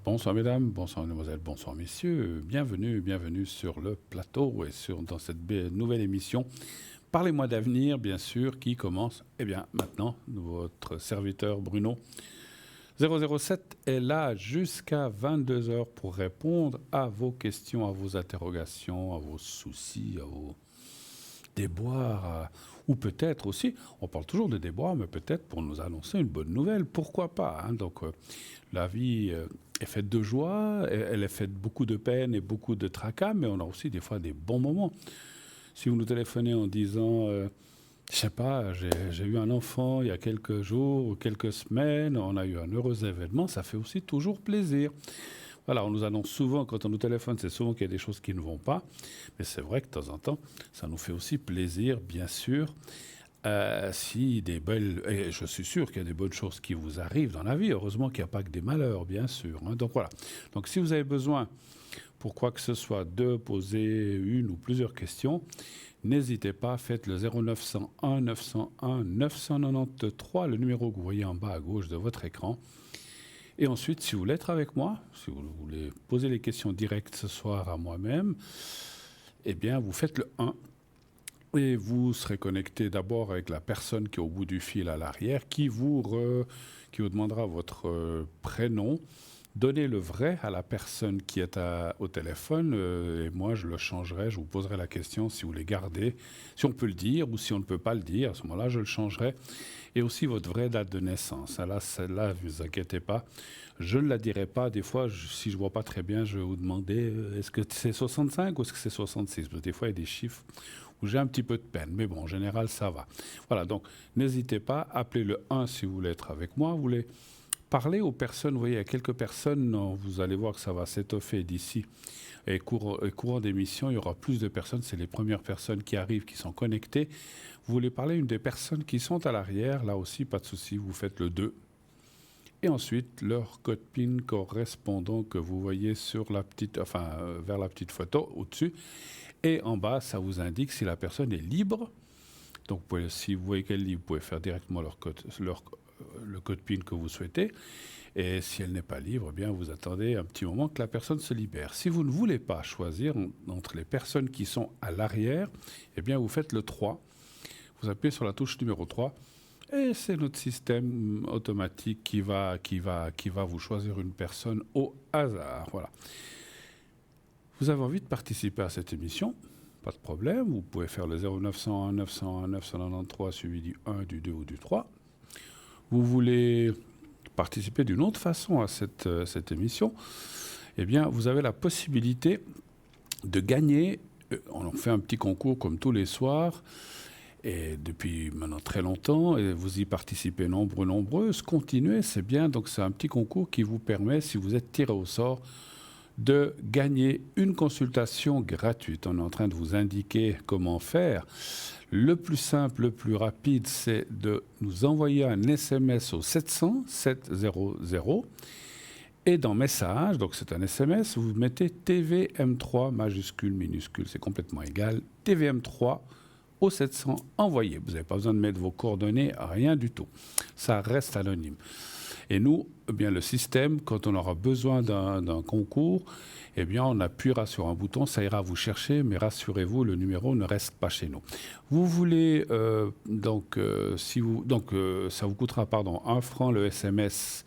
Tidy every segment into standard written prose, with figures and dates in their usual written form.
Bonsoir mesdames, bonsoir mesdemoiselles, bonsoir messieurs, bienvenue sur le plateau et dans cette nouvelle émission. Parlez-moi d'avenir, bien sûr, qui commence, maintenant, votre serviteur Bruno 007 est là jusqu'à 22 heures pour répondre à vos questions, à vos interrogations, à vos soucis, à vos déboires, ou peut-être aussi, on parle toujours de déboires, mais peut-être pour nous annoncer une bonne nouvelle, pourquoi pas, hein. Donc, la vie est faite de joie, elle est faite de beaucoup de peine et beaucoup de tracas, mais on a aussi des fois des bons moments. Si vous nous téléphonez en disant, je sais pas, j'ai eu un enfant il y a quelques jours ou quelques semaines, on a eu un heureux événement, ça fait aussi toujours plaisir. Voilà, on nous annonce souvent, quand on nous téléphone, c'est souvent qu'il y a des choses qui ne vont pas. Mais c'est vrai que de temps en temps, ça nous fait aussi plaisir, bien sûr. Si des belles... Et je suis sûr qu'il y a des bonnes choses qui vous arrivent dans la vie. Heureusement qu'il n'y a pas que des malheurs, bien sûr, hein. Donc voilà. Donc si vous avez besoin, pour quoi que ce soit, de poser une ou plusieurs questions, n'hésitez pas, faites le 0901 901 993, le numéro que vous voyez en bas à gauche de votre écran. Et ensuite, si vous voulez être avec moi, si vous voulez poser les questions directes ce soir à moi-même, vous faites le 1. Et vous serez connecté d'abord avec la personne qui est au bout du fil à l'arrière, qui vous demandera votre prénom. Donnez le vrai à la personne qui est au téléphone et moi je le changerai, je vous poserai la question si vous voulez garder, si on peut le dire ou si on ne peut pas le dire, à ce moment-là je le changerai. Et aussi votre vraie date de naissance. Là, celle-là, ne vous inquiétez pas, je ne la dirai pas. Des fois, si je ne vois pas très bien, je vais vous demander est-ce que c'est 65 ou est-ce que c'est 66 ? Parce que des fois, il y a des chiffres où j'ai un petit peu de peine. Mais bon, en général, ça va. Voilà, donc n'hésitez pas, appelez le 1 si vous voulez être avec moi. Vous voulez parler aux personnes, vous voyez, il y a quelques personnes, non, vous allez voir que ça va s'étoffer d'ici. Et courant d'émission, il y aura plus de personnes. C'est les premières personnes qui arrivent, qui sont connectées. Vous voulez parler à une des personnes qui sont à l'arrière, là aussi, pas de souci, vous faites le 2. Et ensuite, leur code PIN correspondant que vous voyez sur la petite, vers la petite photo au-dessus. Et en bas, ça vous indique si la personne est libre. Donc, si vous voyez qu'elle est libre, vous pouvez faire directement le code PIN que vous souhaitez. Et si elle n'est pas libre, vous attendez un petit moment que la personne se libère. Si vous ne voulez pas choisir entre les personnes qui sont à l'arrière, vous faites le 3. Vous appuyez sur la touche numéro 3 et c'est notre système automatique qui va vous choisir une personne au hasard. Voilà. Vous avez envie de participer à cette émission ? Pas de problème, vous pouvez faire le 0901 901 993 suivi du 1, du 2 ou du 3. Vous voulez participer d'une autre façon à cette émission, vous avez la possibilité de gagner. On fait un petit concours comme tous les soirs, et depuis maintenant très longtemps, et vous y participez nombreuses, continuez, c'est bien. Donc c'est un petit concours qui vous permet, si vous êtes tiré au sort, de gagner une consultation gratuite. On est en train de vous indiquer comment faire. Le plus simple, le plus rapide, c'est de nous envoyer un SMS au 700 700 et dans message, donc c'est un SMS, vous mettez TVM3 majuscule, minuscule, c'est complètement égal, TVM3 au 700 envoyé. Vous n'avez pas besoin de mettre vos coordonnées, rien du tout. Ça reste anonyme. Et nous, le système, quand on aura besoin d'un concours, on appuiera sur un bouton, ça ira vous chercher, mais rassurez-vous, le numéro ne reste pas chez nous. Vous voulez, ça vous coûtera, 1 franc le SMS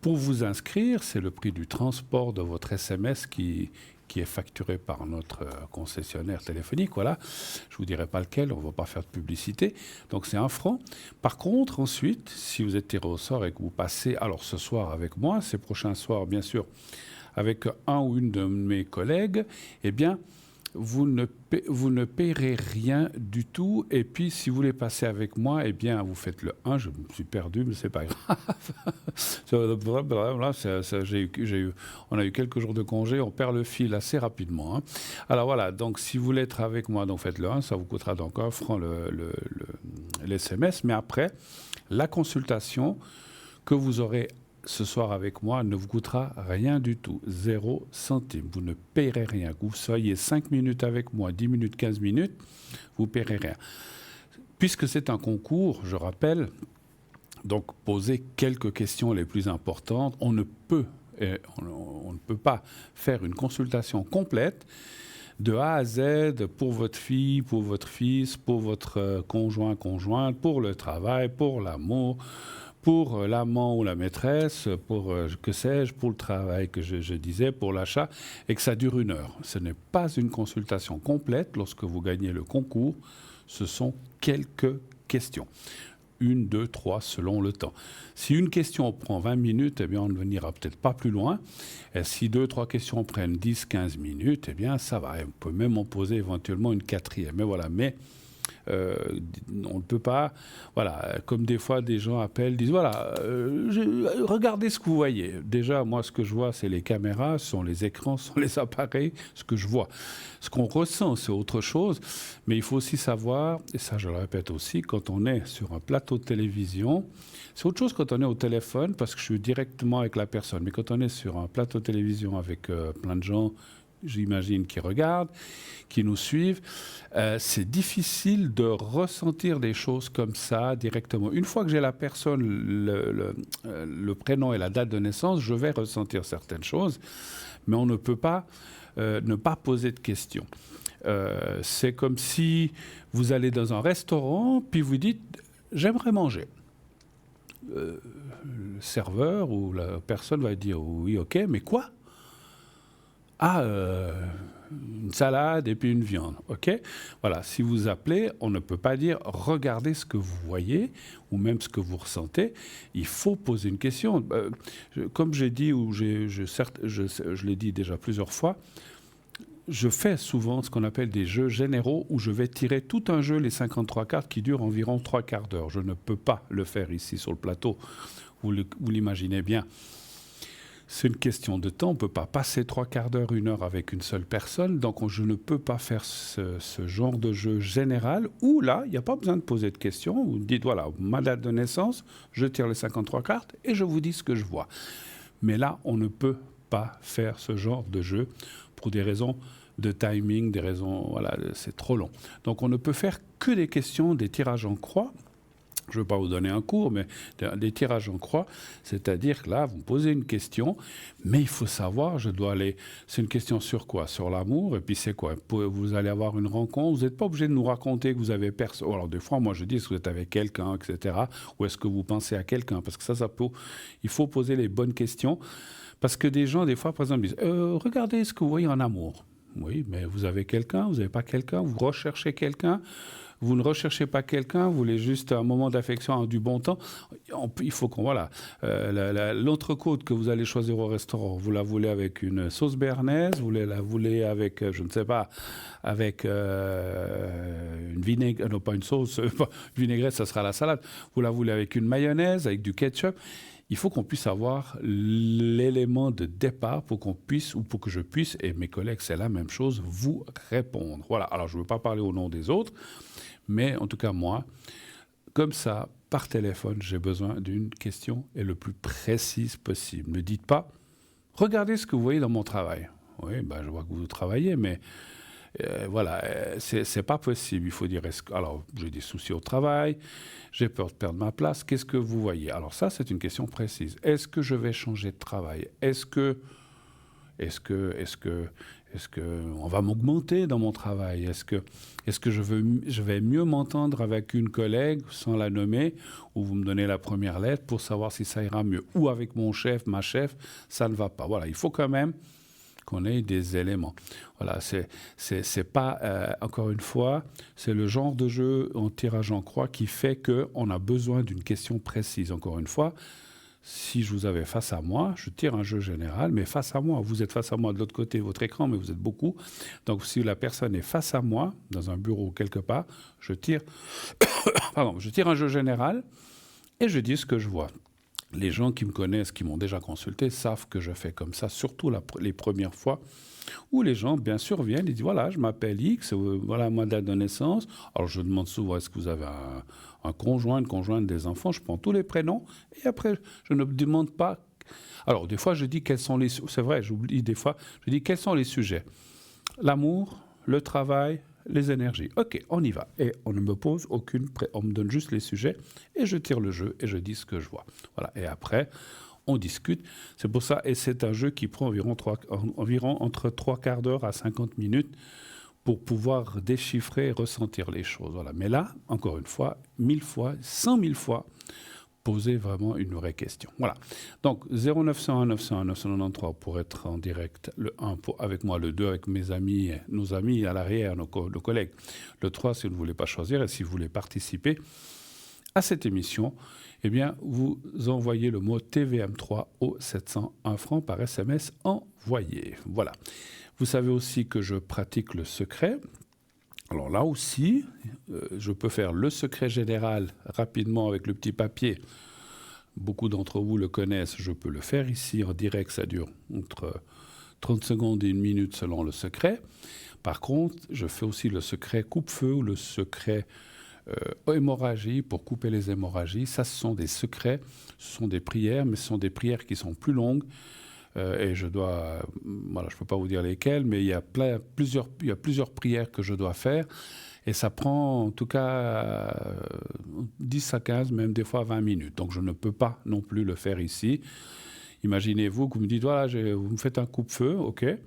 pour vous inscrire, c'est le prix du transport de votre SMS qui est facturé par notre concessionnaire téléphonique. Voilà, je ne vous dirai pas lequel, on ne va pas faire de publicité. Donc c'est 1 franc. Par contre, ensuite, si vous êtes tiré au sort et que vous passez, alors ce soir avec moi, ces prochains soirs, bien sûr, avec un ou une de mes collègues, vous ne paierez rien du tout. Et puis, si vous voulez passer avec moi, vous faites le 1. Je me suis perdu, mais c'est pas grave. On a eu quelques jours de congé, on perd le fil assez rapidement, hein. Alors voilà, donc si vous voulez être avec moi, donc faites le 1, ça vous coûtera donc 1 franc l'SMS. Mais après, la consultation que vous aurez ce soir avec moi ne vous coûtera rien du tout, 0 centime. Vous ne payerez rien. Que vous soyez 5 minutes avec moi, 10 minutes, 15 minutes, vous ne payerez rien. Puisque c'est un concours, je rappelle, donc poser quelques questions les plus importantes. On ne peut Et on ne peut pas faire une consultation complète de A à Z pour votre fille, pour votre fils, pour votre conjointe, pour le travail, pour l'amour, pour l'amant ou la maîtresse, pour, que sais-je, pour le travail que je disais, pour l'achat, et que ça dure 1 heure. Ce n'est pas une consultation complète lorsque vous gagnez le concours, ce sont quelques questions. 1, 2, 3 selon le temps. Si une question prend 20 minutes, eh bien on ne n'ira peut-être pas plus loin. Et si 2, 3 questions prennent 10, 15 minutes, eh bien ça va. On peut même en poser éventuellement une 4e. Mais voilà, on ne peut pas, voilà, comme des fois des gens appellent, disent voilà, regardez ce que vous voyez. Déjà, moi, ce que je vois, c'est les caméras, ce sont les écrans, ce sont les appareils, ce que je vois. Ce qu'on ressent, c'est autre chose, mais il faut aussi savoir, et ça je le répète aussi, quand on est sur un plateau de télévision, c'est autre chose quand on est au téléphone, parce que je suis directement avec la personne, mais quand on est sur un plateau de télévision avec plein de gens, j'imagine, qui regardent, qui nous suivent, c'est difficile de ressentir des choses comme ça directement. Une fois que j'ai la personne, le prénom et la date de naissance, je vais ressentir certaines choses, mais on ne peut pas ne pas poser de questions. C'est comme si vous allez dans un restaurant, puis vous dites « j'aimerais manger ». Le serveur ou la personne va dire « oui, ok, mais quoi ?» Ah, une salade et puis une viande, ok. Voilà, si vous appelez, on ne peut pas dire « regardez ce que vous voyez » ou même ce que vous ressentez. Il faut poser une question. Comme j'ai dit, ou je l'ai dit déjà plusieurs fois, je fais souvent ce qu'on appelle des jeux généraux où je vais tirer tout un jeu, les 53 cartes, qui durent environ 3/4 d'heure. Je ne peux pas le faire ici sur le plateau. Vous l'imaginez bien. C'est une question de temps. On ne peut pas passer 3/4 d'heure, 1 heure avec une seule personne. Donc, je ne peux pas faire ce genre de jeu général où, là, il n'y a pas besoin de poser de questions. Vous dites, voilà, ma date de naissance, je tire les 53 cartes et je vous dis ce que je vois. Mais là, on ne peut pas faire ce genre de jeu pour des raisons de timing, des raisons, voilà, c'est trop long. Donc, on ne peut faire que des questions, des tirages en croix. Je ne veux pas vous donner un cours, mais des tirages en croix, c'est-à-dire que là, vous me posez une question, mais il faut savoir, c'est une question sur quoi? Sur l'amour, et puis c'est quoi? Vous allez avoir une rencontre, vous n'êtes pas obligé de nous raconter que vous avez personne. Alors des fois, moi je dis, est-ce que vous êtes avec quelqu'un, etc. Ou est-ce que vous pensez à quelqu'un? Parce que il faut poser les bonnes questions, parce que des gens, des fois, par exemple, disent, regardez ce que vous voyez en amour. Oui, mais vous avez quelqu'un, vous n'avez pas quelqu'un, vous recherchez quelqu'un. Vous ne recherchez pas quelqu'un, vous voulez juste un moment d'affection, du bon temps. Il faut qu'on... Voilà. L'entrecôte que vous allez choisir au restaurant, vous la voulez avec une sauce béarnaise, vous la voulez avec, je ne sais pas, avec une vinaigrette, non pas une sauce, vinaigrette, ça sera la salade. Vous la voulez avec une mayonnaise, avec du ketchup. Il faut qu'on puisse avoir l'élément de départ pour qu'on puisse, ou pour que je puisse, et mes collègues, c'est la même chose, vous répondre. Voilà. Alors, je ne veux pas parler au nom des autres, mais en tout cas, moi, comme ça, par téléphone, j'ai besoin d'une question et le plus précise possible. Ne dites pas « Regardez ce que vous voyez dans mon travail ». Oui, je vois que vous travaillez, mais voilà, c'est pas possible. Il faut dire alors, j'ai des soucis au travail, j'ai peur de perdre ma place. Qu'est-ce que vous voyez? Alors ça, c'est une question précise. Est-ce que je vais changer de travail? Est-ce que on va m'augmenter dans mon travail? Est-ce que je vais mieux m'entendre avec une collègue sans la nommer, ou vous me donnez la première lettre pour savoir si ça ira mieux? Ou avec mon chef, ma chef, ça ne va pas. Voilà, il faut quand même qu'on ait des éléments. Voilà, c'est pas, encore une fois, c'est le genre de jeu en tirage en croix qui fait qu'on a besoin d'une question précise. Encore une fois, si je vous avais face à moi, je tire un jeu général, mais face à moi. Vous êtes face à moi de l'autre côté de votre écran, mais vous êtes beaucoup. Donc, si la personne est face à moi, dans un bureau quelque part, je tire un jeu général et je dis ce que je vois. Les gens qui me connaissent, qui m'ont déjà consulté, savent que je fais comme ça, surtout les premières fois, où les gens, bien sûr, viennent et disent, voilà, je m'appelle X, voilà ma date de naissance. Alors, je demande souvent, est-ce que vous avez un conjoint, une conjointe, des enfants? Je prends tous les prénoms, et après, je ne demande pas... Alors, des fois, je dis quels sont les... C'est vrai, j'oublie des fois, je dis quels sont les sujets? L'amour, le travail, les énergies. OK, on y va. Et on ne me pose on me donne juste les sujets, et je tire le jeu, et je dis ce que je vois. Voilà, et après... on discute. C'est pour ça, et c'est un jeu qui prend environ entre 3/4 d'heure à 50 minutes pour pouvoir déchiffrer et ressentir les choses. Voilà. Mais là, encore une fois, 1000 fois, 100 000 fois, poser vraiment une vraie question. Voilà. Donc, 0901 901 993 pour être en direct, le 1 avec moi, le 2 avec mes amis, nos amis à l'arrière, nos collègues, le 3 si vous ne voulez pas choisir et si vous voulez participer à cette émission, eh bien, vous envoyez le mot TVM3 au 701 francs par SMS envoyé. Voilà. Vous savez aussi que je pratique le secret. Alors là aussi, je peux faire le secret général rapidement avec le petit papier. Beaucoup d'entre vous le connaissent, je peux le faire ici en direct, ça dure entre 30 secondes et 1 minute selon le secret. Par contre, je fais aussi le secret coupe-feu ou le secret hémorragie pour couper les hémorragies. Ça, ce sont des secrets, ce sont des prières, mais ce sont des prières qui sont plus longues. Et je dois, voilà, je ne peux pas vous dire lesquelles, mais il y a plusieurs prières que je dois faire. Et ça prend en tout cas 10 à 15, même des fois 20 minutes. Donc je ne peux pas non plus le faire ici. Imaginez-vous que vous me dites, voilà, vous me faites un coupe-feu, ok. Et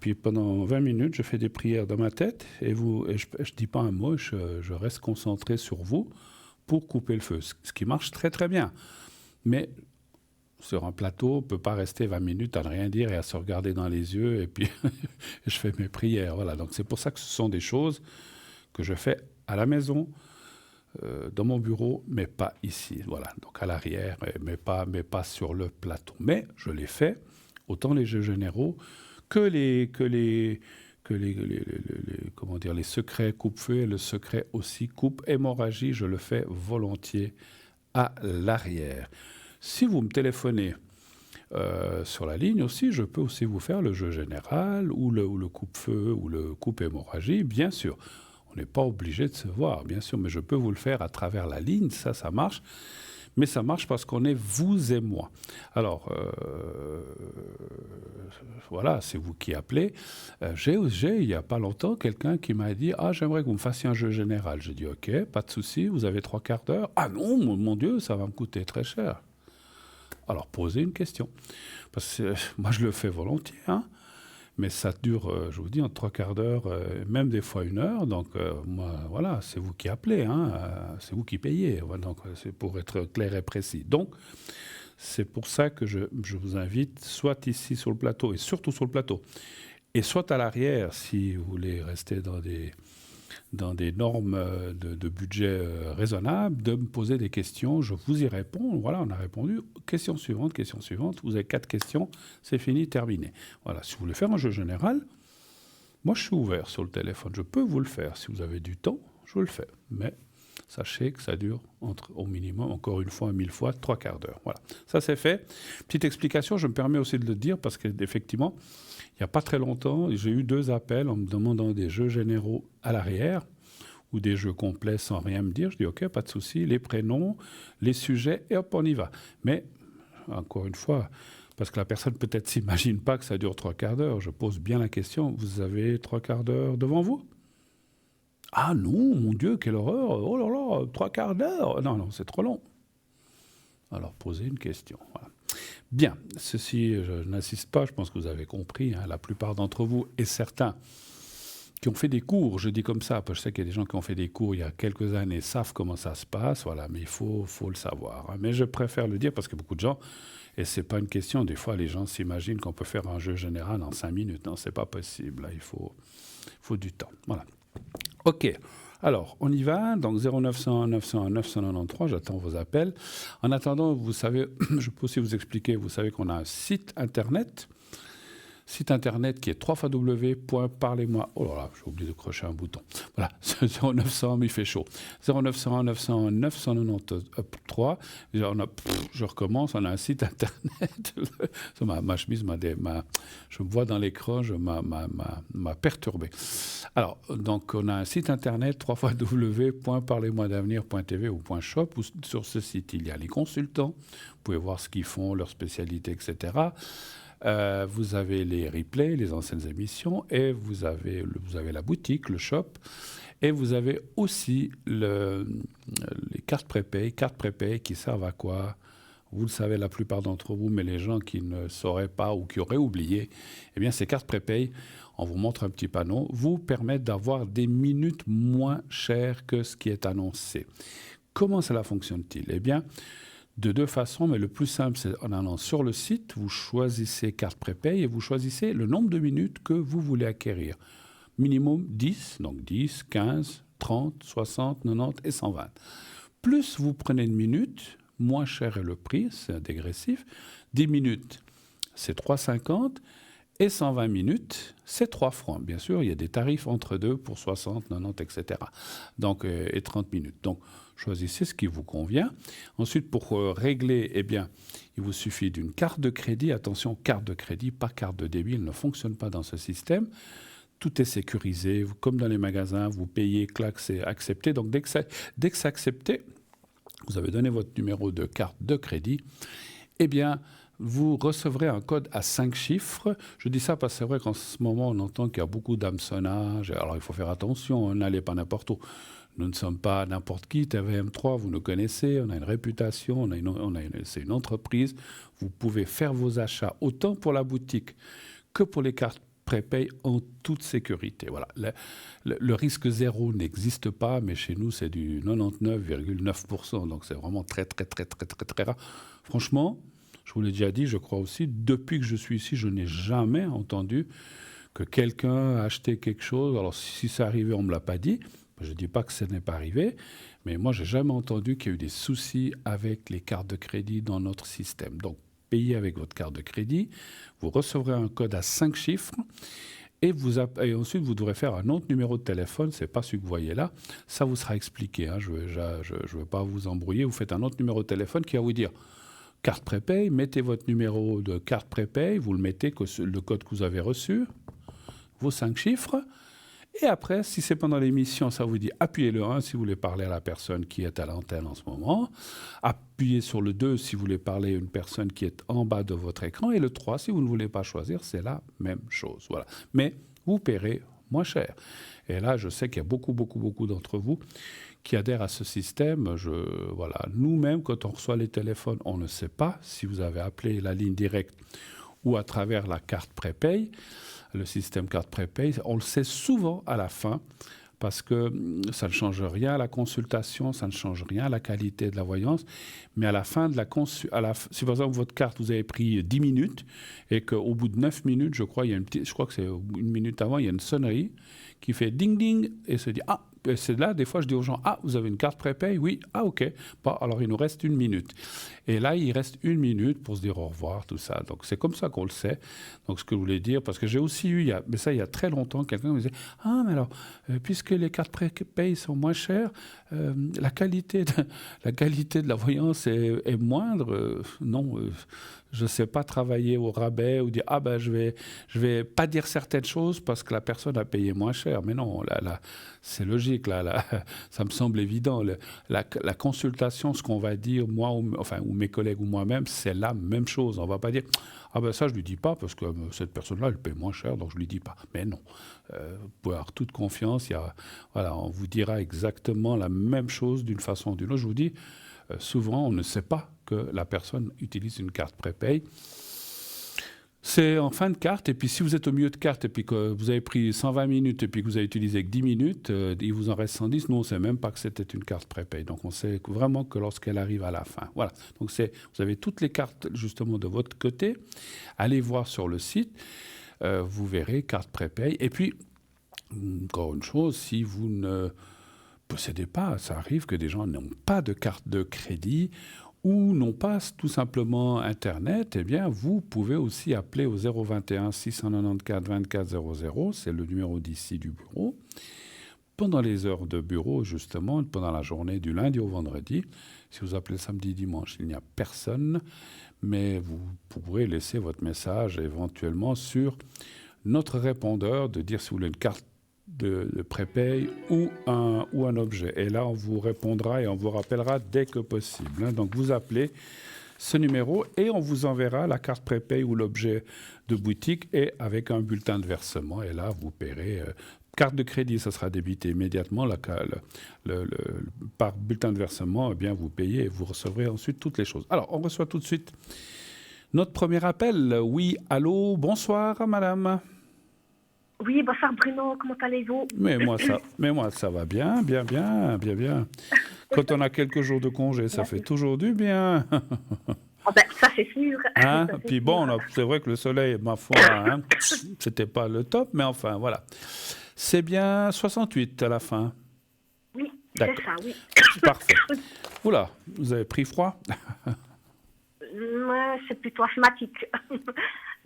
puis pendant 20 minutes, je fais des prières dans ma tête et je ne dis pas un mot, je reste concentré sur vous pour couper le feu. Ce qui marche très très bien. Mais sur un plateau, on ne peut pas rester 20 minutes à ne rien dire et à se regarder dans les yeux et puis je fais mes prières. Voilà. Donc c'est pour ça que ce sont des choses que je fais à la maison, dans mon bureau, mais pas ici. Voilà. Donc à l'arrière, mais pas sur le plateau. Mais je les fais, autant les jeux généraux que les secrets coupe-feu et le secret aussi coupe-hémorragie. Je le fais volontiers à l'arrière. Si vous me téléphonez sur la ligne aussi, je peux aussi vous faire le jeu général ou le coupe-feu ou le coupe-hémorragie, bien sûr. On n'est pas obligé de se voir, bien sûr, mais je peux vous le faire à travers la ligne, ça marche. Mais ça marche parce qu'on est vous et moi. Alors, voilà, c'est vous qui appelez. J'ai, il n'y a pas longtemps, quelqu'un qui m'a dit « Ah, j'aimerais que vous me fassiez un jeu général. » J'ai dit « Ok, pas de souci, vous avez 3/4 d'heure. »« Ah non, mon Dieu, ça va me coûter très cher. » Alors, posez une question. Parce que moi, je le fais volontiers, hein. Mais ça dure, je vous dis, en 3/4 d'heure, même des fois 1 heure. Donc, moi, voilà, c'est vous qui appelez, hein, c'est vous qui payez. Voilà, donc, c'est pour être clair et précis. Donc, c'est pour ça que je vous invite, soit ici sur le plateau, et surtout sur le plateau, et soit à l'arrière, si vous voulez rester dans des normes de budget raisonnables, de me poser des questions, je vous y réponds. Voilà, on a répondu. Question suivante. Vous avez 4 questions, c'est fini, terminé. Voilà, si vous voulez faire un jeu général, moi je suis ouvert sur le téléphone. Je peux vous le faire. Si vous avez du temps, je vous le fais. Mais sachez que ça dure au minimum, encore une fois, 1000 fois, 3/4 d'heure. Voilà, ça c'est fait. Petite explication, je me permets aussi de le dire parce qu'effectivement, il n'y a pas très longtemps, j'ai eu 2 appels en me demandant des jeux généraux à l'arrière ou des jeux complets sans rien me dire. Je dis OK, pas de souci, les prénoms, les sujets, et hop, on y va. Mais, encore une fois, parce que la personne peut-être s'imagine pas que ça dure 3/4 d'heure, je pose bien la question, vous avez 3/4 d'heure devant vous ? Ah non, mon Dieu, quelle horreur, oh là là, 3/4 d'heure. Non, c'est trop long. Alors, posez une question, voilà. Bien, ceci, je n'insiste pas, je pense que vous avez compris, hein, la plupart d'entre vous, et certains qui ont fait des cours, je dis comme ça, parce que je sais qu'il y a des gens qui ont fait des cours il y a quelques années, savent comment ça se passe, voilà, mais il faut le savoir. Hein. Mais je préfère le dire parce que beaucoup de gens, et c'est pas une question, des fois les gens s'imaginent qu'on peut faire un jeu général en 5 minutes. Non, c'est pas possible, là, il faut du temps. Voilà. Ok. Alors, on y va. Donc, 0901 901 993, j'attends vos appels. En attendant, vous savez, je peux aussi vous expliquer, vous savez qu'on a un site internet qui est www.parlez-moi. Oh là là, j'ai oublié de crocher un bouton. Voilà, 0900, mais il fait chaud. 0901 901 993. Je recommence, on a un site internet. ma chemise je me vois dans l'écran, m'a perturbé. Alors, donc, on a un site internet www.parlez-moi-d'avenir.tv ou .shop, où sur ce site, il y a les consultants. Vous pouvez voir ce qu'ils font, leurs spécialités, etc. Vous avez les replays, les anciennes émissions, et vous avez la boutique, le shop, et vous avez aussi les cartes prépay qui servent à quoi ? vous le savez la plupart d'entre vous, mais les gens qui ne sauraient pas ou qui auraient oublié, eh bien ces cartes prépay, on vous montre un petit panneau, vous permettent d'avoir des minutes moins chères que ce qui est annoncé. Comment cela fonctionne-t-il? Eh bien, de deux façons, mais le plus simple, c'est en allant sur le site, vous choisissez carte prépay et vous choisissez le nombre de minutes que vous voulez acquérir. Minimum 10, donc 10, 15, 30, 60, 90 et 120. Plus vous prenez de minutes, moins cher est le prix, c'est dégressif. 10 minutes, c'est 3,50 et 120 minutes, c'est 3 francs. Bien sûr, il y a des tarifs entre deux pour 60, 90, etc. Donc, et 30 minutes. Donc, choisissez ce qui vous convient. Ensuite, pour régler, eh bien, il vous suffit d'une carte de crédit. Attention, carte de crédit, pas carte de débit, elle ne fonctionne pas dans ce système. Tout est sécurisé, comme dans les magasins, vous payez, clac, c'est accepté. Donc, dès que c'est accepté, vous avez donné votre numéro de carte de crédit, eh bien, vous recevrez un code à 5 chiffres. Je dis ça parce que c'est vrai qu'en ce moment, on entend qu'il y a beaucoup d'hameçonnage. Alors, il faut faire attention, n'allez pas n'importe où. Nous ne sommes pas n'importe qui. TVM3, vous nous connaissez, on a une réputation, c'est une entreprise. Vous pouvez faire vos achats autant pour la boutique que pour les cartes prépay en toute sécurité. Voilà. Le risque zéro n'existe pas, mais chez nous, c'est du 99,9%. Donc, c'est vraiment très, très, très, très, très, très rare. Franchement, je vous l'ai déjà dit, je crois aussi, depuis que je suis ici, je n'ai jamais entendu que quelqu'un a acheté quelque chose. Alors, si c'est arrivé, on ne me l'a pas dit. Je ne dis pas que ce n'est pas arrivé, mais moi, je n'ai jamais entendu qu'il y a eu des soucis avec les cartes de crédit dans notre système. Donc, payez avec votre carte de crédit, vous recevrez un code à 5 chiffres et ensuite vous devrez faire un autre numéro de téléphone, ce n'est pas celui que vous voyez là, ça vous sera expliqué, hein. Je ne veux pas vous embrouiller, vous faites un autre numéro de téléphone qui va vous dire carte prépay, mettez votre numéro de carte prépay, vous le mettez, le code que vous avez reçu, vos 5 chiffres. Et après, si c'est pendant l'émission, ça vous dit appuyez le 1 si vous voulez parler à la personne qui est à l'antenne en ce moment. Appuyez sur le 2 si vous voulez parler à une personne qui est en bas de votre écran. Et le 3 si vous ne voulez pas choisir, c'est la même chose. Voilà. Mais vous paierez moins cher. Et là, je sais qu'il y a beaucoup, beaucoup, beaucoup d'entre vous qui adhèrent à ce système. Voilà. Nous-mêmes, quand on reçoit les téléphones, on ne sait pas si vous avez appelé la ligne directe ou à travers la carte prépay. Le système carte prépay, on le sait souvent à la fin parce que ça ne change rien à la consultation, ça ne change rien à la qualité de la voyance, mais à la fin de si par exemple votre carte, vous avez pris 10 minutes et qu'au bout de 9 minutes, je crois que c'est une minute avant, il y a une sonnerie qui fait ding ding et se dit « Ah !» Et c'est là, des fois, je dis aux gens « Ah, vous avez une carte prépay ?» « Oui. »« Ah, OK. » Bon, alors, il nous reste 1 minute. Et là, il reste 1 minute pour se dire au revoir, tout ça. Donc, c'est comme ça qu'on le sait. Donc, ce que je voulais dire, parce que j'ai aussi eu, mais ça, il y a très longtemps, quelqu'un me disait « Ah, mais alors, puisque les cartes prépay sont moins chères, la qualité de la voyance est moindre. » Non, je ne sais pas travailler au rabais ou dire « Ah, ben, je vais pas dire certaines choses parce que la personne a payé moins cher. » Mais non, là, c'est logique. Là, ça me semble évident. La consultation, ce qu'on va dire, moi, ou mes collègues ou moi-même, c'est la même chose. On ne va pas dire « Ah ben ça, je ne lui dis pas parce que cette personne-là, elle paie moins cher, donc je ne lui dis pas. » Mais non, vous pouvez avoir toute confiance. Voilà, on vous dira exactement la même chose d'une façon ou d'une autre. Je vous dis, souvent, on ne sait pas que la personne utilise une carte prépay. C'est en fin de carte, et puis si vous êtes au milieu de carte, et puis que vous avez pris 120 minutes, et puis que vous avez utilisé que 10 minutes, il vous en reste 110, nous on ne sait même pas que c'était une carte prépay. Donc on sait vraiment que lorsqu'elle arrive à la fin. Voilà, donc vous avez toutes les cartes justement de votre côté. Allez voir sur le site, vous verrez carte prépay. Et puis, encore une chose, si vous ne possédez pas, ça arrive que des gens n'ont pas de carte de crédit, ou n'ont pas tout simplement Internet, eh bien, vous pouvez aussi appeler au 021 694 24 00, c'est le numéro d'ici du bureau, pendant les heures de bureau, justement, pendant la journée du lundi au vendredi. Si vous appelez samedi, dimanche, il n'y a personne, mais vous pourrez laisser votre message éventuellement sur notre répondeur, de dire si vous voulez une carte de prépay ou un objet. Et là, on vous répondra et on vous rappellera dès que possible. Donc, vous appelez ce numéro et on vous enverra la carte prépay ou l'objet de boutique et avec un bulletin de versement. Et là, vous paierez carte de crédit, ça sera débité immédiatement. Par bulletin de versement, eh bien, vous payez et vous recevrez ensuite toutes les choses. Alors, on reçoit tout de suite notre premier appel. Oui, allô, bonsoir, madame. Oui, bonsoir Bruno, comment allez-vous? Mais moi, ça va bien, bien, bien, bien, bien. Quand on a quelques jours de congé, ça fait toujours du bien. Oh ben, ça c'est sûr. Hein? Ça, c'est Puis sûr. bon, c'est vrai que le soleil, ma foi, hein, c'était pas le top, mais enfin, voilà. C'est bien 68 à la fin. Oui, c'est D'accord. ça, oui. Parfait. Oula, vous avez pris froid? Ouais, c'est plutôt asthmatique.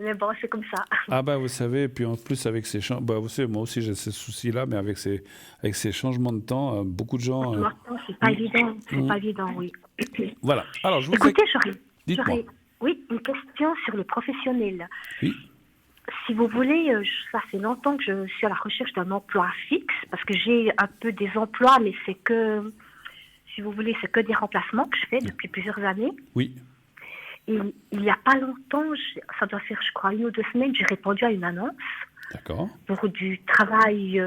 Mais bon, c'est comme ça. Ah ben vous savez, puis en plus avec ces changements, vous savez, moi aussi j'ai ces soucis-là, mais avec ces changements de temps, beaucoup de gens... Maintenant, c'est pas évident, c'est pas évident, oui. Voilà. Alors je vous Écoutez, Dites-moi. j'aurais, oui, une question sur le professionnel. Oui. Si vous voulez, ça fait longtemps que je suis à la recherche d'un emploi fixe, parce que j'ai un peu des emplois, mais c'est que, si vous voulez, c'est que des remplacements que je fais depuis plusieurs années. Oui. Et il n'y a pas longtemps, ça doit faire, je crois, 1 ou 2 semaines, j'ai répondu à une annonce D'accord. pour du travail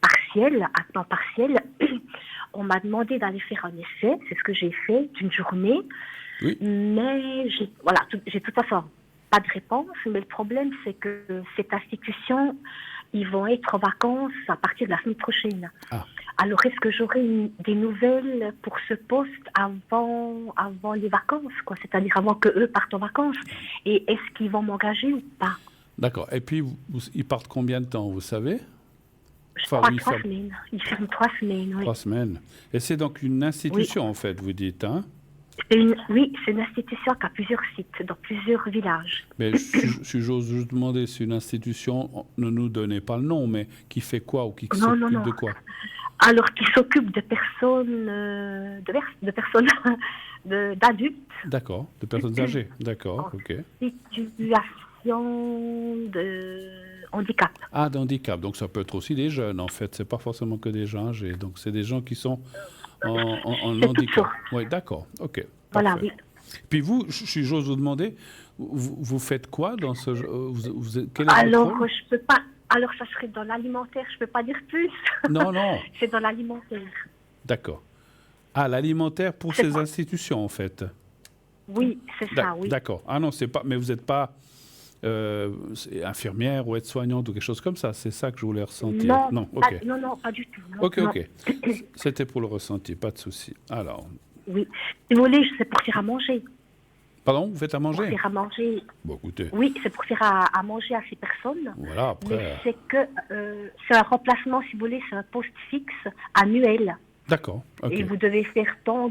partiel, à temps partiel. On m'a demandé d'aller faire un essai, c'est ce que j'ai fait, d'une journée. Oui. Mais j'ai de toute façon pas de réponse. Mais le problème, c'est que cette institution, ils vont être en vacances à partir de la semaine prochaine. Ah. Alors, est-ce que j'aurai des nouvelles pour ce poste avant les vacances, quoi? C'est-à-dire avant que eux partent en vacances? Et est-ce qu'ils vont m'engager ou pas? D'accord. Et puis, ils partent combien de temps, vous savez? Je crois 3 semaines. Ils ferment 3 semaines, oui. 3 semaines. Et c'est donc une institution, en fait, vous dites, hein? Oui, c'est une institution qui a plusieurs sites, dans plusieurs villages. Mais si j'ose vous demander, c'est une institution, ne nous donnez pas le nom, mais qui fait quoi ou qui s'occupe de quoi? Alors, qui s'occupe de personnes, d'adultes. D'accord, de personnes âgées. D'accord, ok. Situation de handicap. Ah, d'handicap. Donc, ça peut être aussi des jeunes, en fait. C'est pas forcément que des gens âgés. Donc, c'est des gens qui sont en handicap. Oui, d'accord, ok. Voilà, oui. Puis vous, j'ose vous demander, vous faites quoi dans ce... quel est Alors, votre rôle? je peux pas... Alors, ça serait dans l'alimentaire, je peux pas dire plus. Non, non. C'est dans l'alimentaire. D'accord. Ah, l'alimentaire pour ces institutions, en fait. Oui, c'est ça, oui. D'accord. Ah non, c'est pas... Mais vous n'êtes pas infirmière ou aide-soignante ou quelque chose comme ça. C'est ça que je voulais ressentir. Non, ok. non, pas du tout. Non, ok, non. ok. C'était pour le ressenti, pas de souci. Alors... Oui. Si vous voulez, c'est pour faire à manger. Pardon, vous faites à manger? Pour faire à manger. Bon, écoutez. Oui, c'est pour faire à manger à 6 personnes. Voilà, après... Mais c'est que c'est un remplacement, si vous voulez, c'est un poste fixe annuel. D'accord, ok. Et vous devez faire tant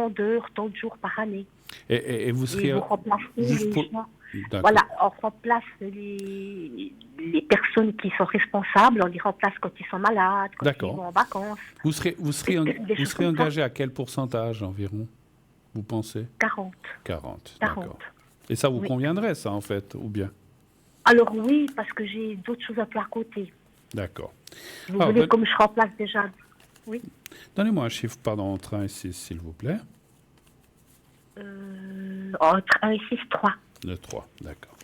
d'heures, tant de jours par année. Et vous seriez... Et vous remplacez les gens. D'accord. Voilà, on remplace les personnes qui sont responsables, on les remplace quand ils sont malades, quand ils vont en vacances. Vous serez engagé à quel pourcentage environ, vous pensez? 40. 40, d'accord. Et ça vous conviendrait, ça, en fait, ou bien? Alors oui, parce que j'ai d'autres choses un peu à côté. D'accord. Vous voulez, comme je remplace déjà... Oui. Donnez-moi un chiffre, pardon, entre 1 et 6, s'il vous plaît. Entre 1 et 6, 3. Le 3, d'accord.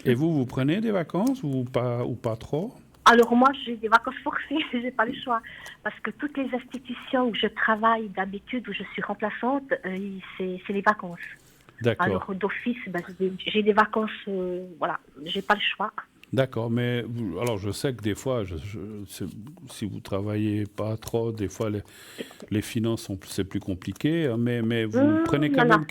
Et vous prenez des vacances ou pas trop? Alors moi, j'ai des vacances forcées, j'ai pas le choix. Parce que toutes les institutions où je travaille d'habitude, où je suis remplaçante, c'est les vacances. D'accord. Alors d'office, j'ai des vacances, voilà, j'ai pas le choix. D'accord, mais alors je sais que des fois, si vous travaillez pas trop, des fois les finances c'est plus compliqué, hein, mais vous prenez quand même,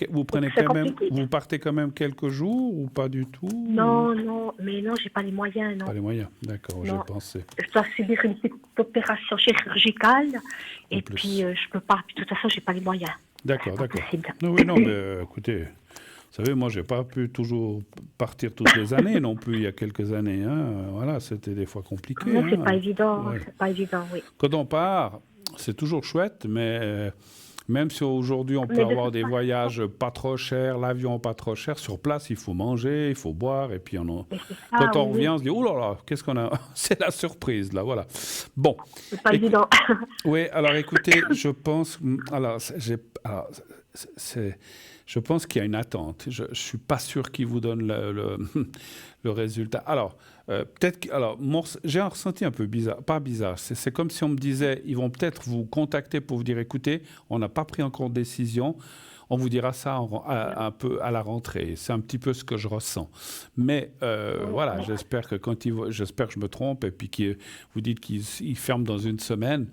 vous partez quand même quelques jours ou pas du tout? Non, mais non, j'ai pas les moyens, non. Pas les moyens, d'accord, j'ai pensé. Je dois subir une petite opération chirurgicale et puis je peux pas. De toute façon, j'ai pas les moyens. D'accord. Oui, non, mais écoutez. Vous savez, moi, je n'ai pas pu toujours partir toutes les années non plus, il y a quelques années. Hein. Voilà, c'était des fois compliqué. Non, c'est pas évident, c'est pas évident, oui. Quand on part, c'est toujours chouette, mais même si aujourd'hui on peut avoir des voyages pas trop chers, l'avion pas trop cher, sur place, il faut manger, il faut boire, et puis quand on revient, on se dit, oh là là, qu'est-ce qu'on a? C'est la surprise, là, voilà. Bon. C'est pas évident. Oui, alors écoutez, je pense... je pense qu'il y a une attente. Je ne suis pas sûr qu'ils vous donnent le résultat. Alors, j'ai un ressenti un peu bizarre. Pas bizarre, c'est comme si on me disait, ils vont peut-être vous contacter pour vous dire, écoutez, on n'a pas pris encore de décision. On vous dira ça un peu à la rentrée. C'est un petit peu ce que je ressens. Mais voilà, j'espère que j'espère que je me trompe et puis que vous dites qu'ils ferment dans une semaine.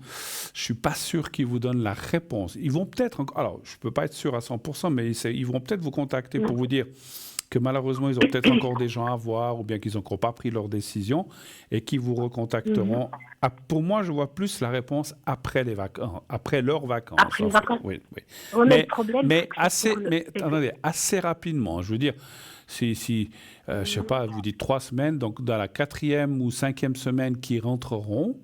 Je suis pas sûr qu'ils vous donnent la réponse. Ils vont peut-être, alors je peux pas être sûr à 100%, mais ils vont peut-être vous contacter pour vous dire que malheureusement, ils ont peut-être encore des gens à voir ou bien qu'ils n'ont encore pas pris leur décision et qui vous recontacteront. Pour moi, je vois plus la réponse après les vacances, après leurs vacances. Après les vacances. Oui. Mais attendez, assez rapidement. Je veux dire, si je sais pas, vous dites 3 semaines, donc dans la 4e ou 5e semaine qui rentreront.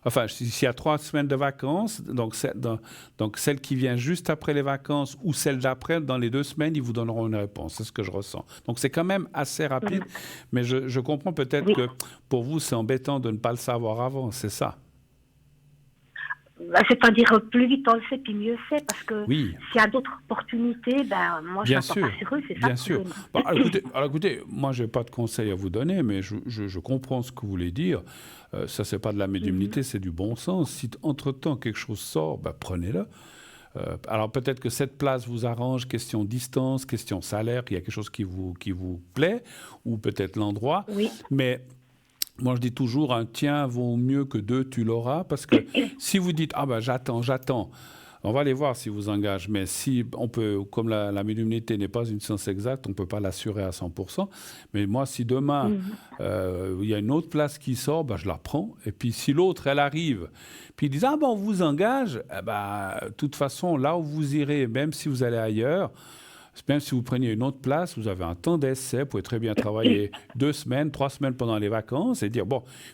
Enfin, s'il y a 3 semaines de vacances, donc celle qui vient juste après les vacances ou celle d'après, dans les 2 semaines, ils vous donneront une réponse. C'est ce que je ressens. Donc, c'est quand même assez rapide, mais je comprends peut-être que pour vous, c'est embêtant de ne pas le savoir avant, c'est ça? C'est-à-dire, plus vite on le sait, puis mieux c'est, parce que oui. S'il y a d'autres opportunités, moi, je n'attends pas sur eux, c'est ça. Bien sûr. Écoutez, moi, je n'ai pas de conseils à vous donner, mais je comprends ce que vous voulez dire. Ça, ce n'est pas de la médiumnité, c'est du bon sens. Si, entre-temps, quelque chose sort, prenez-le. Alors, peut-être que cette place vous arrange, question distance, question salaire, il y a quelque chose qui vous plaît, ou peut-être l'endroit. Oui. Mais... moi, je dis toujours, un tien vaut mieux que 2, tu l'auras. Parce que si vous dites, j'attends, on va aller voir si vous engage. Mais si on peut, comme la médiumnité n'est pas une science exacte, on ne peut pas l'assurer à 100%. Mais moi, si demain, il y a une autre place qui sort, je la prends. Et puis, si l'autre, elle arrive, puis ils disent, on vous engage, de toute façon, là où vous irez, même si vous allez ailleurs, même si vous preniez une autre place, vous avez un temps d'essai, vous pouvez très bien travailler 2 semaines, 3 semaines pendant les vacances et dire,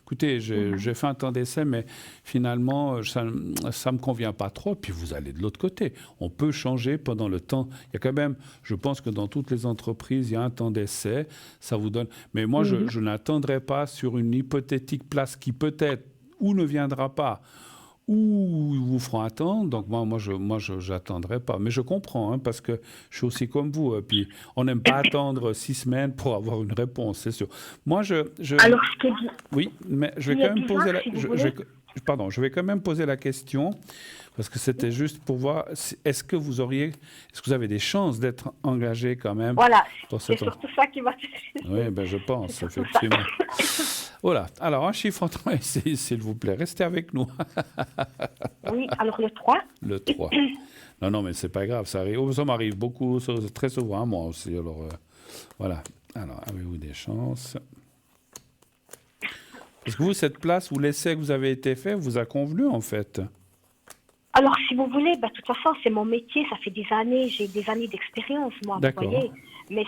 écoutez, j'ai fait un temps d'essai, mais finalement, ça ne me convient pas trop, puis vous allez de l'autre côté. On peut changer pendant le temps. Il y a quand même, je pense que dans toutes les entreprises, il y a un temps d'essai, ça vous donne... Mais moi, je n'attendrai pas sur une hypothétique place qui peut-être ou ne viendra pas, ou ils vous feront attendre. Donc, moi je n'attendrai pas. Mais je comprends, parce que je suis aussi comme vous. Puis, on n'aime pas attendre 6 semaines pour avoir une réponse, c'est sûr. Moi, Alors, ce qui est dit... Oui, mais je vais quand même poser je vais quand même poser la question, parce que c'était juste pour voir, est-ce que vous avez des chances d'être engagé quand même? Voilà, c'est surtout ça qui va... Oui, je pense, effectivement. Voilà. Alors, un chiffre entre s'il vous plaît. Restez avec nous. Oui, alors le 3. Le 3. Non, mais c'est pas grave. Ça m'arrive beaucoup, très souvent à moi aussi. Alors, voilà. Alors, avez-vous des chances? Est-ce que vous, cette place, où l'essai que vous avez été fait, vous a convenu, en fait? Alors, si vous voulez, de toute façon, c'est mon métier. Ça fait des années, j'ai des années d'expérience, moi, D'accord. vous voyez. Mais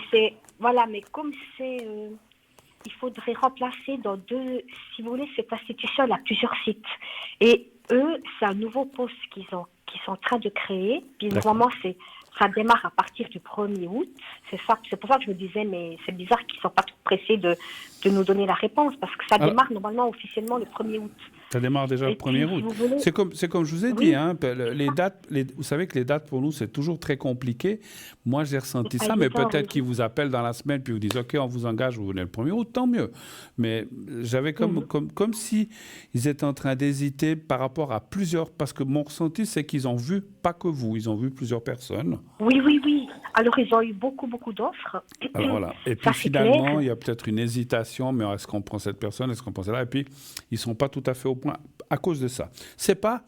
mais comme c'est... il faudrait remplacer dans 2... Si vous voulez, cette institution, elle a plusieurs sites. Et eux, c'est un nouveau poste qu'ils sont en train de créer. Puis, normalement, ça démarre à partir du 1er août. C'est pour ça que je me disais, mais c'est bizarre qu'ils ne sont pas trop pressés de nous donner la réponse, parce que ça démarre normalement officiellement le 1er août. Ça démarre déjà le 1er août. C'est comme je vous ai dit, les dates, vous savez que les dates pour nous, c'est toujours très compliqué. Moi, j'ai ressenti ça, mais peut-être qu'ils vous appellent dans la semaine puis vous disent, OK, on vous engage, vous venez le 1er août, tant mieux. Mais j'avais comme si ils étaient en train d'hésiter par rapport à plusieurs, parce que mon ressenti, c'est qu'ils ont vu, pas que vous, ils ont vu plusieurs personnes. Oui. Alors, ils ont eu beaucoup d'offres. Alors, voilà. Et puis, finalement, il y a peut-être une hésitation, mais est-ce qu'on prend cette personne, est-ce qu'on prend celle-là? Et puis, ils ne sont pas tout à fait au point à cause de ça. C'est pas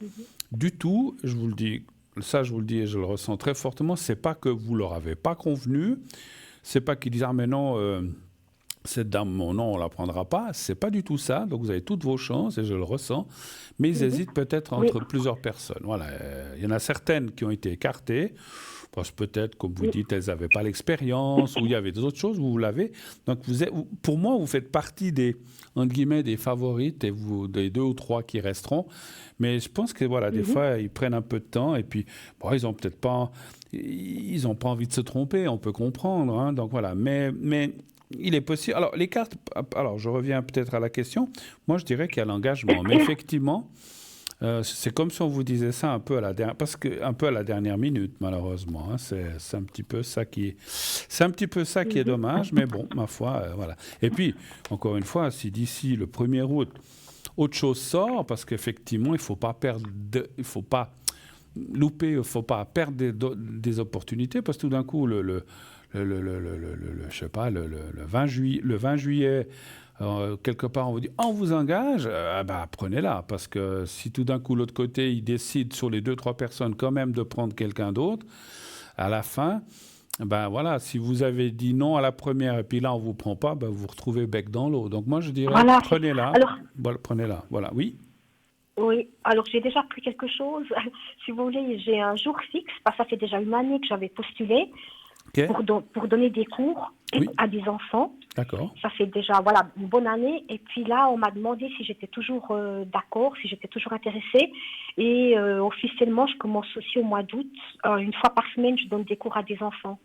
du tout, je vous le dis, ça, je vous le dis et je le ressens très fortement, c'est pas que vous leur avez pas convenu, c'est pas qu'ils disent, mais non, cette dame, non, on la prendra pas. C'est pas du tout ça. Donc, vous avez toutes vos chances, et je le ressens. Mais ils hésitent peut-être entre plusieurs personnes. Voilà. Il y en a certaines qui ont été écartées, parce que peut-être, comme vous dites, elles n'avaient pas l'expérience, ou il y avait d'autres choses, vous l'avez. Donc, pour moi, vous faites partie des, entre guillemets, des favorites, et des 2 ou 3 qui resteront. Mais je pense que, voilà, des fois, ils prennent un peu de temps, et puis, ils n'ont peut-être pas... Ils n'ont pas envie de se tromper, on peut comprendre. Donc, voilà. Mais il est possible... Alors, les cartes... Alors, je reviens peut-être à la question. Moi, je dirais qu'il y a l'engagement. Mais effectivement... C'est comme si on vous disait ça un peu à la dernière, parce que un peu à la dernière minute, malheureusement. Hein. C'est un petit peu ça c'est un petit peu ça qui est dommage, mais bon, ma foi, voilà. Et puis, encore une fois, si d'ici le 1er août, autre chose sort, parce qu'effectivement, il faut pas perdre, il faut pas louper, il faut pas perdre des opportunités, parce que tout d'un coup, je sais pas, le 20 juillet, quelque part, on vous dit on vous engage, prenez-la. Parce que si tout d'un coup, l'autre côté, il décide sur les 2-3 personnes quand même de prendre quelqu'un d'autre, à la fin, voilà, si vous avez dit non à la première et puis là, on ne vous prend pas, vous vous retrouvez bec dans l'eau. Donc moi, je dirais, Voilà. prenez-la. Alors, voilà, prenez-la. Voilà, oui. oui, alors j'ai déjà pris quelque chose. Si vous voulez, j'ai un jour fixe, parce que ça fait déjà une année que j'avais postulé OK. pour donner des cours Oui. à des enfants. D'accord. Ça fait déjà voilà, une bonne année. Et puis là, on m'a demandé si j'étais toujours d'accord, si j'étais toujours intéressée. Et officiellement, je commence aussi au mois d'août. Une fois par semaine, je donne des cours à des enfants.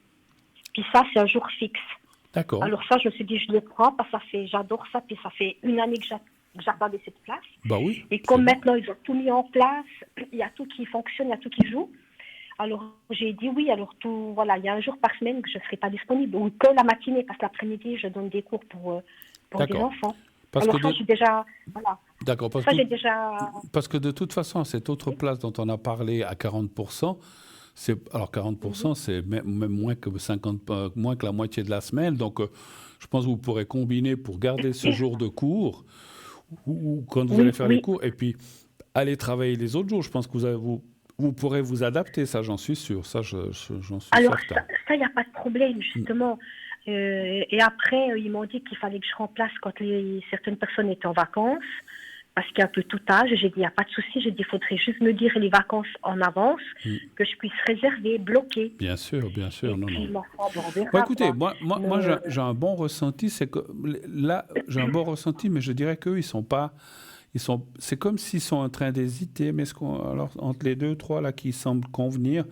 Puis ça, c'est un jour fixe. D'accord. Alors ça, je me suis dit, je le prends parce que j'adore ça. Puis ça fait une année que j'attendais cette place. Bah oui. Et comme maintenant, ils ont tout mis en place, il y a tout qui fonctionne, il y a tout qui joue. Alors, j'ai dit oui. Alors, il y a un jour par semaine que je ne serai pas disponible, ou que la matinée, parce que l'après-midi, je donne des cours pour des enfants. Alors, ça, j'ai déjà... Voilà. D'accord. Ça, j'ai déjà... Parce que de toute façon, cette autre place dont on a parlé à 40%, alors 40%, c'est même moins que 50, moins que la moitié de la semaine. Donc, je pense que vous pourrez combiner pour garder ce jour de cours, ou quand vous allez faire les cours, et puis aller travailler les autres jours. Je pense que vous pourrez vous adapter, ça j'en suis sûr, ça j'en suis Alors, certain. ça, il n'y a pas de problème, justement. Et après, ils m'ont dit qu'il fallait que je remplace quand certaines personnes étaient en vacances, parce qu'il y a un peu tout âge. J'ai dit, il n'y a pas de souci. J'ai dit, il faudrait juste me dire les vacances en avance, que je puisse réserver, bloquer. Bien sûr, bien sûr. Et puis, on verra, bon, écoutez, moi j'ai un bon ressenti, c'est que là, j'ai un bon ressenti, mais je dirais qu'eux, c'est comme s'ils sont en train d'hésiter, mais alors, entre les 2-3 là qui semblent convenir,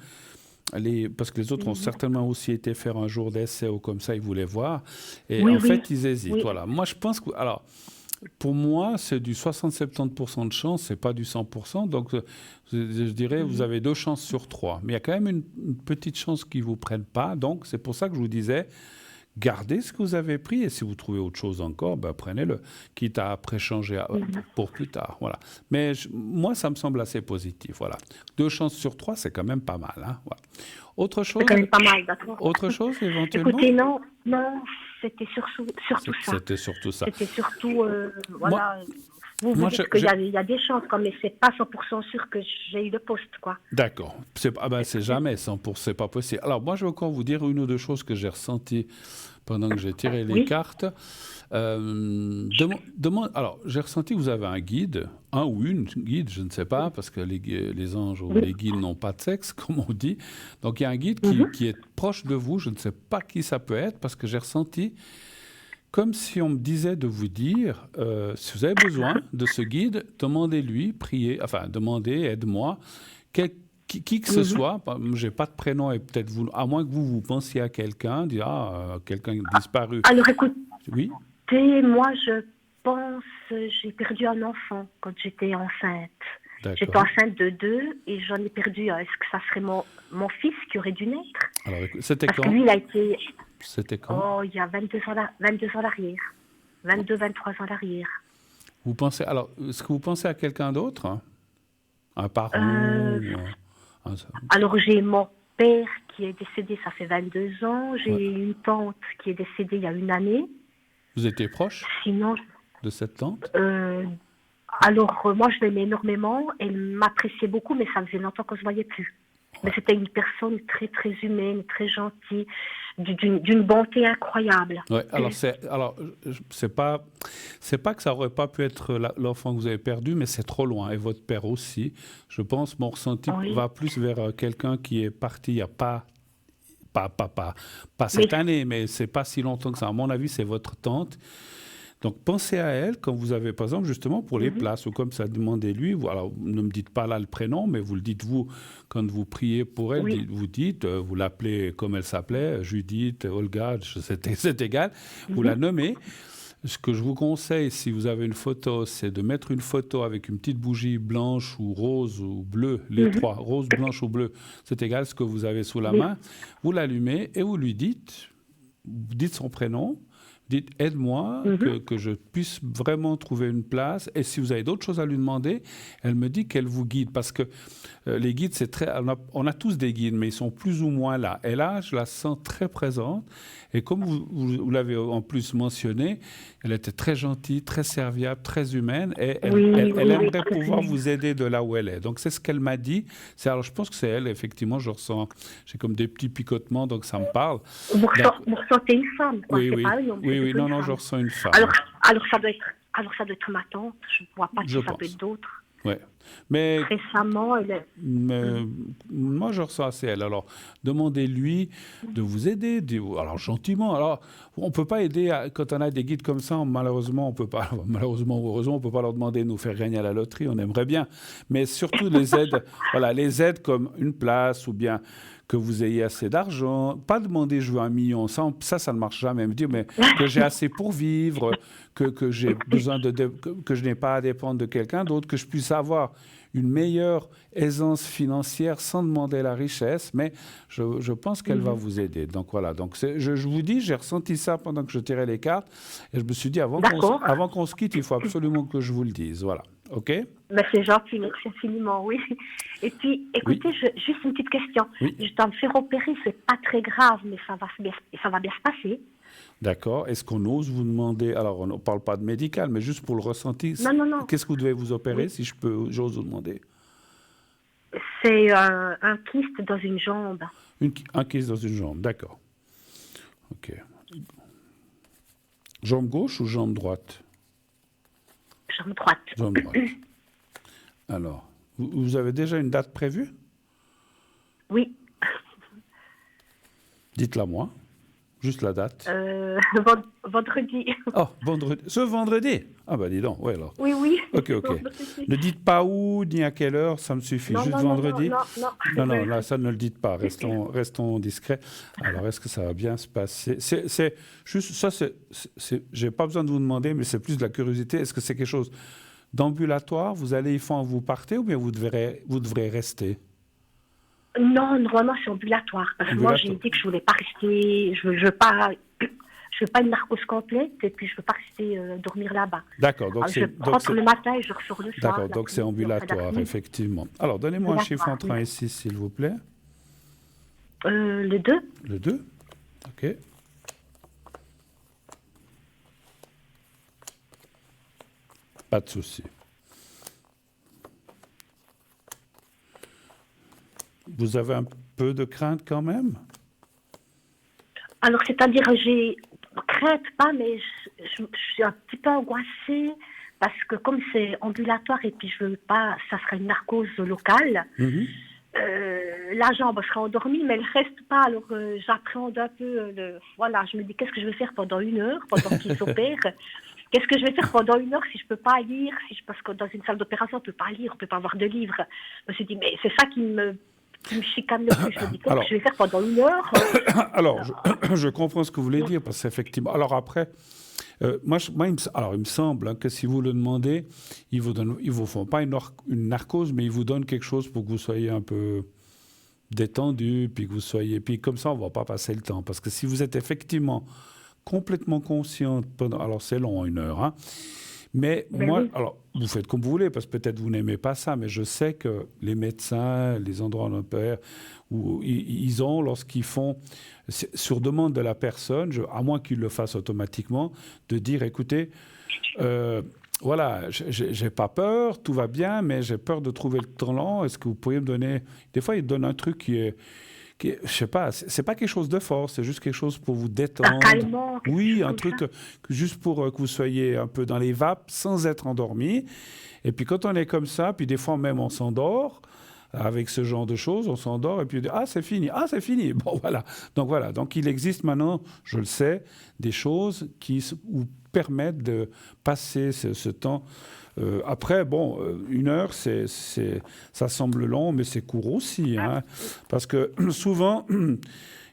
parce que les autres ont certainement aussi été faire un jour d'essai ou comme ça, ils voulaient voir, et fait, ils hésitent. Oui. Voilà. Moi, je pense que... Alors, pour moi, c'est du 60-70% de chance, c'est pas du 100%. Donc, je dirais, vous avez 2 chances sur 3. Mais il y a quand même une petite chance qu'ils ne vous prennent pas. Donc, c'est pour ça que je vous disais, gardez ce que vous avez pris. Et si vous trouvez autre chose encore, prenez-le. Quitte à après changer pour plus tard. Voilà. Mais moi, ça me semble assez positif. Voilà. 2 chances sur 3, c'est quand même pas mal. Hein. Voilà. Autre chose, c'est quand même pas mal, d'accord. Autre chose, éventuellement? Écoutez, non, c'était surtout ça. C'était surtout ça. C'était surtout, voilà... Vous dites qu'il y a des chances, mais ce n'est pas 100% sûr que j'ai eu le poste, quoi. D'accord. C'est jamais 100%, c'est pas possible. Alors, moi, je vais encore vous dire une ou deux choses que j'ai ressenties pendant que j'ai tiré les cartes. Alors, j'ai ressenti que vous avez un guide, un ou une guide, je ne sais pas, parce que les anges ou les guides n'ont pas de sexe, comme on dit. Donc, il y a un guide qui est proche de vous. Je ne sais pas qui ça peut être, parce que j'ai ressenti... Comme si on me disait de vous dire, si vous avez besoin de ce guide, demandez-lui, priez, demandez, aide-moi, qui que ce soit. Je n'ai pas de prénom et peut-être vous, à moins que vous pensiez à quelqu'un, dire quelqu'un disparu. Alors écoute, oui. Moi je pense, j'ai perdu un enfant quand j'étais enceinte. D'accord. J'étais enceinte de 2 et j'en ai perdu un. Est-ce que ça serait mon fils qui aurait dû naître? Alors c'était quand? Parce que lui, il a été... C'était quand? Il y a 22 ans d'arrière. 22-23 ans d'arrière. Vous pensez... Alors, est-ce que vous pensez à quelqu'un d'autre, hein? Un parent Alors, j'ai mon père qui est décédé, ça fait 22 ans. J'ai une tante qui est décédée il y a une année. Vous étiez proche de cette tante? Alors, moi, je l'aimais énormément. Elle m'appréciait beaucoup, mais ça faisait longtemps qu'on ne se voyait plus. Mais c'était une personne très, très humaine, très gentille, d'une bonté incroyable. Ouais, c'est pas que ça aurait pas pu être l'enfant que vous avez perdu, mais c'est trop loin. Et votre père aussi. Je pense, mon ressenti va plus vers quelqu'un qui est parti il n'y a pas cette année, mais c'est pas si longtemps que ça. À mon avis, c'est votre tante. Donc, pensez à elle quand vous avez, par exemple, justement, pour les places, ou comme ça, demandez-lui. Alors, ne me dites pas là le prénom, mais vous le dites, vous, quand vous priez pour elle, vous l'appelez comme elle s'appelait, Judith, Olga, c'est égal, vous la nommez. Ce que je vous conseille, si vous avez une photo, c'est de mettre une photo avec une petite bougie blanche ou rose ou bleue, les trois, rose, blanche ou bleu, c'est égal ce que vous avez sous la Oui. main. Vous l'allumez et vous lui dites son prénom, dites aide-moi, que je puisse vraiment trouver une place. Et si vous avez d'autres choses à lui demander, elle me dit qu'elle vous guide. Parce que les guides, c'est très. On a tous des guides, mais ils sont plus ou moins là. Et là, je la sens très présente. Et comme vous l'avez en plus mentionné, elle était très gentille, très serviable, très humaine. Et elle aimerait pouvoir vous aider de là où elle est. Donc, c'est ce qu'elle m'a dit. Alors, je pense que c'est elle, effectivement. Je ressens. J'ai comme des petits picotements, donc ça me parle. Vous ressentez une femme, quoi. Oui, C'est oui. pas un homme, Oui, non, femme. je ressens une femme. Alors, ça doit être ma tante. Je ne vois pas si ça peut être d'autres. Ouais. Mais récemment, moi, je ressens assez elle. Alors, demandez-lui de vous aider. Alors, gentiment. Alors, on ne peut pas aider quand on a des guides comme ça. Malheureusement, on peut pas. Malheureusement ou heureusement, on ne peut pas leur demander de nous faire gagner à la loterie. On aimerait bien. Mais surtout, les aides, les aides comme une place ou bien que vous ayez assez d'argent. Pas demander je veux 1 million. Ça ne marche jamais. Me dire mais que j'ai assez pour vivre, que j'ai besoin que je n'ai pas à dépendre de quelqu'un d'autre, que je puisse avoir une meilleure aisance financière sans demander la richesse, mais je pense qu'elle va vous aider. Donc voilà, donc je vous dis, j'ai ressenti ça pendant que je tirais les cartes, et je me suis dit, avant qu'on se quitte, il faut absolument que je vous le dise. Voilà, OK? Ben, c'est gentil, merci infiniment, oui. Et puis, écoutez, juste une petite question. Oui. Je dois me faire opérer, c'est pas très grave, mais ça va bien se passer. D'accord. Est-ce qu'on ose vous demander, alors on ne parle pas de médical, mais juste pour le ressenti, Non. Qu'est-ce que vous devez vous opérer, si j'ose vous demander? C'est un kyste dans une jambe. Un kyste dans une jambe, d'accord. OK. Jambe gauche ou jambe droite? Jambe droite. Jambe droite. Alors, vous avez déjà une date prévue? Oui. Dites-la moi. Juste la date. Vendredi. Oh, vendredi. Ce vendredi? Ah bah dis donc, ouais alors. Oui. Ok. Ne dites pas où ni à quelle heure, ça me suffit. Juste vendredi. Non, là, ça ne le dites pas. Restons discrets. Alors, est-ce que ça va bien se passer? C'est juste ça. J'ai pas besoin de vous demander, mais c'est plus de la curiosité. Est-ce que c'est quelque chose d'ambulatoire? Vous allez y faire, vous partez, ou bien vous devrez rester? Non, normalement, c'est ambulatoire. Parce que moi, j'ai dit que je ne voulais pas rester. Je veux pas une narcose complète, et puis je ne veux pas rester dormir là-bas. D'accord. Donc je rentre le matin et je ressors le soir. D'accord, donc c'est ambulatoire, effectivement. Alors, donnez-moi un chiffre entre 1 et 6, s'il vous plaît. Le 2. Le 2, OK. Pas de souci. Vous avez un peu de crainte quand même? Alors, c'est-à-dire, j'ai crainte pas, mais je suis un petit peu angoissée parce que comme c'est ambulatoire et puis je veux pas, ça serait une narcose locale. La jambe sera endormie, mais elle reste pas. Alors, j'appréhende un peu. Je me dis, qu'est-ce que je vais faire pendant 1 heure, pendant qu'ils s'opèrent? Qu'est-ce que je vais faire pendant 1 heure si je peux pas lire? Parce que dans une salle d'opération, on peut pas lire, on peut pas avoir de livres. Je me suis dit, mais c'est ça qui me chicane le plus. Je me dis, qu'est-ce que je vais faire pendant 1 heure? Alors, je comprends ce que vous voulez dire, parce qu'effectivement... Alors après, il me semble que si vous le demandez, ils vous font pas une narcose, mais ils vous donnent quelque chose pour que vous soyez un peu détendu, puis que vous soyez... Puis comme ça, on ne va pas passer le temps. Parce que si vous êtes effectivement complètement consciente, alors c'est long, 1 heure, hein, mais moi, alors, vous faites comme vous voulez, parce que peut-être vous n'aimez pas ça, mais je sais que les médecins, les endroits où on opère, où ils ont, lorsqu'ils font, sur demande de la personne, à moins qu'ils le fassent automatiquement, de dire, écoutez, j'ai pas peur, tout va bien, mais j'ai peur de trouver le temps long, est-ce que vous pourriez me donner... Des fois, ils donnent un truc qui est je sais pas, c'est pas quelque chose de fort, c'est juste quelque chose pour vous détendre. Un calmant. Oui, un truc juste pour que vous soyez un peu dans les vapes sans être endormi. Et puis quand on est comme ça, puis des fois même on s'endort, avec ce genre de choses, on s'endort et puis c'est fini, c'est fini. Bon voilà. Donc il existe maintenant, je le sais, des choses qui permettent de passer ce temps. Après, 1 heure, ça semble long, mais c'est court aussi. Hein, parce que souvent,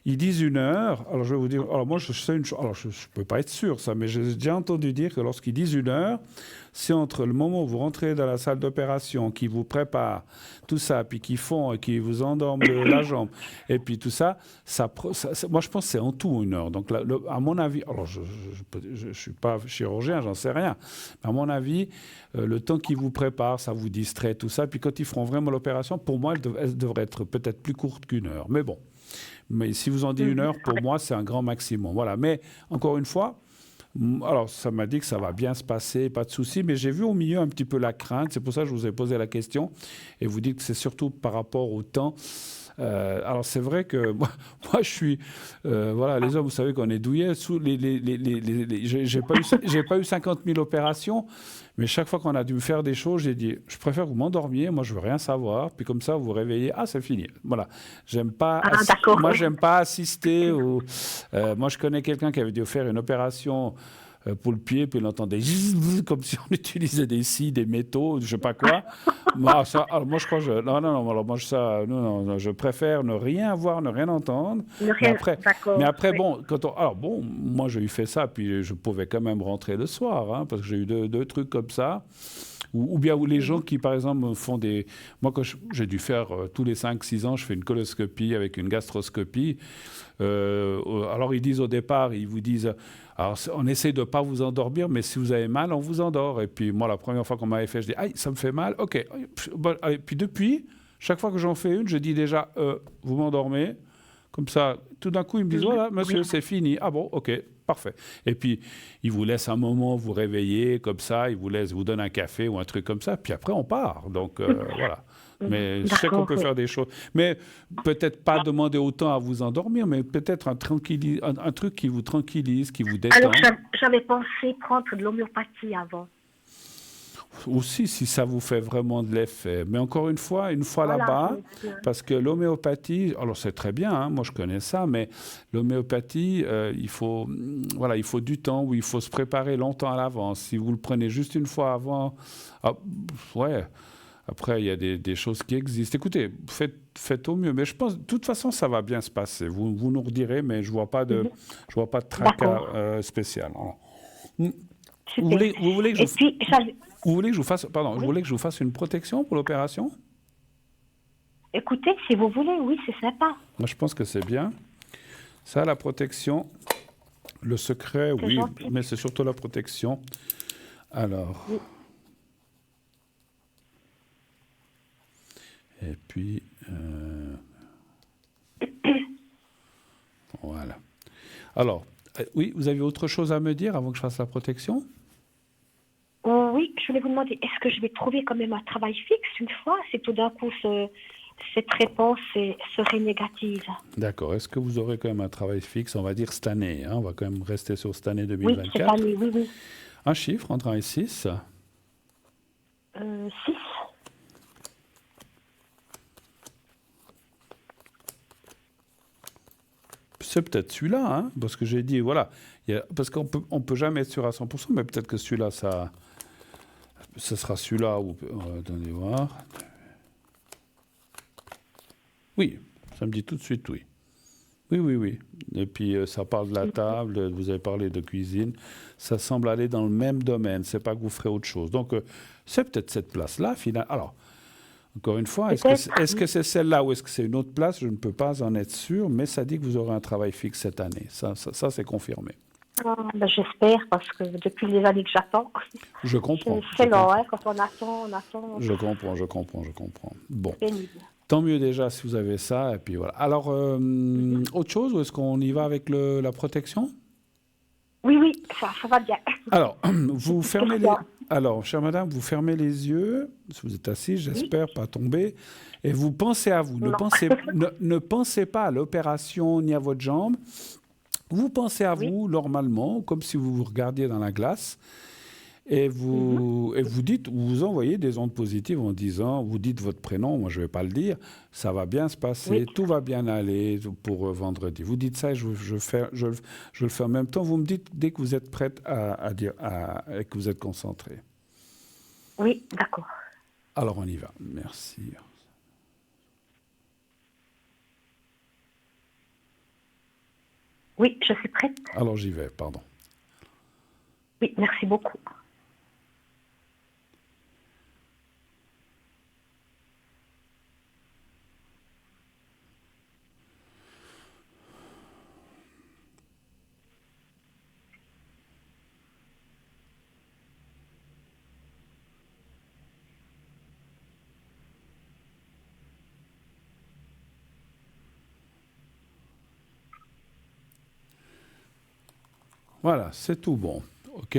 Ils disent 1 heure. Alors, je vais vous dire. Alors, moi, je sais une chose. Alors, je ne peux pas être sûr, ça, mais j'ai déjà entendu dire que lorsqu'ils disent 1 heure, c'est entre le moment où vous rentrez dans la salle d'opération, qui vous préparent tout ça, puis qui font, et qui vous endorment la jambe, et puis tout ça, moi, je pense que c'est en tout 1 heure. Donc, à mon avis, alors, je ne suis pas chirurgien, j'en sais rien, mais à mon avis, le temps qu'ils vous préparent, ça vous distrait, tout ça. Puis quand ils feront vraiment l'opération, pour moi, elle devrait être peut-être plus courte qu'1 heure. Mais bon. Mais si vous en dites 1 heure, pour moi, c'est un grand maximum. Voilà. Mais encore une fois, alors ça m'a dit que ça va bien se passer, pas de souci. Mais j'ai vu au milieu un petit peu la crainte. C'est pour ça que je vous ai posé la question. Et vous dites que c'est surtout par rapport au temps. Alors c'est vrai que moi je suis voilà, les hommes, vous savez qu'on est douillets sous j'ai pas eu 50 000 opérations, mais chaque fois qu'on a dû me faire des choses, j'ai dit je préfère que vous m'endormiez, moi je veux rien savoir, puis comme ça vous vous réveillez, ah c'est fini, voilà. Moi j'aime pas assister moi je connais quelqu'un qui avait dû faire une opération pour le pied, puis il entendait comme si on utilisait des scies, des métaux, je sais pas quoi. Moi, alors, je crois que non, alors moi, non, je préfère ne rien voir, ne rien entendre. Mais après, oui. bon, alors bon, moi j'ai eu fait ça, puis je pouvais quand même rentrer le soir, hein, parce que j'ai eu deux trucs comme ça. Ou bien les gens qui, par exemple, font des... Moi, quand j'ai dû faire tous les 5-6 ans, je fais une coloscopie avec une gastroscopie. Alors, ils disent au départ, ils vous disent... Alors, on essaie de ne pas vous endormir, mais si vous avez mal, on vous endort. Et puis, moi, la première fois qu'on m'avait fait, je dis, aïe, ça me fait mal. OK. Et puis, depuis, chaque fois que j'en fais une, je dis déjà, vous m'endormez. Comme ça, tout d'un coup, ils me disent, voilà, monsieur, c'est fini. Ah bon, OK, parfait. Et puis, ils vous laissent un moment vous réveiller, comme ça, ils vous donnent un café ou un truc comme ça, puis après, on part. Donc, voilà. Mais je sais qu'on peut faire des choses. Mais peut-être pas demander autant à vous endormir, mais peut-être un truc qui vous tranquillise, qui vous détend. Alors, j'avais pensé prendre de l'homéopathie avant. Aussi, si ça vous fait vraiment de l'effet. Mais encore une fois voilà, là-bas, parce que l'homéopathie, alors c'est très bien, hein, moi je connais ça, mais l'homéopathie, il faut du temps où il faut se préparer longtemps à l'avance. Si vous le prenez juste une fois avant, ouais, après il y a des choses qui existent. Écoutez, faites au mieux, mais je pense, de toute façon, ça va bien se passer. Vous nous redirez, mais je vois pas de tracas spécial. Alors, vous voulez que je vous fasse, pardon, vous voulez que je vous fasse une protection pour l'opération? Écoutez, si vous voulez, oui, c'est sympa. Moi, je pense que c'est bien. Ça, la protection, le secret, oui, gentil. Mais c'est surtout la protection. Alors. Oui. Et puis, voilà. Alors, oui, vous avez autre chose à me dire avant que je fasse la protection? Oui, je voulais vous demander, est-ce que je vais trouver quand même un travail fixe une fois si tout d'un coup cette réponse serait négative? D'accord. Est-ce que vous aurez quand même un travail fixe, on va dire cette année, hein? On va quand même rester sur cette année 2024. Oui, cette année, oui. Un chiffre entre 1 et 6? 6. C'est peut-être celui-là, hein, parce que j'ai dit, voilà, parce qu'on peut jamais être sûr à 100%, mais peut-être que celui-là, ça sera celui-là. Attendez voir. Oui, ça me dit tout de suite oui. Oui. Et puis, ça parle de la table, vous avez parlé de cuisine. Ça semble aller dans le même domaine, c'est pas que vous ferez autre chose. Donc, c'est peut-être cette place-là, finalement. Alors, encore une fois, est-ce que c'est celle-là ou est-ce que c'est une autre place? Je ne peux pas en être sûr, mais ça dit que vous aurez un travail fixe cette année. Ça c'est confirmé. J'espère, parce que depuis les années que j'attends. Je comprends. C'est long, hein, quand on attend. Je comprends. Bon. Tant mieux déjà si vous avez ça, et puis voilà. Alors, autre chose, ou est-ce qu'on y va avec la protection? Oui, ça va bien. Alors, vous fermez les... Alors, chère madame, vous fermez les yeux, si vous êtes assise, j'espère pas tomber, et vous pensez à vous. Ne pensez pas à l'opération ni à votre jambe. Vous pensez à vous normalement, comme si vous vous regardiez dans la glace, et vous dites, vous envoyez des ondes positives en disant, vous dites votre prénom, moi je ne vais pas le dire, ça va bien se passer, tout va bien aller pour vendredi. Vous dites ça et je le fais en même temps. Vous me dites dès que vous êtes prête à dire, et que vous êtes concentré. Oui, d'accord. Alors on y va. Merci. Oui, je suis prête. Alors j'y vais, pardon. Oui, merci beaucoup. Voilà, c'est tout bon. OK.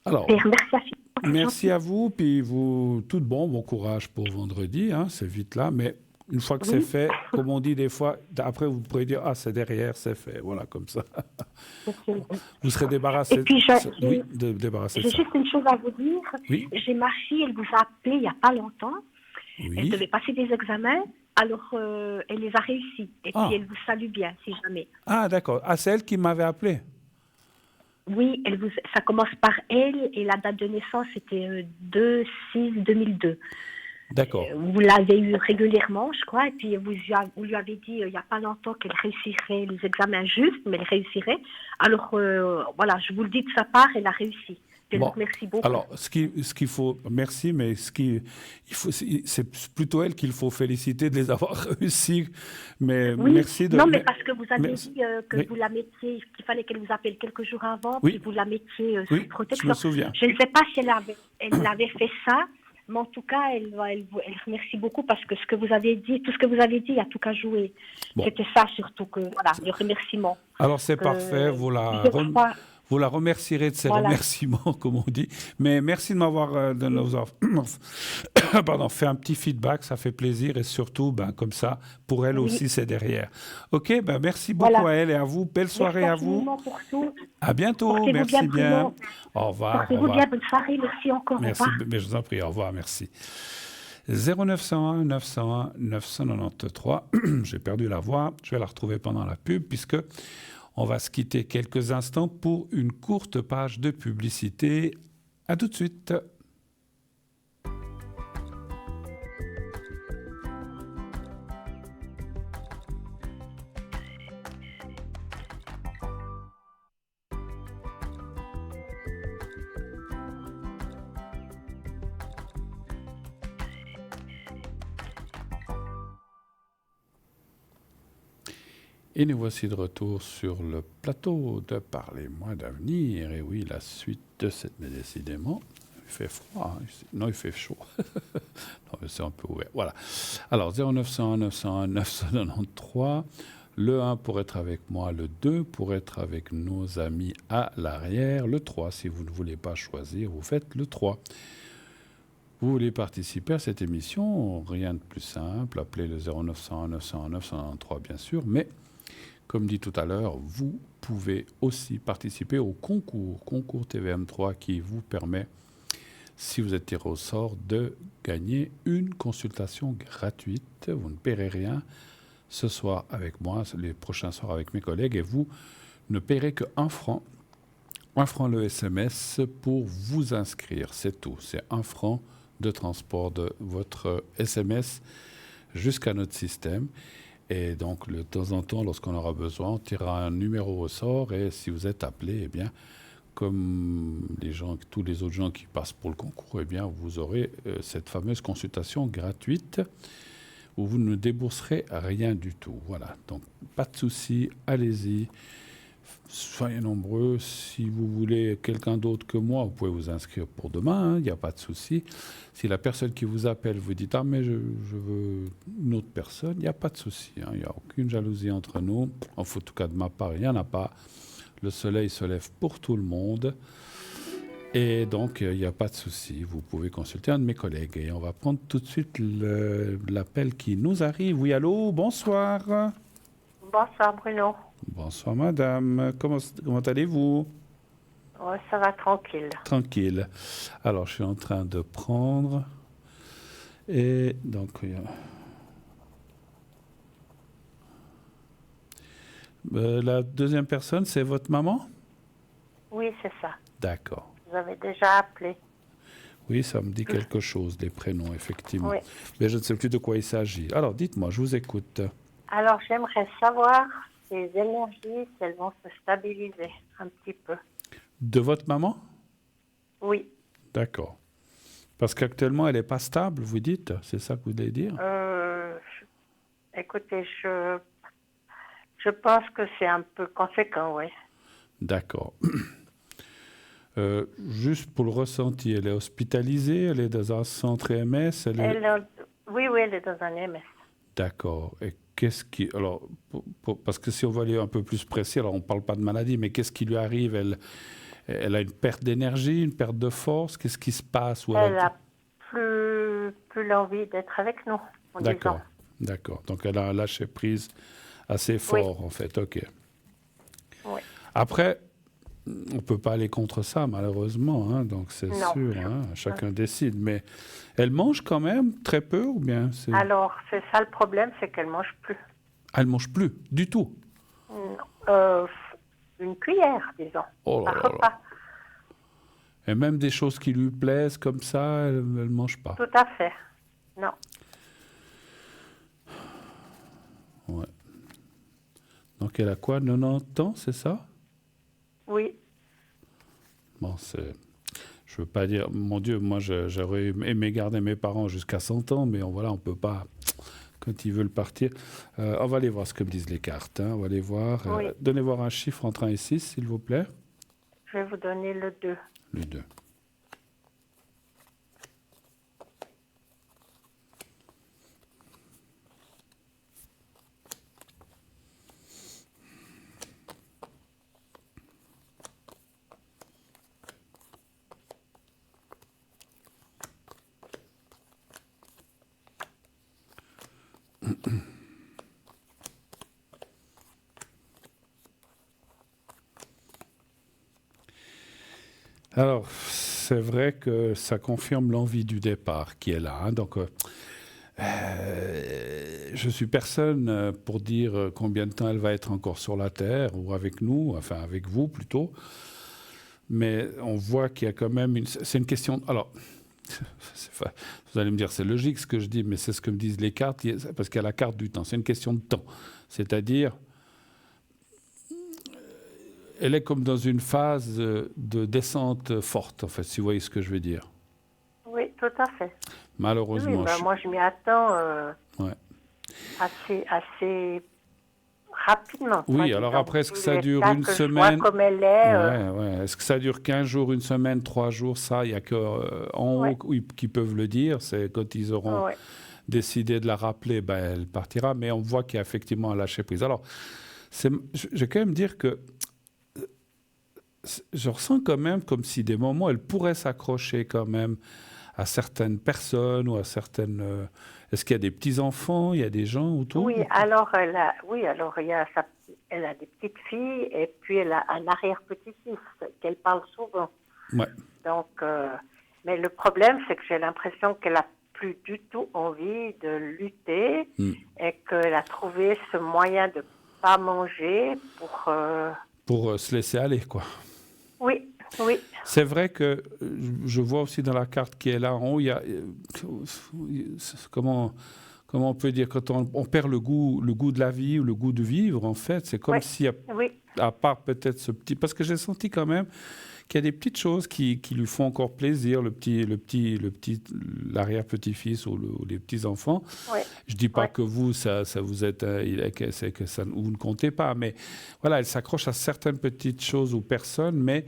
Alors, Et merci à merci à vous, puis vous, tout de bon courage pour vendredi, hein, c'est vite là, mais une fois que c'est Oui, fait, comme on dit des fois, après vous pourrez dire, ah, c'est derrière, c'est fait, voilà, comme ça. Vous serez et débarrassé, puis oui, débarrassé de j'ai ça. juste une chose à vous dire. Oui, J'ai ma fille, elle vous a appelé il n'y a pas longtemps. Elle oui. devait passer des examens, alors elle les a réussis. Et puis Ah, elle vous salue bien, si jamais. ah d'accord. Ah, c'est elle qui m'avait appelé. Oui, ça commence par elle et la date de naissance c'était 2/6/2002. D'accord. Vous l'avez eu régulièrement, je crois, et puis vous lui avez dit il n'y a pas longtemps qu'elle réussirait les examens justes, mais elle réussirait. Alors voilà, je vous le dis de sa part, elle a réussi. Elle vous Bon, remercie beaucoup. alors, ce qu'il faut, merci, mais c'est plutôt elle qu'il faut féliciter de les avoir réussi. Mais Oui, merci de, non, mais parce que vous avez merci, dit que oui, vous la mettiez, qu'il fallait qu'elle vous appelle quelques jours avant, puis oui, vous la mettiez sous oui, je me protection. souviens. Je ne sais pas si elle avait fait ça, mais en tout cas, elle remercie beaucoup parce que ce que vous avez dit, tout ce que vous avez dit, il y a tout qu'à jouer. Bon, C'était ça surtout que, voilà, le remerciement. alors c'est parfait, Que plusieurs fois, vous la remercierez de ses voilà. remerciements, comme on dit. Mais merci de m'avoir de nous avoir pardon, fait un petit feedback, ça fait plaisir et surtout, ben, comme ça, pour elle Oui, aussi, c'est derrière. Ok, ben, merci beaucoup voilà. à elle et à vous. Belle Merci soirée à vous. infiniment pour tout. À bientôt, Portez-vous bien, merci bien. Bruno. Au revoir, au Portez-vous bien, revoir. bonne soirée. Merci encore. Au Merci, revoir. mais je vous en prie, au revoir, merci. 0901 901 993. J'ai perdu la voix, je vais la retrouver pendant la pub puisque on va se quitter quelques instants pour une courte page de publicité. À tout de suite. Et nous voici de retour sur le plateau de Parlez-moi d'avenir. Et oui, la suite de cette... Mais décidément, il fait froid. Hein, non, il fait chaud. Non, c'est un peu ouvert. Voilà. Alors, 0901 901 993. Le 1 pour être avec moi, le 2 pour être avec nos amis à l'arrière, le 3 si vous ne voulez pas choisir, vous faites le 3. Vous voulez participer à cette émission, rien de plus simple, appelez le 0901 901 993 bien sûr, mais comme dit tout à l'heure, vous pouvez aussi participer au concours TVM3 qui vous permet, si vous êtes tiré au sort, de gagner une consultation gratuite. Vous ne paierez rien ce soir avec moi, les prochains soirs avec mes collègues, et vous ne paierez que 1 franc. 1 franc le SMS pour vous inscrire, c'est tout. C'est 1 franc de transport de votre SMS jusqu'à notre système. Et donc, de temps en temps, lorsqu'on aura besoin, on tirera un numéro au sort. Et si vous êtes appelé, eh bien, comme tous les autres gens qui passent pour le concours, eh bien, vous aurez cette fameuse consultation gratuite où vous ne débourserez rien du tout. Voilà, donc pas de souci, allez-y. Soyez nombreux. Si vous voulez quelqu'un d'autre que moi, vous pouvez vous inscrire pour demain, il n'y a pas de souci. Si la personne qui vous appelle vous dit « Ah, mais je veux une autre personne », il n'y a pas de souci. Il n'y a aucune jalousie entre nous. En tout cas, de ma part, il n'y en a pas. Le soleil se lève pour tout le monde. Et donc, il n'y a pas de souci. Vous pouvez consulter un de mes collègues. Et on va prendre tout de suite l'appel qui nous arrive. Oui, allô, bonsoir. Bonsoir Bruno. Bonsoir madame, comment allez-vous? Ouais, ça va tranquille. Tranquille. Alors je suis en train de prendre et donc la deuxième personne c'est votre maman? Oui, c'est ça. D'accord. Vous avez déjà appelé. Oui, ça me dit quelque chose, les prénoms, effectivement. Oui. Mais je ne sais plus de quoi il s'agit. Alors dites-moi, je vous écoute. Alors j'aimerais savoir ses énergies, si elles vont se stabiliser un petit peu. De votre maman? Oui. D'accord. Parce qu'actuellement, elle n'est pas stable, vous dites? C'est ça que vous voulez dire? Écoutez, je pense que c'est un peu conséquent, oui. D'accord. Juste pour le ressenti, elle est hospitalisée, elle est dans un centre EMS, Oui, elle est dans un MS. D'accord. Et qu'est-ce qui... Alors, parce que si on va aller un peu plus précis, alors on ne parle pas de maladie, mais qu'est-ce qui lui arrive? Elle a une perte d'énergie, une perte de force? Qu'est-ce qui se passe? Elle a plus l'envie d'être avec nous, en D'accord, disant. d'accord. Donc elle a un lâcher prise assez fort, en fait. OK. Oui. Après, on ne peut pas aller contre ça, malheureusement, hein, donc c'est sûr, hein, chacun décide. Mais elle mange quand même très peu ou bien Alors, c'est ça le problème, c'est qu'elle mange plus. Elle mange plus, du tout? Non. Une cuillère, disons, Oh là par là repas. là. Et même des choses qui lui plaisent comme ça, elle ne mange pas? Tout à fait. Non. Ouais. Donc elle a quoi, 90 ans, c'est ça? Oui. Bon, je veux pas dire, mon Dieu, moi j'aurais aimé garder mes parents jusqu'à 100 ans, mais voilà, on peut pas, quand ils veulent partir. On va aller voir ce que me disent les cartes, hein, on va aller voir. Oui. Donnez-moi un chiffre entre 1 et 6, s'il vous plaît. Je vais vous donner le 2. Le 2. Alors, c'est vrai que ça confirme l'envie du départ qui est là, hein. Donc, je suis personne pour dire combien de temps elle va être encore sur la Terre ou avec nous, enfin avec vous plutôt. Mais on voit qu'il y a quand même c'est une question. Alors, vous allez me dire c'est logique ce que je dis, mais c'est ce que me disent les cartes parce qu'il y a la carte du temps. C'est une question de temps, c'est-à-dire elle est comme dans une phase de descente forte, en fait, si vous voyez ce que je veux dire. Oui, tout à fait. Malheureusement. Oui, moi, je m'y attends Ouais. assez rapidement. Oui, alors après, est-ce que ça dure une semaine? Je vois comme elle est. Ouais. Est-ce que ça dure 15 jours, une semaine, 3 jours? Ça, il n'y a qu'en haut qui peuvent le dire. C'est quand ils auront décidé de la rappeler, ben, elle partira. Mais on voit qu'il y a effectivement un lâcher prise. Alors, je vais quand même dire que je ressens quand même comme si des moments, elle pourrait s'accrocher quand même à certaines personnes ou à certaines... Est-ce qu'il y a des petits-enfants, il y a des gens autour? Oui, alors elle a des petites filles et puis elle a un arrière-petit-fils qu'elle parle souvent. Ouais. Donc, mais le problème, c'est que j'ai l'impression qu'elle a plus du tout envie de lutter et qu'elle a trouvé ce moyen de pas manger pour se laisser aller, quoi. Oui. C'est vrai que je vois aussi dans la carte qui est là en haut, il y a comment on peut dire quand on perd le goût de la vie ou le goût de vivre, en fait, c'est comme si à part peut-être ce petit, parce que j'ai senti quand même qu'il y a des petites choses qui lui font encore plaisir, l'arrière-petit-fils ou les petits-enfants. Je dis pas que vous, ça vous êtes, c'est que ça, vous ne comptez pas, mais voilà, elle s'accroche à certaines petites choses ou personnes, mais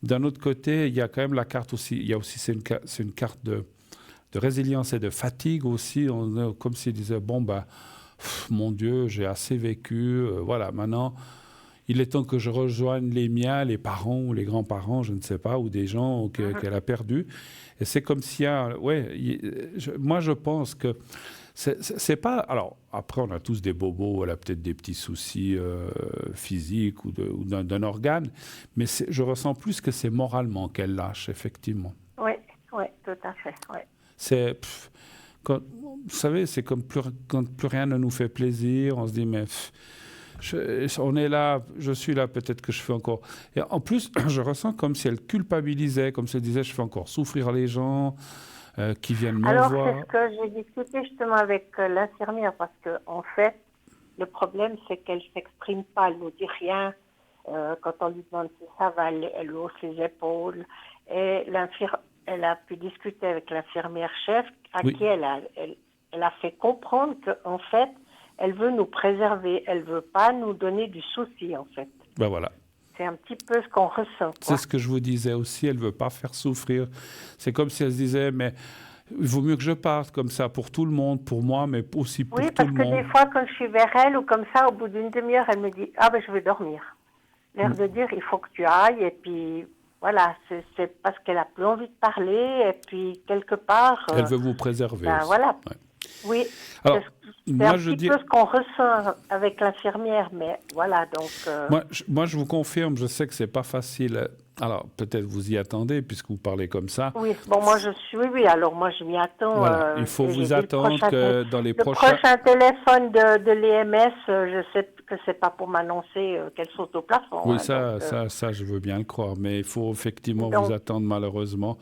d'un autre côté, il y a quand même la carte aussi, c'est une carte de résilience et de fatigue aussi, comme s'il disait, bon, mon Dieu, j'ai assez vécu, voilà, maintenant... Il est temps que je rejoigne les miens, les parents ou les grands-parents, je ne sais pas, ou des gens qu'elle a perdus. Et c'est comme s'il y a... moi, je pense que c'est pas... Alors, après, on a tous des bobos, elle a peut-être des petits soucis physiques ou d'un organe, mais je ressens plus que c'est moralement qu'elle lâche, effectivement. Oui, tout à fait, C'est... vous savez, c'est comme quand plus rien ne nous fait plaisir, on se dit, mais... on est là, je suis là, peut-être que je fais encore... Et en plus, je ressens comme si elle culpabilisait, comme si elle disait, je fais encore souffrir les gens qui viennent me voir. Alors, c'est ce que j'ai discuté justement avec l'infirmière, parce qu'en fait, le problème, c'est qu'elle ne s'exprime pas, elle ne nous dit rien. Quand on lui demande si ça va, elle hausse les épaules. Et elle a pu discuter avec l'infirmière chef à qui elle a fait comprendre qu'en fait, elle veut nous préserver. Elle ne veut pas nous donner du souci, en fait. Ben voilà. C'est un petit peu ce qu'on ressent. Quoi. C'est ce que je vous disais aussi, elle ne veut pas faire souffrir. C'est comme si elle se disait, mais il vaut mieux que je parte comme ça pour tout le monde, pour moi, mais aussi pour tout le monde. Oui, parce que des fois, quand je suis vers elle ou comme ça, au bout d'une demi-heure, elle me dit « Ah ben je vais dormir ». L'air de dire « Il faut que tu ailles » et puis voilà, c'est parce qu'elle a plus envie de parler et puis quelque part... elle veut vous préserver aussi. Voilà. Ouais. Oui, alors, c'est un petit peu ce qu'on ressent avec l'infirmière, mais voilà, donc... Moi, je vous confirme, je sais que c'est pas facile. Alors, peut-être vous y attendez, puisque vous parlez comme ça. Oui, bon, moi, je suis... Oui, alors moi, je m'y attends. Voilà, il faut vous attendre que dans les prochains... Le prochain téléphone de l'EMS, je sais que c'est pas pour m'annoncer qu'elle saute au plafond. Oui, ça, je veux bien le croire, mais il faut effectivement vous attendre, malheureusement.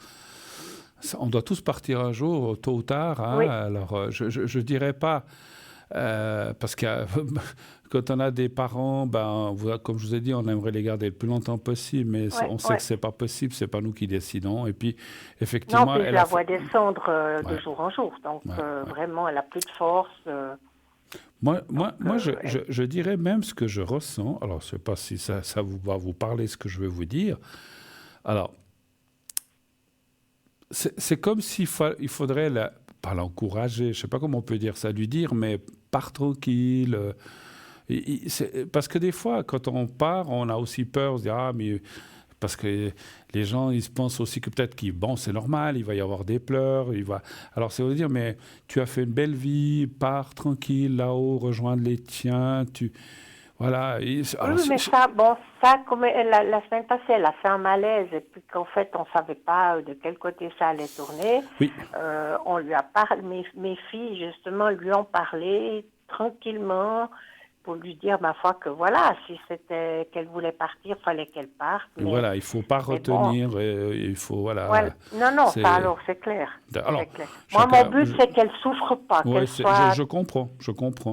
On doit tous partir un jour, tôt ou tard. Hein, oui. Alors, je dirais pas... parce que quand on a des parents, comme je vous ai dit, on aimerait les garder le plus longtemps possible, mais on sait que c'est pas possible, c'est pas nous qui décidons. Et puis, effectivement, non, puis je la vois descendre de jour en jour, donc vraiment, elle a plus de force. Je dirais même ce que je ressens. Alors, je sais pas si ça va vous parler ce que je vais vous dire. Alors, c'est comme s'il faudrait pas l'encourager, je sais pas comment on peut dire ça, lui dire, mais pars tranquille. Parce que des fois, quand on part, on a aussi peur, on se dit, mais parce que les gens, ils se pensent aussi que peut-être c'est normal, il va y avoir des pleurs, alors c'est de dire, mais tu as fait une belle vie, pars tranquille là-haut, rejoindre les tiens, voilà. Alors, oui, mais ça, comme la semaine passée, elle a fait un malaise et puis qu'en fait, on ne savait pas de quel côté ça allait tourner. Oui. On lui a parlé, mes filles, justement, lui ont parlé tranquillement pour lui dire, ma foi, que voilà, si c'était qu'elle voulait partir, il fallait qu'elle parte. Mais, voilà, il ne faut pas retenir, il faut, voilà. Non, ça, alors, c'est clair. Alors, c'est clair. Moi, mon but, c'est qu'elle ne souffre pas, qu'elle soit je comprends.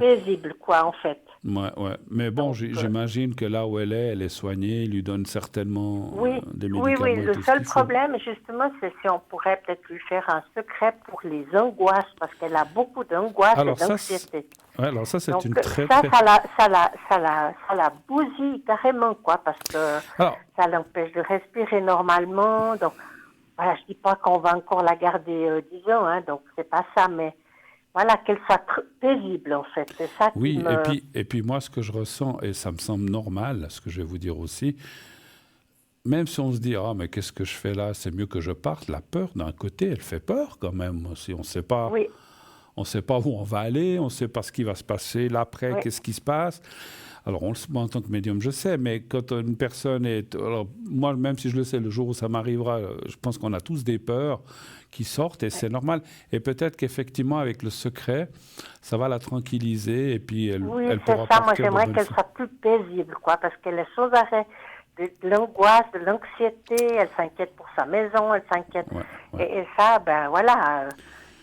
paisible, quoi, en fait. Ouais. Mais bon, j'imagine que là où elle est soignée, il lui donne certainement des médicaments. Oui, le seul problème, justement, c'est si on pourrait peut-être lui faire un secret pour les angoisses, parce qu'elle a beaucoup d'angoisses et d'anxiété. Alors ça, c'est une très... Ça la bousille carrément, quoi, parce que ça l'empêche de respirer normalement. Donc, voilà, je dis pas qu'on va encore la garder 10 ans, hein, donc c'est pas ça, mais... Voilà, qu'elle soit paisible, en fait. C'est ça qui et puis moi, ce que je ressens, et ça me semble normal, ce que je vais vous dire aussi, même si on se dit, mais qu'est-ce que je fais là, c'est mieux que je parte, la peur, d'un côté, elle fait peur quand même. Si on ne sait pas, on sait pas où on va aller, on ne sait pas ce qui va se passer, l'après, qu'est-ce qui se passe. Alors, moi, en tant que médium, je sais, mais quand une personne est... Alors, moi, même si je le sais, le jour où ça m'arrivera, je pense qu'on a tous des peurs qui sortent, et c'est normal. Et peut-être qu'effectivement, avec le secret, ça va la tranquilliser, et puis elle pourra partir. Oui, c'est ça. Moi, j'aimerais qu'elle soit plus paisible, quoi, parce qu'elle est sans arrêt de l'angoisse, de l'anxiété, elle s'inquiète pour sa maison, elle s'inquiète... Et ça, voilà...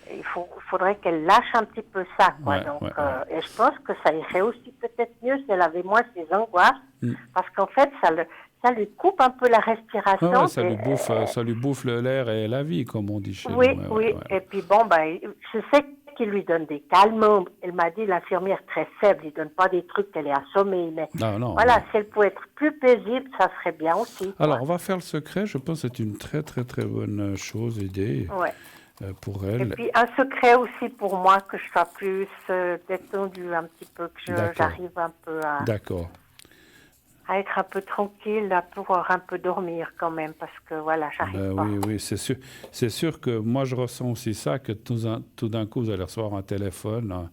Il faudrait qu'elle lâche un petit peu ça, quoi. Et je pense que ça irait aussi peut-être mieux si elle avait moins ses angoisses, parce qu'en fait, ça lui coupe un peu la respiration. Ça lui bouffe l'air et la vie, comme on dit chez nous. Oui. Et puis je sais qu'il lui donne des calmants. Elle m'a dit, l'infirmière très faible, il donne pas des trucs qu'elle est assommée. Mais si elle pouvait être plus paisible, ça serait bien aussi. Alors, on va faire le secret. Je pense que c'est une très, très, très bonne idée. Ouais. Pour elle. Et puis un secret aussi pour moi, que je sois plus détendue un petit peu, que j'arrive un peu à être un peu tranquille, à pouvoir un peu dormir quand même, parce que voilà, j'arrive pas. Oui, c'est sûr que moi je ressens aussi ça, que tout d'un coup vous allez recevoir un téléphone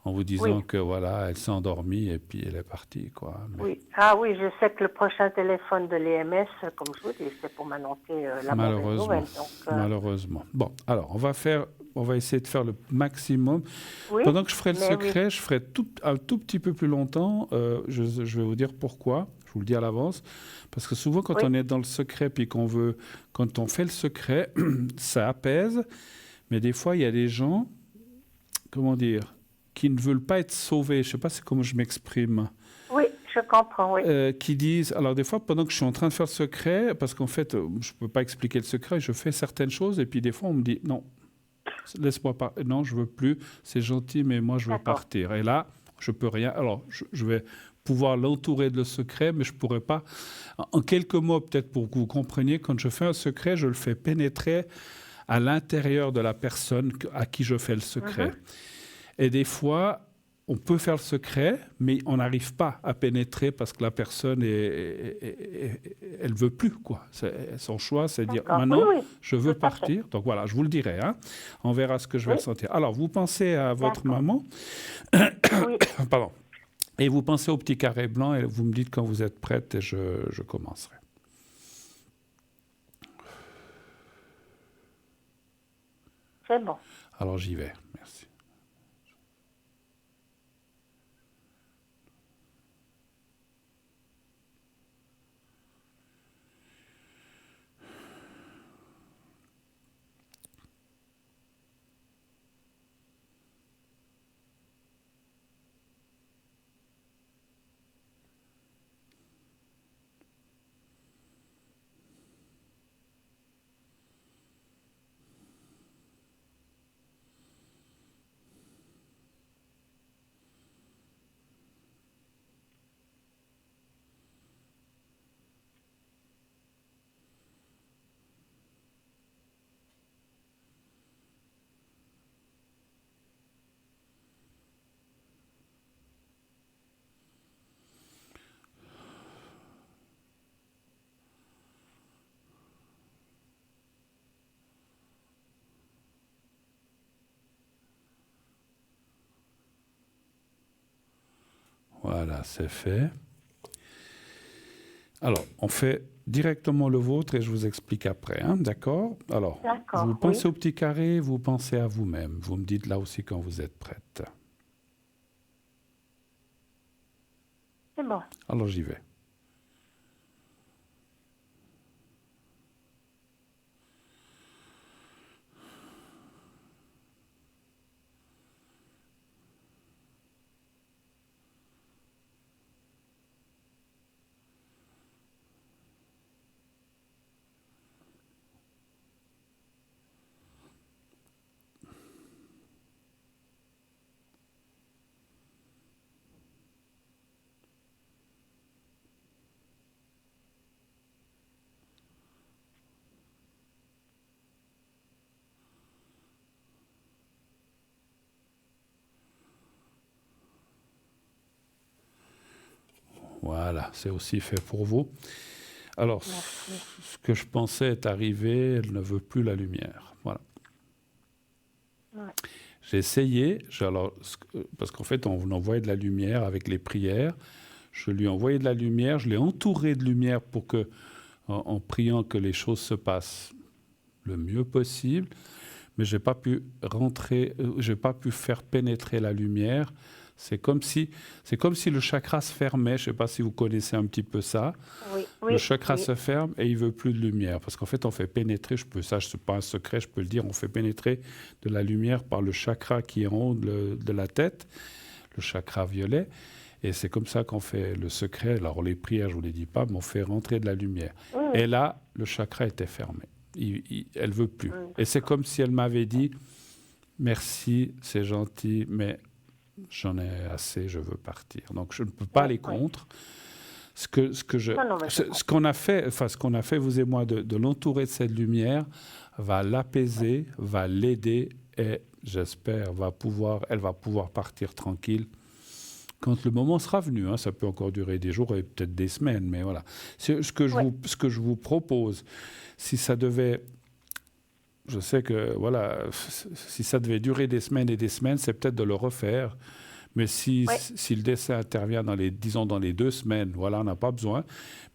en vous disant que voilà, elle s'est endormie et puis elle est partie, quoi. Oui, oui, je sais que le prochain téléphone de l'EMS, comme je vous dis, c'est pour m'annoncer la mauvaise nouvelle. Malheureusement. Bon, alors on va essayer de faire le maximum. Pendant que je ferai le secret, je ferai un tout petit peu plus longtemps. Je vais vous dire pourquoi. Je vous le dis à l'avance, parce que souvent quand on est dans le secret puis quand on fait le secret, ça apaise. Mais des fois il y a des gens, comment dire, qui ne veulent pas être sauvés. Je ne sais pas comment je m'exprime. Oui, je comprends, oui. Qui disent, alors des fois, pendant que je suis en train de faire le secret, parce qu'en fait, je ne peux pas expliquer le secret, je fais certaines choses, et puis des fois, on me dit, non, laisse-moi pas, non, je veux plus, c'est gentil, mais moi, je veux partir. Et là, je peux rien. Alors, je vais pouvoir l'entourer de le secret, mais je ne pourrais pas. En quelques mots, peut-être pour que vous compreniez, quand je fais un secret, je le fais pénétrer à l'intérieur de la personne à qui je fais le secret. Et des fois, on peut faire le secret, mais on n'arrive pas à pénétrer parce que la personne, elle veut plus, quoi. Son choix, c'est de dire, maintenant, je veux partir. Donc voilà, je vous le dirai. Hein. On verra ce que je vais ressentir. Alors, vous pensez à votre maman. Pardon. Et vous pensez au petit carré blanc et vous me dites quand vous êtes prête et je commencerai. C'est bon. Alors, j'y vais. Merci. Voilà, c'est fait. Alors, on fait directement le vôtre et je vous explique après, hein, d'accord? Alors, vous pensez au petit carré, vous pensez à vous-même. Vous me dites là aussi quand vous êtes prête. C'est bon. Alors, j'y vais. Voilà, c'est aussi fait pour vous. Alors, ce que je pensais est arrivé, elle ne veut plus la lumière. Voilà. Ouais. J'ai essayé, parce qu'en fait, on envoyait de la lumière avec les prières. Je lui ai envoyé de la lumière, je l'ai entouré de lumière pour que, en priant que les choses se passent le mieux possible, mais je n'ai pas pu pas pu faire pénétrer la lumière. C'est comme si le chakra se fermait. Je ne sais pas si vous connaissez un petit peu ça. Le chakra se ferme et il ne veut plus de lumière. Parce qu'en fait, on fait pénétrer, ce n'est pas un secret, je peux le dire, on fait pénétrer de la lumière par le chakra qui est en haut de la tête, le chakra violet. Et c'est comme ça qu'on fait le secret. Alors les prières, je ne vous les dis pas, mais on fait rentrer de la lumière. Et là, le chakra était fermé. Elle ne veut plus. Et c'est comme si elle m'avait dit, merci, c'est gentil, mais j'en ai assez, je veux partir. Donc je ne peux pas aller contre. Ce qu'on a fait, vous et moi, de l'entourer de cette lumière, va l'apaiser, va l'aider et j'espère elle va pouvoir partir tranquille quand le moment sera venu. Hein. Ça peut encore durer des jours et peut-être des semaines, mais voilà. Ce que je vous propose, si ça devait... Je sais que, voilà, si ça devait durer des semaines et des semaines, c'est peut-être de le refaire. Mais si le décès intervient dans les 2 semaines, voilà, on n'a pas besoin.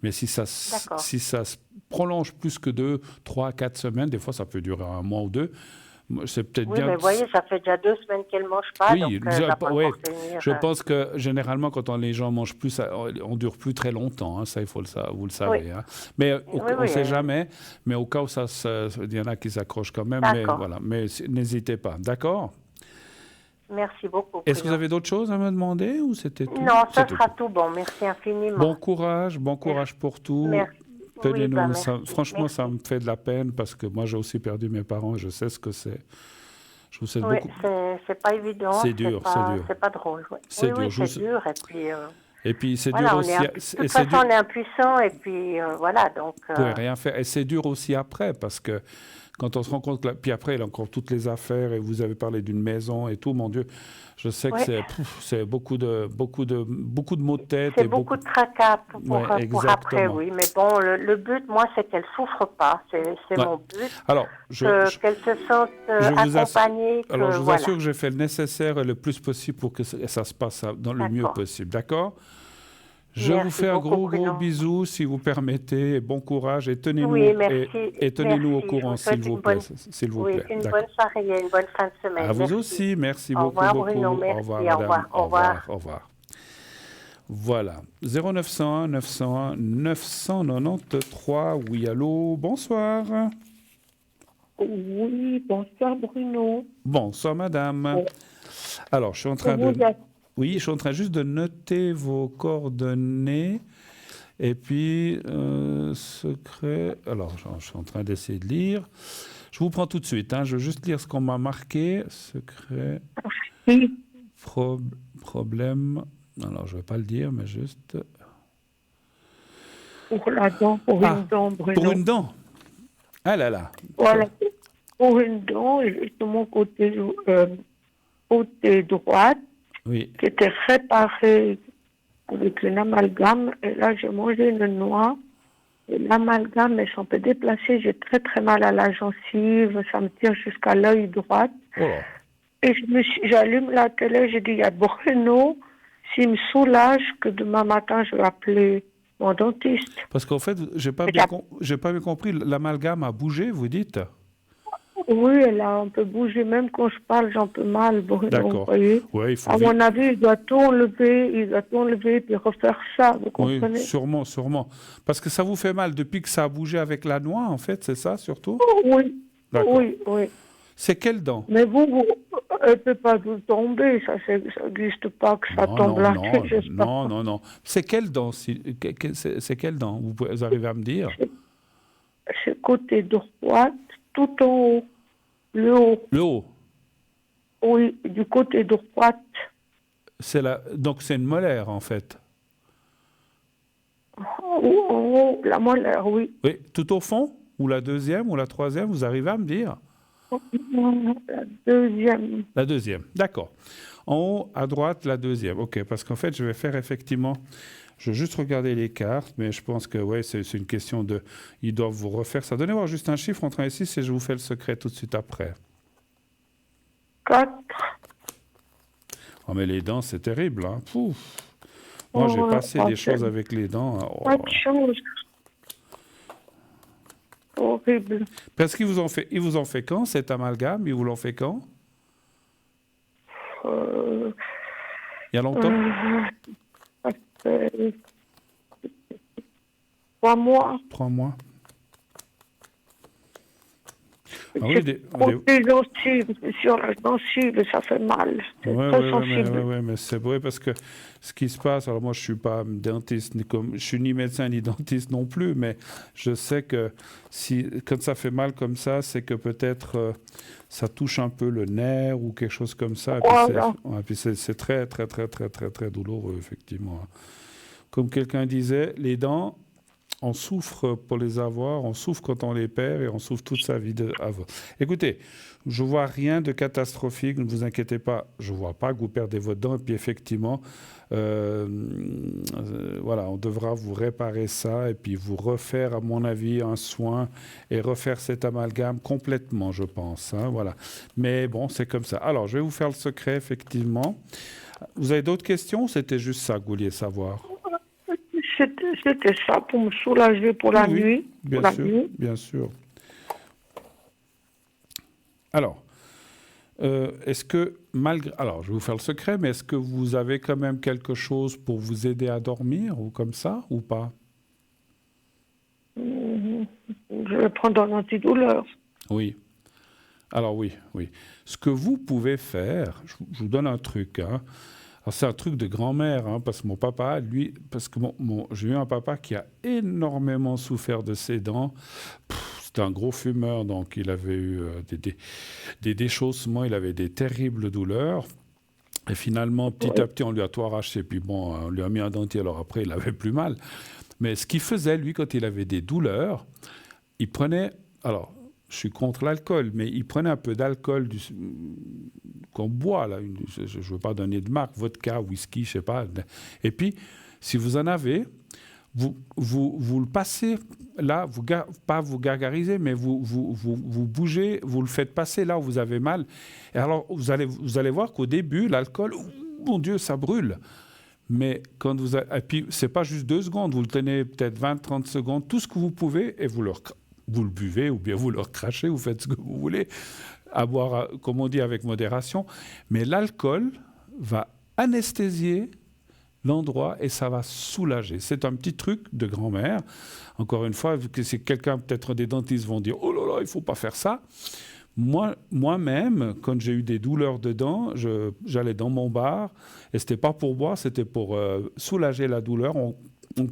Mais si ça se prolonge plus que 2, 3, 4 semaines, des fois ça peut durer 1 mois ou 2, c'est peut-être bien... mais vous voyez, ça fait déjà 2 semaines qu'elle ne mange pas. Oui, donc, je pense que généralement, quand les gens mangent plus, on ne dure plus très longtemps. Hein, ça, vous le savez. Hein. Mais on ne sait jamais. Mais au cas où il y en a qui s'accrochent quand même. Mais, voilà, mais n'hésitez pas. D'accord ? Merci beaucoup. Est-ce que vous Bruno. avez d'autres choses à me demander ou c'était tout? Non, ça C'était sera tout. tout bon. Merci infiniment. Bon courage pour tout. Merci. Oui, Tenez-nous, merci. franchement, ça Merci. me fait de la peine parce que moi, j'ai aussi perdu mes parents et je sais ce que c'est. Je vous souhaite Oui, beaucoup. c'est pas évident, C'est dur, c'est dur. c'est pas drôle. Ouais. C'est Oui, dur. c'est dur. Et puis, c'est dur Voilà, aussi. de toute façon, on est impuissant et puis voilà, donc. Vous pouvez rien faire. Et c'est dur aussi après parce que quand on se rend compte que puis après, il y a encore toutes les affaires et vous avez parlé d'une maison et tout, mon Dieu, je sais que c'est beaucoup de maux de tête. C'est et beaucoup de tracas pour après, oui. Mais bon, le but, moi, c'est qu'elle souffre pas. C'est mon but. Alors, qu'elle se sente accompagnée. Alors, je vous assure que j'ai fait le nécessaire et le plus possible pour que ça se passe dans le mieux possible. D'accord? Je vous fais un gros bisou, si vous permettez, et bon courage, et tenez-nous au courant, s'il vous plaît. Une bonne soirée et une bonne fin de semaine. À vous aussi, merci beaucoup. Au revoir, Bruno, merci. Au revoir, madame. Au revoir. Voilà, 0901 901 993, oui, allô, bonsoir. Oui, bonsoir Bruno. Bonsoir madame. Bon. Alors, je suis en train juste de noter vos coordonnées. Et puis, secret... Alors, je suis en train d'essayer de lire. Je vous prends tout de suite. Je veux juste lire ce qu'on m'a marqué. Secret... Oui. Problème... Alors, je ne vais pas le dire, mais juste... Pour la dent, une dent, Bruno. Pour une dent. Ah là là. Voilà, pour une dent, juste de mon côté droite, oui, qui était réparée avec une amalgame. Et là, j'ai mangé une noix. Et l'amalgame est un peu déplacé. J'ai très très mal à la gencive. Ça me tire jusqu'à l'œil droit. Oh. Et j'allume la télé. J'ai dit, il y a Bruno. S'il me soulage, que demain matin, je vais appeler mon dentiste. Parce qu'en fait, j'ai pas bien compris. L'amalgame a bougé, vous dites? Oui, elle a un peu bougé. Même quand je parle, j'en peux mal, Bruno. D'accord. Ouais, à mon avis, il doit tout enlever puis refaire ça, vous comprenez? Oui, sûrement. Parce que ça vous fait mal depuis que ça a bougé avec la noix, en fait, c'est ça, surtout? Oui. D'accord. Oui. C'est quelle dent? Mais vous elle ne peut pas tout tomber, ça n'existe pas que ça tombe là. Non. C'est quelle dent? C'est quelle dent? Vous arrivez à me dire? C'est côté droit, tout en haut. Le haut. Le haut? Oui, du côté droit. Donc c'est une molaire, en fait? En haut, la molaire, oui. Oui, tout au fond? Ou la deuxième, ou la troisième? Vous arrivez à me dire? La deuxième. La deuxième, d'accord. En haut, à droite, la deuxième. OK, parce qu'en fait, je vais faire effectivement... Je vais juste regarder les cartes, mais je pense que c'est une question de... Ils doivent vous refaire ça. Donnez-moi juste un chiffre entre 1 et 6 et je vous fais le secret tout de suite après. 4. Oh, mais les dents, c'est terrible. Hein. Pouf. Moi, j'ai passé des choses avec les dents. Oh. Pas de chance. Horrible. Parce qu'ils vous ont fait quand, cet amalgame? Ils vous l'ont fait quand? Il y a longtemps? 3 mois. 3 mois. Ah oui, les gencives, sur la gencive, ça fait mal. C'est très sensible. Oui, mais c'est vrai parce que ce qui se passe, alors moi je suis pas dentiste, je suis ni médecin ni dentiste non plus, mais je sais que quand ça fait mal comme ça, c'est que peut-être ça touche un peu le nerf ou quelque chose comme ça. Et puis c'est très, très, très, très, très, très douloureux, effectivement. Comme quelqu'un disait, les dents, on souffre pour les avoir, on souffre quand on les perd et on souffre toute sa vie avant. Écoutez, je ne vois rien de catastrophique, ne vous inquiétez pas. Je ne vois pas que vous perdez votre dent. Et puis effectivement, voilà, on devra vous réparer ça et puis vous refaire, à mon avis, un soin et refaire cet amalgame complètement, je pense. Hein, voilà. Mais bon, c'est comme ça. Alors, je vais vous faire le secret, effectivement. Vous avez d'autres questions ou c'était juste ça que vous vouliez savoir ? C'était ça, pour me soulager pour la nuit. Bien sûr. Alors, est-ce que, alors, je vais vous faire le secret, mais est-ce que vous avez quand même quelque chose pour vous aider à dormir, ou comme ça, ou pas? Je vais prendre un antidouleur. Oui. Alors oui, oui. Ce que vous pouvez faire, je vous donne un truc, hein. Alors c'est un truc de grand-mère, hein, parce que mon papa, lui, parce que j'ai eu un papa qui a énormément souffert de ses dents. C'était un gros fumeur, donc il avait eu des déchaussements, il avait des terribles douleurs. Et finalement, petit à petit, on lui a tout arraché. Puis bon, on lui a mis un dentier. Alors après, il avait plus mal. Mais ce qu'il faisait, lui, quand il avait des douleurs, il prenait... Alors, je suis contre l'alcool, mais il prenait un peu d'alcool qu'on boit, là. Je ne veux pas donner de marque, vodka, whisky, je ne sais pas. Et puis, si vous en avez... Vous le passez là, pas vous gargarisez, mais vous bougez, vous le faites passer là où vous avez mal. Et alors, vous allez voir qu'au début, l'alcool, mon Dieu, ça brûle. Mais quand et puis, c'est pas juste 2 secondes, vous le tenez peut-être 20-30 secondes, tout ce que vous pouvez, et vous le buvez, ou bien vous le recrachez, vous faites ce que vous voulez, à boire, comme on dit, avec modération. Mais l'alcool va anesthésier l'endroit et ça va soulager. C'est un petit truc de grand-mère. Encore une fois, vu que c'est quelqu'un, peut-être des dentistes vont dire « Oh là là, il ne faut pas faire ça ». Moi-même, quand j'ai eu des douleurs de dents, j'allais dans mon bar et ce n'était pas pour boire, c'était pour soulager la douleur. On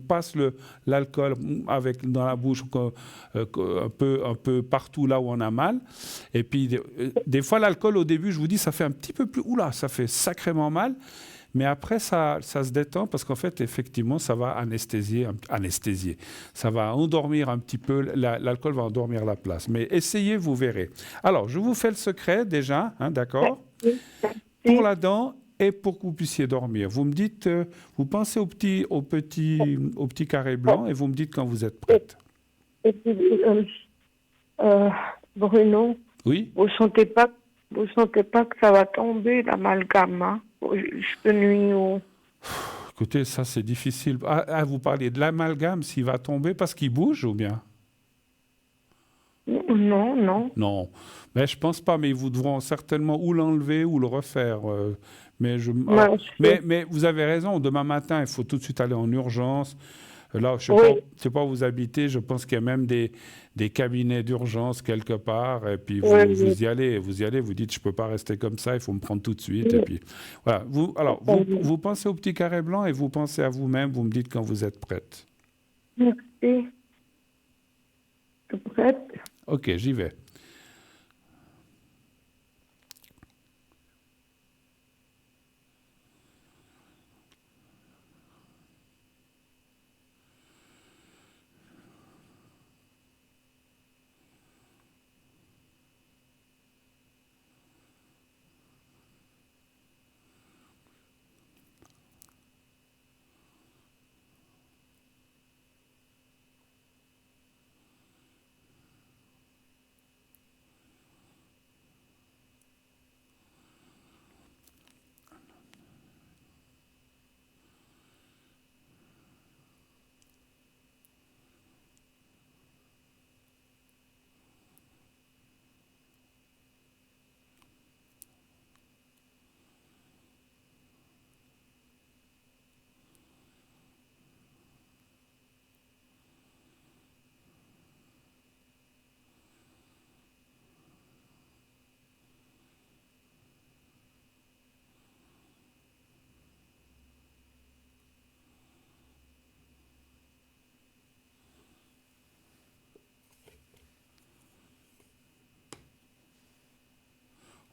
passe l'alcool dans la bouche un peu partout là où on a mal. Et puis, des fois, l'alcool, au début, je vous dis, ça fait un petit peu plus... Oula, ça fait sacrément mal. Mais après, ça se détend parce qu'en fait, effectivement, ça va anesthésier. Ça va endormir un petit peu, l'alcool va endormir la place. Mais essayez, vous verrez. Alors, je vous fais le secret déjà, hein, d'accord ? Pour la dent et pour que vous puissiez dormir. Vous me dites, vous pensez au petit carré blanc et vous me dites quand vous êtes prête. Et puis, Bruno, oui ? vous sentez pas que ça va tomber, l'amalgame, hein? Cette nuit ou... Écoutez, ça c'est difficile. Vous parlez de l'amalgame, s'il va tomber parce qu'il bouge ou bien ? Non. Non, mais je pense pas, mais ils vous devront certainement ou l'enlever ou le refaire. Mais vous avez raison, demain matin, il faut tout de suite aller en urgence. Là, je ne sais pas où vous habitez, je pense qu'il y a même des cabinets d'urgence quelque part, et puis vous y allez, vous dites, je ne peux pas rester comme ça, il faut me prendre tout de suite. Et puis, voilà. Vous pensez au petit carré blanc et vous pensez à vous-même, vous me dites quand vous êtes prête. Merci. Je suis prête. Ok, j'y vais.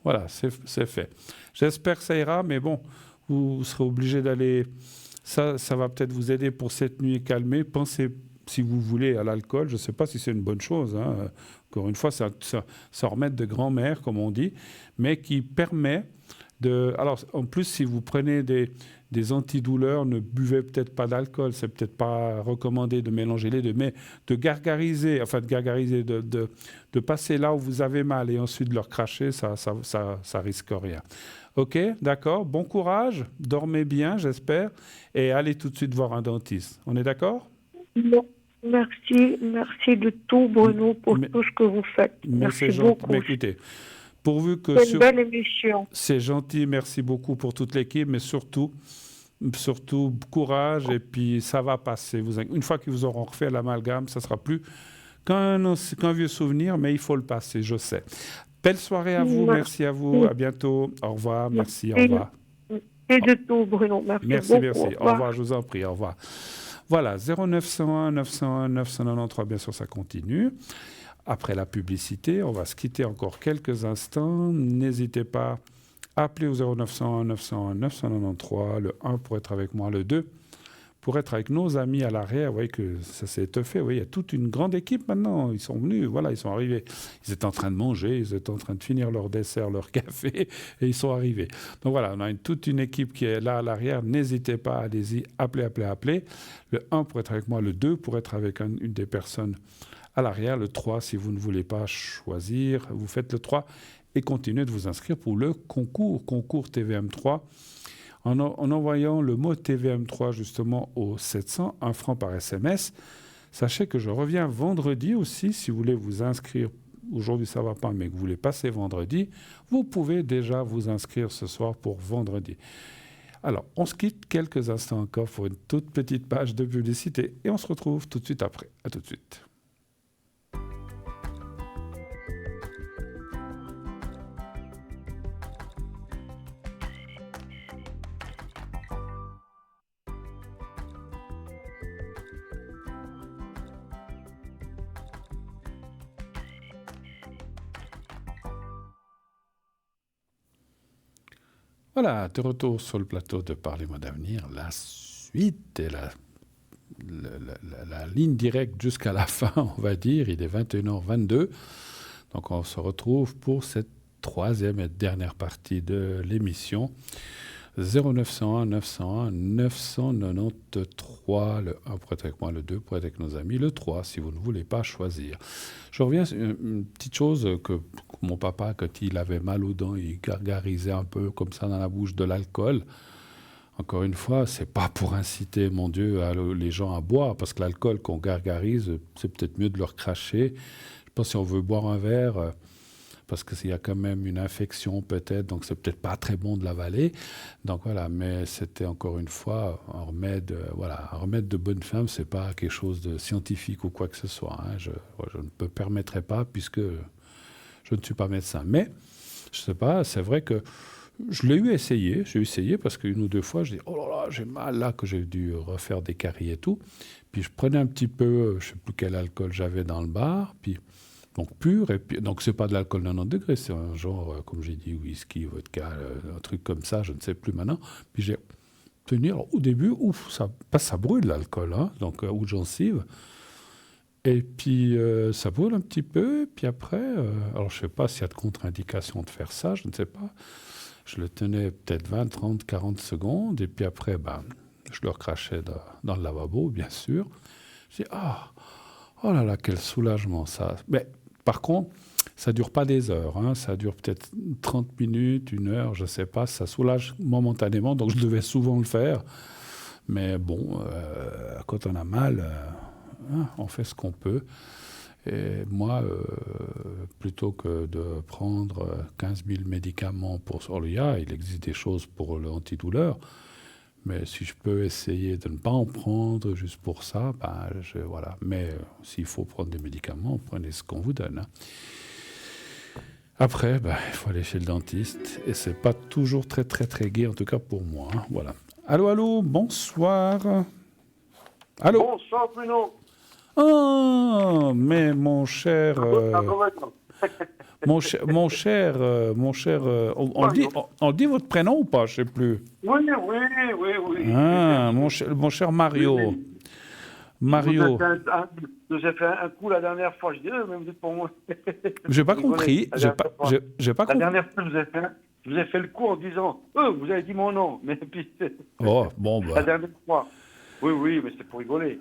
Voilà, c'est fait. J'espère que ça ira, mais bon, vous serez obligé d'aller... Ça va peut-être vous aider pour cette nuit calmée. Pensez, si vous voulez, à l'alcool. Je ne sais pas si c'est une bonne chose, hein. Encore une fois, ça remède de grand-mère, comme on dit, mais qui permet de... Alors, en plus, si vous prenez des antidouleurs, ne buvez peut-être pas d'alcool. C'est peut-être pas recommandé de mélanger les deux, mais de gargariser, de passer là où vous avez mal et ensuite de le recracher, ça risque rien. Ok, d'accord. Bon courage. Dormez bien, j'espère, et allez tout de suite voir un dentiste. On est d'accord ? Merci de tout, Bruno, pour tout ce que vous faites. Merci beaucoup. Mais écoutez, pourvu que c'est une belle émission. C'est gentil, merci beaucoup pour toute l'équipe, mais surtout courage, et puis ça va passer. Une fois qu'ils vous auront refait l'amalgame, ça sera plus qu'un vieux souvenir, mais il faut le passer, je sais. Belle soirée à vous, merci à vous, à bientôt. Au revoir, merci, au revoir. Et de tout, Bruno. Merci beaucoup. Merci. Au revoir, je vous en prie, au revoir. Voilà, 0901 901 993, bien sûr, ça continue. Après la publicité, on va se quitter encore quelques instants. N'hésitez pas à appeler au 0901 901 993, le 1 pour être avec moi, le 2 pour être avec nos amis à l'arrière. Vous voyez que ça s'est étoffé. Il y a toute une grande équipe maintenant. Ils sont venus, voilà, ils sont arrivés. Ils étaient en train de manger, ils étaient en train de finir leur dessert, leur café, et ils sont arrivés. Donc voilà, on a toute une équipe qui est là à l'arrière. N'hésitez pas, allez-y, appelez. Le 1 pour être avec moi, le 2 pour être avec une des personnes à l'arrière, le 3 si vous ne voulez pas choisir, vous faites le 3 et continuez de vous inscrire pour le concours TVM3. En envoyant le mot TVM3 justement au 700, 1 franc par SMS. Sachez que je reviens vendredi aussi, si vous voulez vous inscrire. Aujourd'hui, ça ne va pas, mais que vous voulez passer vendredi, vous pouvez déjà vous inscrire ce soir pour vendredi. Alors, on se quitte quelques instants encore pour une toute petite page de publicité et on se retrouve tout de suite après. À tout de suite. Voilà, de retour sur le plateau de Parlez-moi d'avenir, la suite et la ligne directe jusqu'à la fin, on va dire. Il est 21h22, donc on se retrouve pour cette troisième et dernière partie de l'émission. 0901 901 993, le 1 pour être avec moi, le 2 pour être avec nos amis, le 3 si vous ne voulez pas choisir. Je reviens sur une petite chose que mon papa, quand il avait mal aux dents, il gargarisait un peu comme ça dans la bouche de l'alcool. Encore une fois, c'est pas pour inciter, mon Dieu, les gens à boire, parce que l'alcool qu'on gargarise, c'est peut-être mieux de leur cracher. Je pense que si on veut boire un verre, parce qu'il y a quand même une infection peut-être, donc c'est peut-être pas très bon de l'avaler. Donc voilà, mais c'était encore une fois un remède, un remède de bonne femme, c'est pas quelque chose de scientifique ou quoi que ce soit. Hein. Je ne me permettrai pas puisque je ne suis pas médecin. Mais, je sais pas, c'est vrai que je l'ai essayé. J'ai essayé parce qu'une ou deux fois, je dis oh là là, j'ai mal là, que j'ai dû refaire des caries et tout. Puis je prenais un petit peu, je sais plus quel alcool j'avais dans le bar, puis donc pur, et puis, donc c'est pas de l'alcool 90 degrés, c'est un genre, comme j'ai dit, whisky, vodka, un truc comme ça, je ne sais plus maintenant. Puis j'ai tenu, alors, au début, ça brûle l'alcool, hein, donc ou de gencive. Et puis ça brûle un petit peu, puis après, alors je ne sais pas s'il y a de contre-indication de faire ça, je ne sais pas. Je le tenais peut-être 20, 30, 40 secondes, et puis après, je le recrachais dans le lavabo, bien sûr. Je dis, oh là là, quel soulagement ça. Mais par contre, ça ne dure pas des heures, hein, ça dure peut-être 30 minutes, 1 heure, je ne sais pas, ça soulage momentanément, donc je devais souvent le faire. Mais bon, quand on a mal, on fait ce qu'on peut. Et moi, plutôt que de prendre 15 000 médicaments pour Solia, il existe des choses pour l'antidouleur. Mais si je peux essayer de ne pas en prendre juste pour ça, voilà. Mais s'il faut prendre des médicaments, prenez ce qu'on vous donne. Hein. Après, il faut aller chez le dentiste. Et c'est pas toujours très, très, très gai, en tout cas pour moi. Hein. Voilà. Allô, bonsoir. Allô. Bonsoir, Bruno. Oh, mais mon cher... Mon cher, on dit votre prénom ou pas? Je ne sais plus. Oui. Ah, mon cher Mario. Oui. Mario. Je vous ai fait un coup la dernière fois. Je dis, mais vous êtes pour moi. J'ai pas compris. J'ai pas compris. La dernière fois, je vous ai fait le coup en disant, vous avez dit mon nom. Mais puis, oh, bon, la dernière fois. Oui, mais c'était pour rigoler.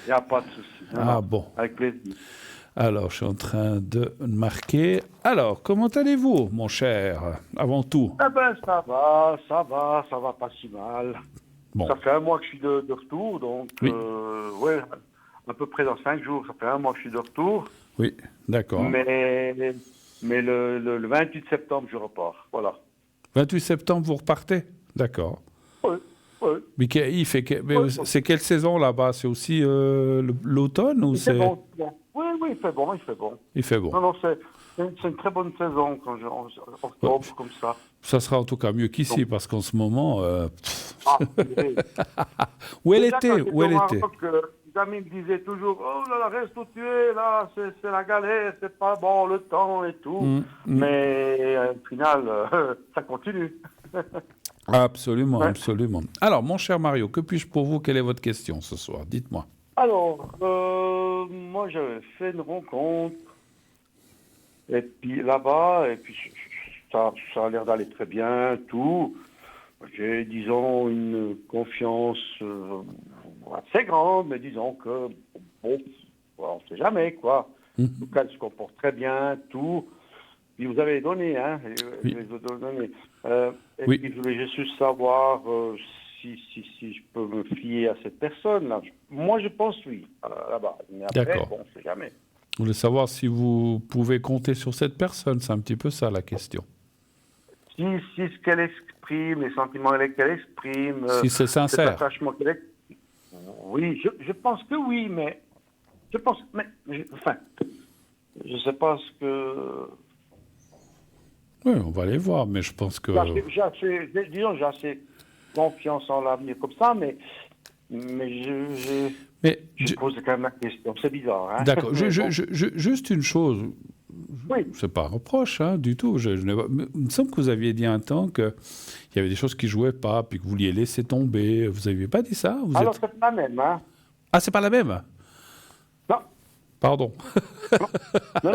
Il n'y a pas de souci. Bon. Avec plaisir. Alors, je suis en train de marquer. Alors, comment allez-vous, mon cher, avant tout? Ça va pas si mal. Bon. Ça fait 1 mois que je suis de retour, donc, oui. À peu près dans 5 jours, ça fait 1 mois que je suis de retour. Oui, d'accord. Mais le 28 septembre, je repars, voilà. 28 septembre, vous repartez? D'accord. Oui. Mais c'est quelle saison là-bas? C'est aussi l'automne ou c'est... Bon. Oui, oui, il fait bon, il fait bon. Il fait bon. Non, non, c'est une très bonne saison en octobre, comme ça. Ça sera en tout cas mieux qu'ici, parce qu'en ce moment... Où elle était Les amis me disaient toujours, oh là là, reste où tu es, là, c'est la galère, c'est pas bon, le temps et tout. Mais au final, ça continue. Absolument, absolument. Alors, mon cher Mario, que puis-je pour vous? Quelle est votre question ce soir? Dites-moi. Alors, moi, j'avais fait une rencontre, et puis là-bas, et puis ça a l'air d'aller très bien, tout. J'ai, disons, une confiance assez grande, mais disons que, bon, on ne sait jamais, quoi. En tout cas, elle se comporte très bien, tout. Puis vous avez donné, hein. Oui. Et puis je voulais juste savoir si je peux me fier à cette personne-là. Moi, je pense oui, là-bas. Mais après, D'accord. bon, on ne sait jamais. Vous voulez savoir si vous pouvez compter sur cette personne? C'est un petit peu ça, la question. Si ce qu'elle exprime, les sentiments qu'elle exprime, Si c'est cet sincère. attachement qu'elle exprime, oui, je pense que oui, mais je pense, enfin, je ne sais pas ce que... Oui, on va aller voir, mais je pense que... J'ai assez confiance en l'avenir comme ça, mais je pose quand même la question. C'est bizarre, hein? D'accord. Juste une chose. Oui. C'est pas un reproche, hein, du tout. Il me semble que vous aviez dit un temps qu'il y avait des choses qui jouaient pas, puis que vous vouliez laisser tomber. Vous n'aviez pas dit ça? Alors, c'est pas la même, hein? Ah, c'est pas la même? Non. Pardon. Non,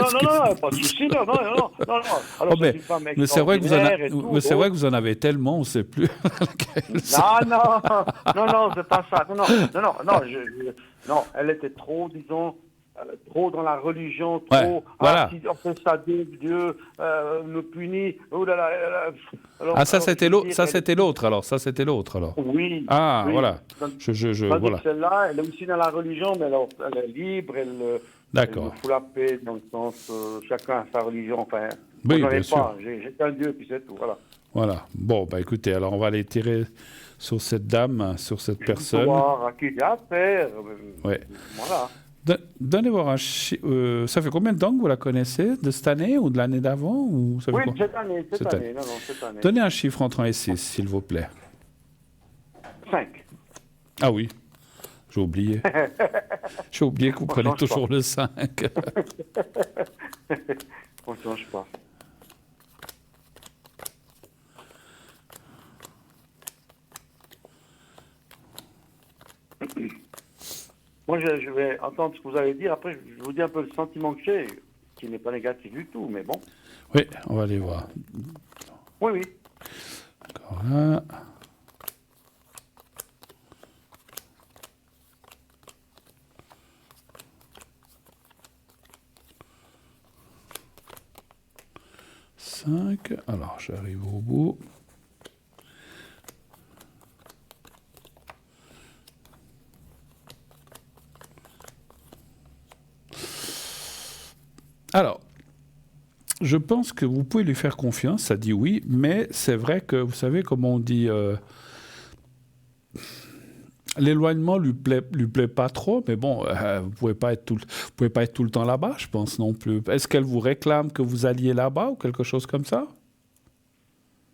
pas de souci, non. Alors, mais c'est vrai que vous en avez tellement, on ne sait plus. Non, c'est pas ça. Non, elle était trop, disons, trop dans la religion, trop. Voilà. Si on fait ça, Dieu nous punit. Oh là là. Alors, ça c'était l'autre alors. Oui. Ah, oui. Voilà. Voilà. Celle-là, elle est aussi dans la religion, mais alors, elle est libre, D'accord. Elle me fout la paix dans le sens, chacun a sa religion. Enfin, oui, j'en ai bien sûr. pas. J'ai qu'un Dieu, puis c'est tout. Voilà. Bon, écoutez, alors on va aller tirer sur cette dame, sur cette personne. Voir à qui j'ai affaire. Ouais. Voilà. Donnez voir un chiffre. Ça fait combien de temps que vous la connaissez? De cette année ou de l'année d'avant ou ça fait quoi? Cette année. Cette année. Donnez un chiffre entre 1 et 6, s'il vous plaît. 5. Ah oui, j'ai oublié. J'ai oublié que vous prenez toujours le 5. On ne change pas. Moi, je vais entendre ce que vous allez dire. Après, je vous dis un peu le sentiment que j'ai, qui n'est pas négatif du tout, mais bon. Oui, on va aller voir. Oui. D'accord, là. Alors, j'arrive au bout. Alors, je pense que vous pouvez lui faire confiance, ça dit oui, mais c'est vrai que, vous savez, comme on dit, l'éloignement lui plaît pas trop, mais bon, vous pouvez pas être tout le temps là-bas, je pense non plus. Est-ce qu'elle vous réclame que vous alliez là-bas ou quelque chose comme ça?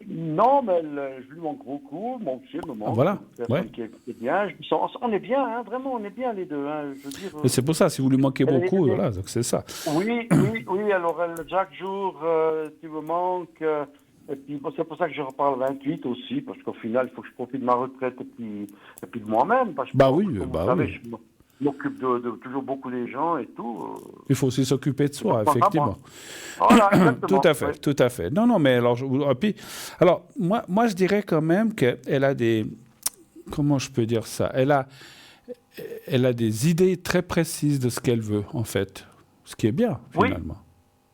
Non, mais je lui manque beaucoup. Mon pied me manque. Voilà. Ouais. Qui est bien. On est bien, hein, vraiment, on est bien les deux. Hein, je veux dire, mais c'est pour ça, si vous lui manquez beaucoup, voilà, donc c'est ça. Oui. Alors, chaque jour, tu me manques. Et puis, c'est pour ça que je reparle 28 aussi, parce qu'au final, il faut que je profite de ma retraite et puis de moi-même. Parce que, vous savez, je m'occupe de toujours beaucoup des gens et tout. Il faut aussi s'occuper de soi, effectivement. Voilà, tout à fait. Non, mais alors, moi, je dirais quand même qu'elle a des... Comment je peux dire ça? Elle a des idées très précises de ce qu'elle veut, en fait. Ce qui est bien, finalement.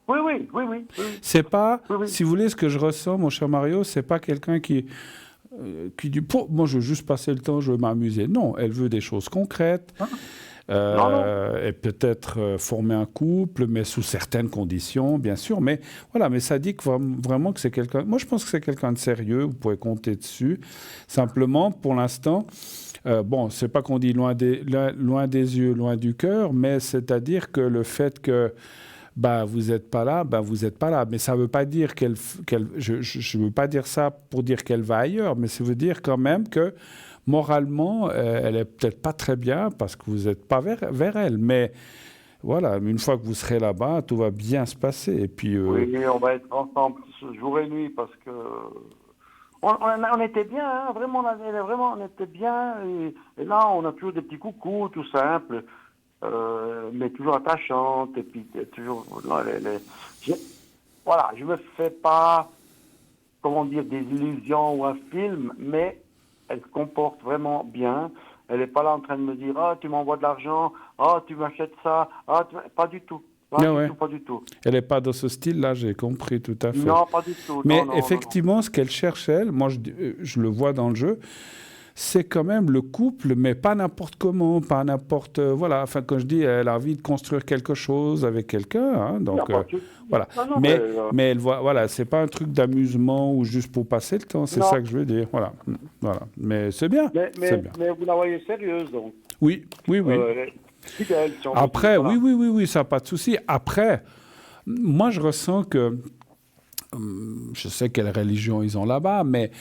Oui. C'est pas, si vous voulez, ce que je ressens, mon cher Mario, c'est pas quelqu'un qui dit, moi, je veux juste passer le temps, je veux m'amuser. Non, elle veut des choses concrètes. Et peut-être former un couple, mais sous certaines conditions, bien sûr. Mais voilà, mais ça dit que vraiment que c'est quelqu'un... Moi, je pense que c'est quelqu'un de sérieux, vous pouvez compter dessus. Simplement, pour l'instant, bon, c'est pas qu'on dit loin des yeux, loin du cœur, mais c'est-à-dire que le fait que vous n'êtes pas là, vous n'êtes pas là. Mais ça ne veut pas dire je ne veux pas dire ça pour dire qu'elle va ailleurs, mais ça veut dire quand même que moralement, elle est peut-être pas très bien parce que vous n'êtes pas vers elle. Mais voilà, une fois que vous serez là-bas, tout va bien se passer. Et puis, Oui, on va être ensemble jour et nuit parce que on était bien, hein, vraiment, on était bien. Et là, on a toujours des petits coucous, tout simple. Mais toujours attachante, et puis toujours... Voilà, je me fais pas, comment dire, des illusions ou un film, mais elle se comporte vraiment bien. Elle n'est pas là en train de me dire « Ah, tu m'envoies de l'argent, ah, tu m'achètes ça, ah, pas du tout. » Pas du tout. Elle n'est pas dans ce style-là, j'ai compris tout à fait. Non, pas du tout. Mais non, effectivement, ce qu'elle cherche, elle, moi je le vois dans le jeu, c'est quand même le couple, mais pas n'importe comment, pas n'importe... voilà, enfin, quand je dis, elle a envie de construire quelque chose avec quelqu'un, hein, donc voilà. Mais elle voit, voilà, c'est pas un truc d'amusement ou juste pour passer le temps, c'est ça que je veux dire, voilà. Mais c'est bien, mais vous la voyez sérieuse, donc. Oui. Fidèle, si on veut Après, dire, voilà. oui, ça pas de souci. Après, moi, je ressens que je sais quelle religion ils ont là-bas, mais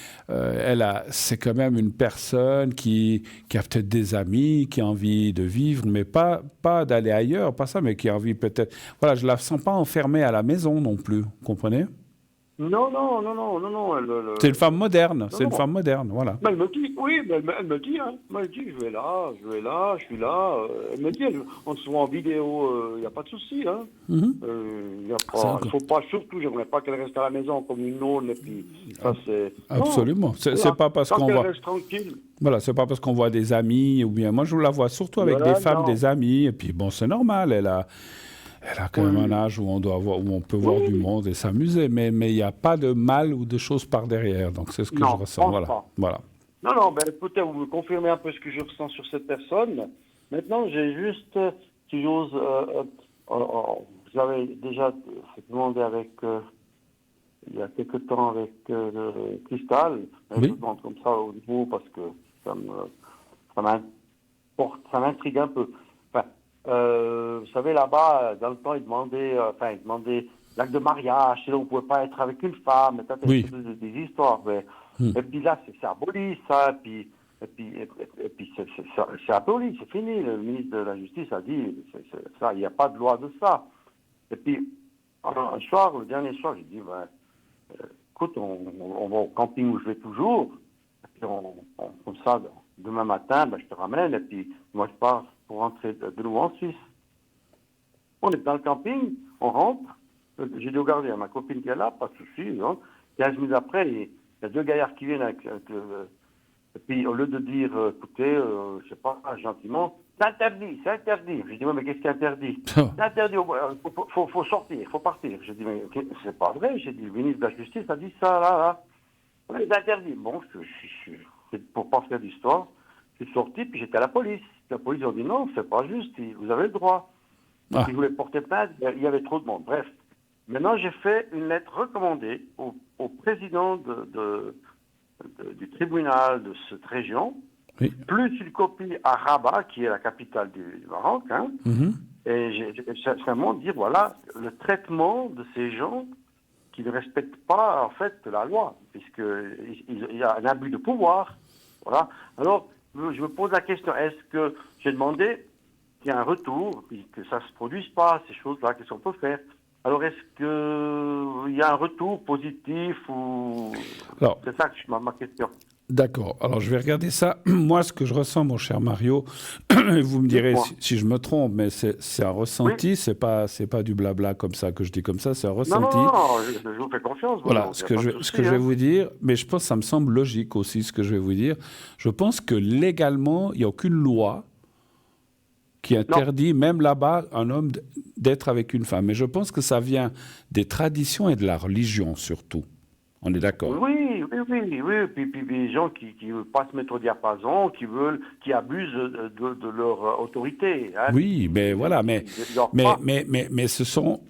c'est quand même une personne qui a peut-être des amis, qui a envie de vivre, mais pas d'aller ailleurs, pas ça, mais qui a envie peut-être... Voilà, je ne la sens pas enfermée à la maison non plus, vous comprenez ? Non. C'est une femme moderne, une femme moderne, voilà. Mais elle me dit, oui, mais elle me dit, hein. Elle me dit, je vais là, je suis là. Elle me dit, on se voit en vidéo, il n'y a pas de souci, hein. Il faut pas, surtout, j'aimerais pas qu'elle reste à la maison comme une nonne, et puis ça, c'est... Absolument. C'est pas parce qu'on voit... reste tranquille. Voilà, c'est pas parce qu'on voit des amis, ou bien... Moi, je la vois surtout avec des femmes, des amis, et puis bon, c'est normal, elle a quand même un âge où on peut voir du monde et s'amuser, mais il n'y a pas de mal ou de choses par derrière. Donc c'est ce que je ressens. Voilà. Non, écoutez, vous me confirmez un peu ce que je ressens sur cette personne. Maintenant, j'ai juste, si j'ose, vous avez déjà demandé avec, il y a quelque temps avec Cristal, je vous demande comme ça au niveau parce que ça m'intrigue un peu. Vous savez, là-bas, dans le temps, ils demandaient l'acte de mariage, c'est là où on ne pouvait pas être avec une femme, des histoires. Et puis là, c'est aboli, ça, et puis c'est aboli, c'est fini. Le ministre de la Justice a dit, ça, il n'y a pas de loi de ça. Et puis, le dernier soir, j'ai dit, écoute, on va au camping où je vais toujours, et puis comme ça, demain matin, je te ramène, et puis moi, je pars pour rentrer de nouveau en Suisse. On est dans le camping, on rentre, j'ai dit au gardien, ma copine qui est là, pas de souci, 15 minutes après, il y a deux gaillards qui viennent avec et puis au lieu de dire, écoutez, je sais pas, gentiment, c'est interdit. J'ai dit, mais qu'est-ce qui est interdit? C'est interdit, faut sortir, faut partir. J'ai dit, mais c'est pas vrai, j'ai dit, le ministre de la Justice a dit ça, là. C'est interdit. Bon, pour pas faire d'histoire, je suis sorti, puis j'étais à la police. La police a dit non, c'est pas juste, vous avez le droit. Si je voulais porter plainte, il y avait trop de monde. Bref, maintenant j'ai fait une lettre recommandée au président du tribunal de cette région, plus une copie à Rabat, qui est la capitale du Maroc, hein, et j'ai simplement dit, voilà, le traitement de ces gens qui ne respectent pas, en fait, la loi, puisqu'il y a un abus de pouvoir. Voilà. Alors, je me pose la question, est-ce que j'ai demandé qu'il y ait un retour, puis que ça ne se produise pas, ces choses-là, qu'est-ce qu'on peut faire? Alors, est-ce qu'il y a un retour positif ou... C'est ça que ma question. D'accord. Alors, je vais regarder ça. Moi, ce que je ressens, mon cher Mario, vous me direz si je me trompe, mais c'est un ressenti, c'est pas du blabla comme ça que je dis comme ça, c'est un ressenti. Non, je vous fais confiance. Voilà, ce que je vais vous dire, mais je pense que ça me semble logique aussi, ce que je vais vous dire. Je pense que légalement, il n'y a aucune loi qui interdit, même là-bas, un homme d'être avec une femme. Mais je pense que ça vient des traditions et de la religion, surtout. On est d'accord? Oui. Puis des gens qui ne veulent pas se mettre au diapason, qui abusent de leur autorité. Hein. Oui, mais voilà, mais ce sont,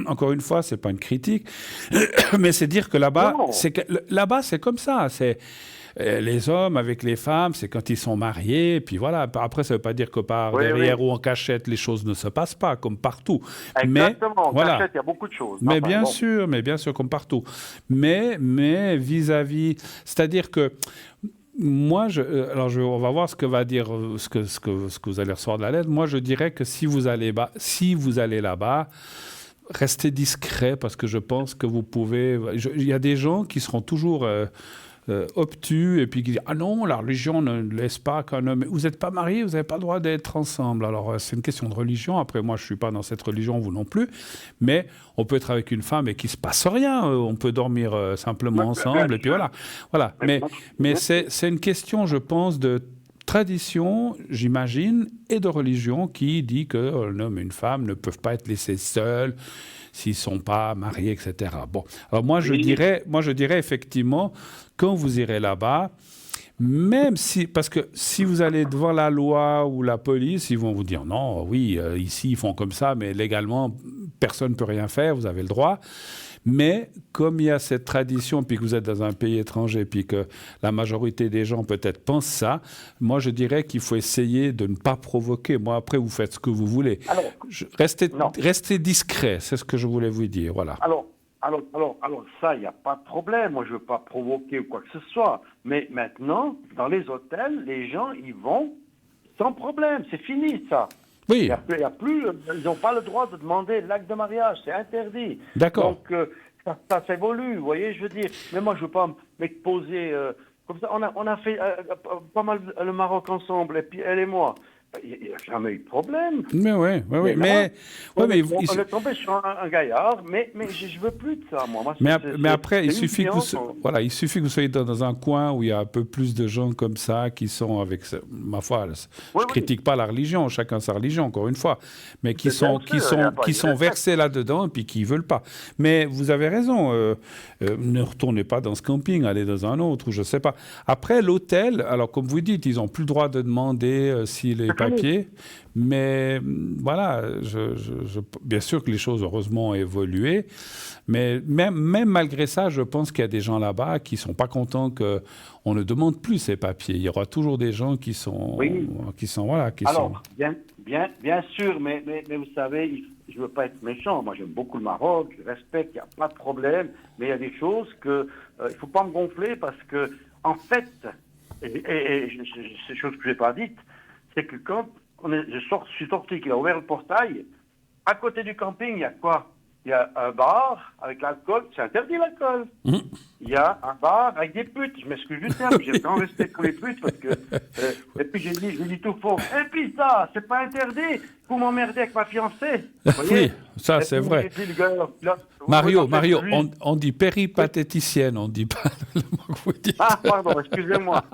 encore une fois, c'est pas une critique, mais c'est dire que là-bas, c'est comme ça. Les hommes avec les femmes, c'est quand ils sont mariés, et puis voilà. Après, ça ne veut pas dire que par derrière ou en cachette, les choses ne se passent pas, comme partout. Exactement, mais, en cachette, il y a beaucoup de choses. Mais bien sûr, comme partout. Mais vis-à-vis, c'est-à-dire que moi, on va voir ce que va dire, ce que vous allez recevoir de la lettre. Moi, je dirais que si vous allez là-bas, restez discret, parce que je pense que vous pouvez... Il y a des gens qui seront toujours obtus et puis qui disent « Ah non, la religion ne laisse pas qu'un homme... » Vous n'êtes pas mariés, vous n'avez pas le droit d'être ensemble. Alors, c'est une question de religion. Après, moi, je ne suis pas dans cette religion, vous non plus. Mais on peut être avec une femme et qu'il ne se passe rien. On peut dormir simplement ensemble. Et puis voilà. Mais c'est une question, je pense, de tradition, j'imagine, et de religion qui dit qu'un homme et une femme ne peuvent pas être laissés seuls s'ils ne sont pas mariés, etc. Bon, alors moi je dirais effectivement, quand vous irez là-bas, même si, parce que si vous allez devant la loi ou la police, ils vont vous dire non, oui, ici ils font comme ça, mais légalement, personne ne peut rien faire, vous avez le droit. Mais comme il y a cette tradition, puis que vous êtes dans un pays étranger, puis que la majorité des gens peut-être pensent ça, moi je dirais qu'il faut essayer de ne pas provoquer. Moi, après, vous faites ce que vous voulez. Alors, restez discret, c'est ce que je voulais vous dire. Voilà. Alors ça, il n'y a pas de problème. Moi, je ne veux pas provoquer ou quoi que ce soit. Mais maintenant, dans les hôtels, les gens, ils vont sans problème. C'est fini, ça. Oui. Il y a plus, ils n'ont pas le droit de demander l'acte de mariage, c'est interdit. D'accord. Donc, ça s'évolue, vous voyez, je veux dire. Mais moi, je ne veux pas m'exposer comme ça. On a fait pas mal le Maroc ensemble, et puis elle et moi. Il n'y a jamais eu de problème. Mais oui. On est tombé sur un gaillard, mais je ne veux plus de ça, moi. Mais après, il suffit que vous soyez dans un coin où il y a un peu plus de gens comme ça qui sont avec, ma foi, je ne critique pas la religion, chacun sa religion, encore une fois, mais qui sont versés là-dedans et puis qui ne veulent pas. Mais vous avez raison, ne retournez pas dans ce camping, allez dans un autre, ou je ne sais pas. Après, l'hôtel, alors comme vous dites, ils n'ont plus le droit de demander si les papiers, mais voilà, bien sûr que les choses, heureusement, ont évolué, mais même malgré ça, je pense qu'il y a des gens là-bas qui ne sont pas contents qu'on ne demande plus ces papiers. Il y aura toujours des gens qui sont... Bien sûr, mais vous savez, je ne veux pas être méchant. Moi, j'aime beaucoup le Maroc, je respecte, il n'y a pas de problème, mais il y a des choses que il ne faut pas me gonfler parce que, en fait, et c'est des choses que je n'ai pas dites, c'est que quand je suis sorti, qu'il a ouvert le portail, à côté du camping, il y a quoi? Il y a un bar avec l'alcool, c'est interdit l'alcool. Il y a un bar avec des putes, je m'excuse du terme, j'ai pas respect pour les putes parce que... et puis j'ai dit tout faux. Et puis ça, c'est pas interdit, vous m'emmerdez avec ma fiancée. Oui, ça c'est vrai. Mario, on dit péripatéticienne, on dit pas le mot que vous dites. Ah, pardon, excusez-moi,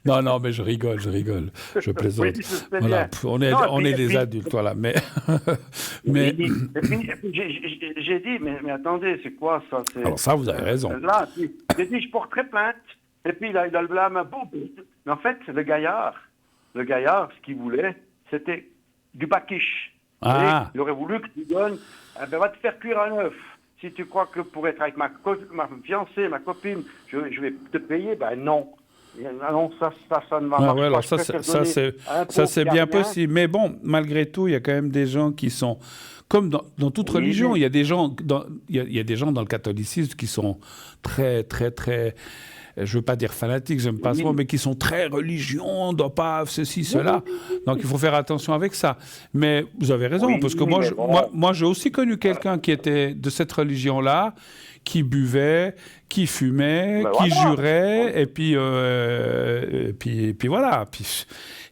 Non, mais je rigole, je plaisante. Oui, voilà, on est des adultes, voilà. Mais et puis, j'ai dit, mais attendez, c'est quoi ça? Alors ça, vous avez raison. Là, j'ai dit, je porterai plainte. Et puis il a le blâme. Mais en fait, le gaillard, ce qu'il voulait, c'était du bakish. Il aurait voulu que tu donnes, va te faire cuire un œuf. Si tu crois que pour être avec ma fiancée, ma copine, je vais te payer, ben non. Non, ça ne va pas. Alors ça c'est bien possible. Mais bon, malgré tout, il y a quand même des gens qui sont, comme dans toute religion, il y a des gens dans le catholicisme qui sont très, très, très, je ne veux pas dire fanatiques, j'aime pas ce mot, mais qui sont très religion, on ne doit pas ceci, cela. Donc il faut faire attention avec ça. Mais vous avez raison, parce que moi j'ai aussi connu quelqu'un qui était de cette religion-là, qui buvait, qui fumait, qui jurait, et puis voilà,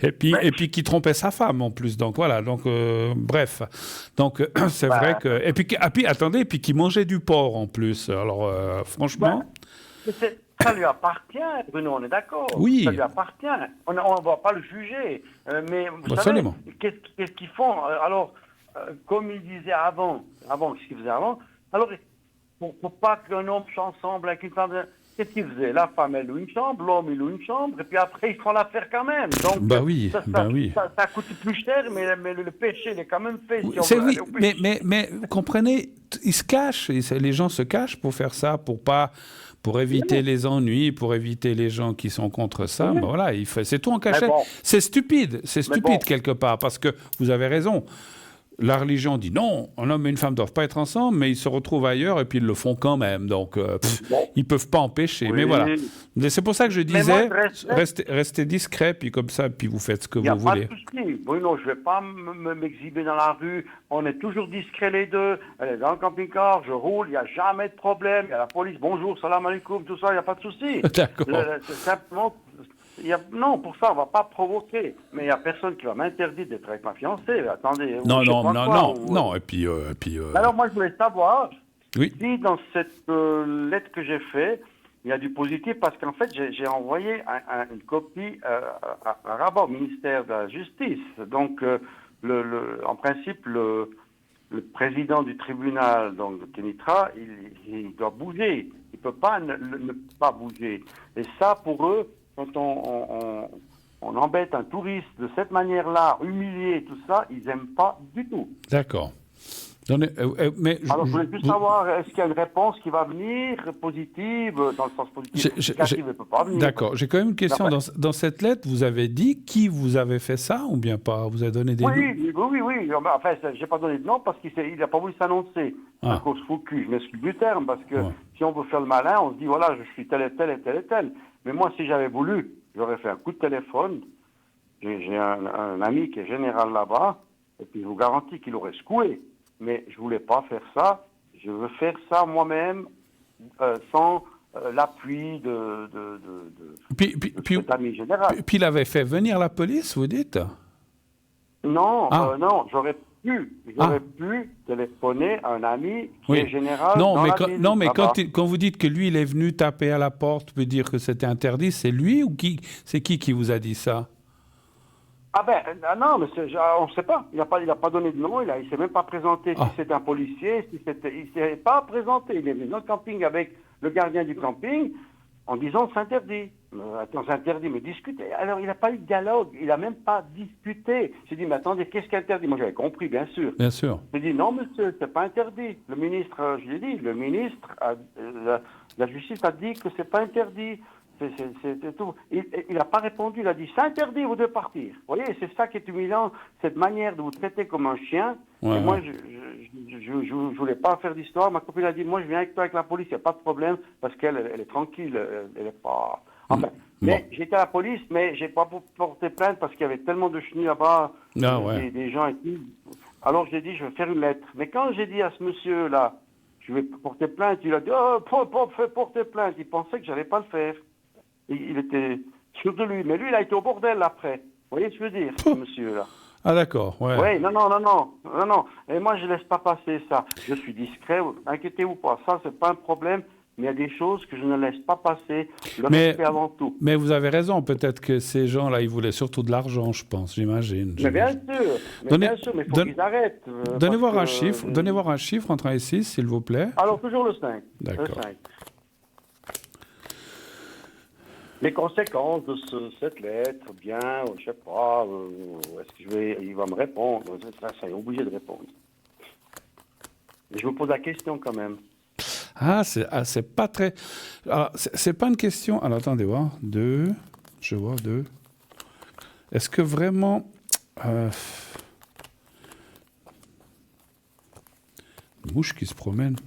et puis qui trompait sa femme en plus. Donc voilà, bref. Donc c'est vrai que et puis attendez, puis qui mangeait du porc en plus. Alors franchement. Ça lui appartient, Bruno, on est d'accord. Oui. Ça lui appartient. On ne va pas le juger. Mais vous savez, qu'est-ce qu'ils font? Alors, comme ils disaient avant, ce qu'ils faisaient avant, alors, pour pas qu'un homme soit ensemble avec une femme, qu'est-ce qu'ils faisaient? La femme, elle loue une chambre, l'homme, il loue une chambre, et puis après, ils font l'affaire quand même. Donc, ça coûte plus cher, mais le péché, il est quand même fait. Mais vous comprenez, ils se cachent, les gens se cachent pour faire ça, pour pas pour éviter les ennuis, pour éviter les gens qui sont contre ça. Ben voilà, c'est tout en cachette. Bon. C'est stupide quelque part, parce que vous avez raison. La religion dit non, un homme et une femme ne doivent pas être ensemble, mais ils se retrouvent ailleurs et puis ils le font quand même. Donc, ils ne peuvent pas empêcher. Oui. Mais voilà. Mais c'est pour ça que je disais, moi, restez discret, puis comme ça, puis vous faites ce que Il n'y a vous pas voulez. de souci. Bruno, je ne vais pas m'exhiber dans la rue. On est toujours discrets les deux. Elle est dans le camping-car, je roule, il n'y a jamais de problème. Il y a la police, bonjour, salam alaikum, tout ça, il n'y a pas de souci. D'accord. C'est simplement... Non, pour ça, on ne va pas provoquer. Mais il n'y a personne qui va m'interdire d'être avec ma fiancée. Attendez. Non. Et puis, Alors, moi, je voulais savoir oui. si dans cette lettre que j'ai faite, il y a du positif, parce qu'en fait, j'ai envoyé une copie à Rabat, au ministère de la Justice. Donc, en principe, le président du tribunal, donc de Kenitra, il doit bouger. Il ne peut pas ne pas bouger. Et ça, pour eux, quand on embête un touriste de cette manière-là, humilié, tout ça, ils n'aiment pas du tout. D'accord. Alors, je voulais juste savoir, est-ce qu'il y a une réponse qui va venir, positive, dans le sens positif, négative, elle ne peut pas venir. D'accord. J'ai quand même une question. Dans cette lettre, vous avez dit qui vous avez fait ça ou bien pas? Vous avez donné des noms? Oui. Enfin, je n'ai pas donné de nom parce qu'il n'a pas voulu s'annoncer. À cause foutu, je m'excuse du terme, parce que si on veut faire le malin, on se dit, voilà, je suis tel et tel et tel et tel. Mais moi, si j'avais voulu, j'aurais fait un coup de téléphone. J'ai un ami qui est général là-bas, et puis je vous garantis qu'il aurait secoué. Mais je ne voulais pas faire ça. Je veux faire ça moi-même, sans l'appui de cet ami général. Puis il avait fait venir la police, vous dites? Non, j'aurais pu téléphoner à un ami qui est général. Quand vous dites que lui, il est venu taper à la porte pour dire que c'était interdit, c'est lui ou qui? C'est qui vous a dit ça? Non, mais on ne sait pas. Il n'a pas donné de nom. Il ne s'est même pas présenté si c'était un policier. Il ne s'est pas présenté. Il est venu dans le camping avec le gardien du camping en disant c'est interdit. Attends, c'est interdit, mais discuter. Alors, il n'a pas eu de dialogue. Il n'a même pas discuté. J'ai dit, mais attendez, qu'est-ce qui est interdit? Moi, j'avais compris, bien sûr. Bien sûr. J'ai dit, non, monsieur, c'est pas interdit. Le ministre, je l'ai dit, le ministre, la justice a dit que c'est pas interdit. C'est tout. Il n'a pas répondu, il a dit, c'est interdit, vous devez partir. Vous voyez, c'est ça qui est humiliant, cette manière de vous traiter comme un chien. Et moi, je voulais pas faire d'histoire. Ma copine a dit, moi, je viens avec toi avec la police, il n'y a pas de problème, parce qu'elle est tranquille, elle n'est pas... Enfin, mais j'étais à la police, mais j'ai pas porté plainte parce qu'il y avait tellement de chenilles là-bas, des gens et tout. Alors j'ai dit, je vais faire une lettre. Mais quand j'ai dit à ce monsieur-là, je vais porter plainte, il a dit, fais porter plainte. Il pensait que j'allais pas le faire. Il était sûr de lui. Mais lui, il a été au bordel après. Vous voyez ce que je veux dire, ce monsieur-là? Ah d'accord, ouais. Oui, non. Et moi, je laisse pas passer ça. Je suis discret, inquiétez-vous pas. Ça, c'est pas un problème. Mais il y a des choses que je ne laisse pas passer. Le respect avant tout. Mais vous avez raison. Peut-être que ces gens-là, ils voulaient surtout de l'argent, je pense, j'imagine. Mais bien sûr. Mais il faut qu'ils arrêtent. Donnez voir un chiffre. Donnez voir un chiffre entre 1 et 6, s'il vous plaît. Alors, toujours le 5. D'accord. Le 5. Les conséquences de cette lettre, bien, je ne sais pas, est-ce que il va me répondre? Ça, il est obligé de répondre. Mais je me pose la question quand même. C'est pas très... Alors, c'est pas une question... Alors, attendez voir. 2. Je vois 2. Est-ce que vraiment... Une mouche qui se promène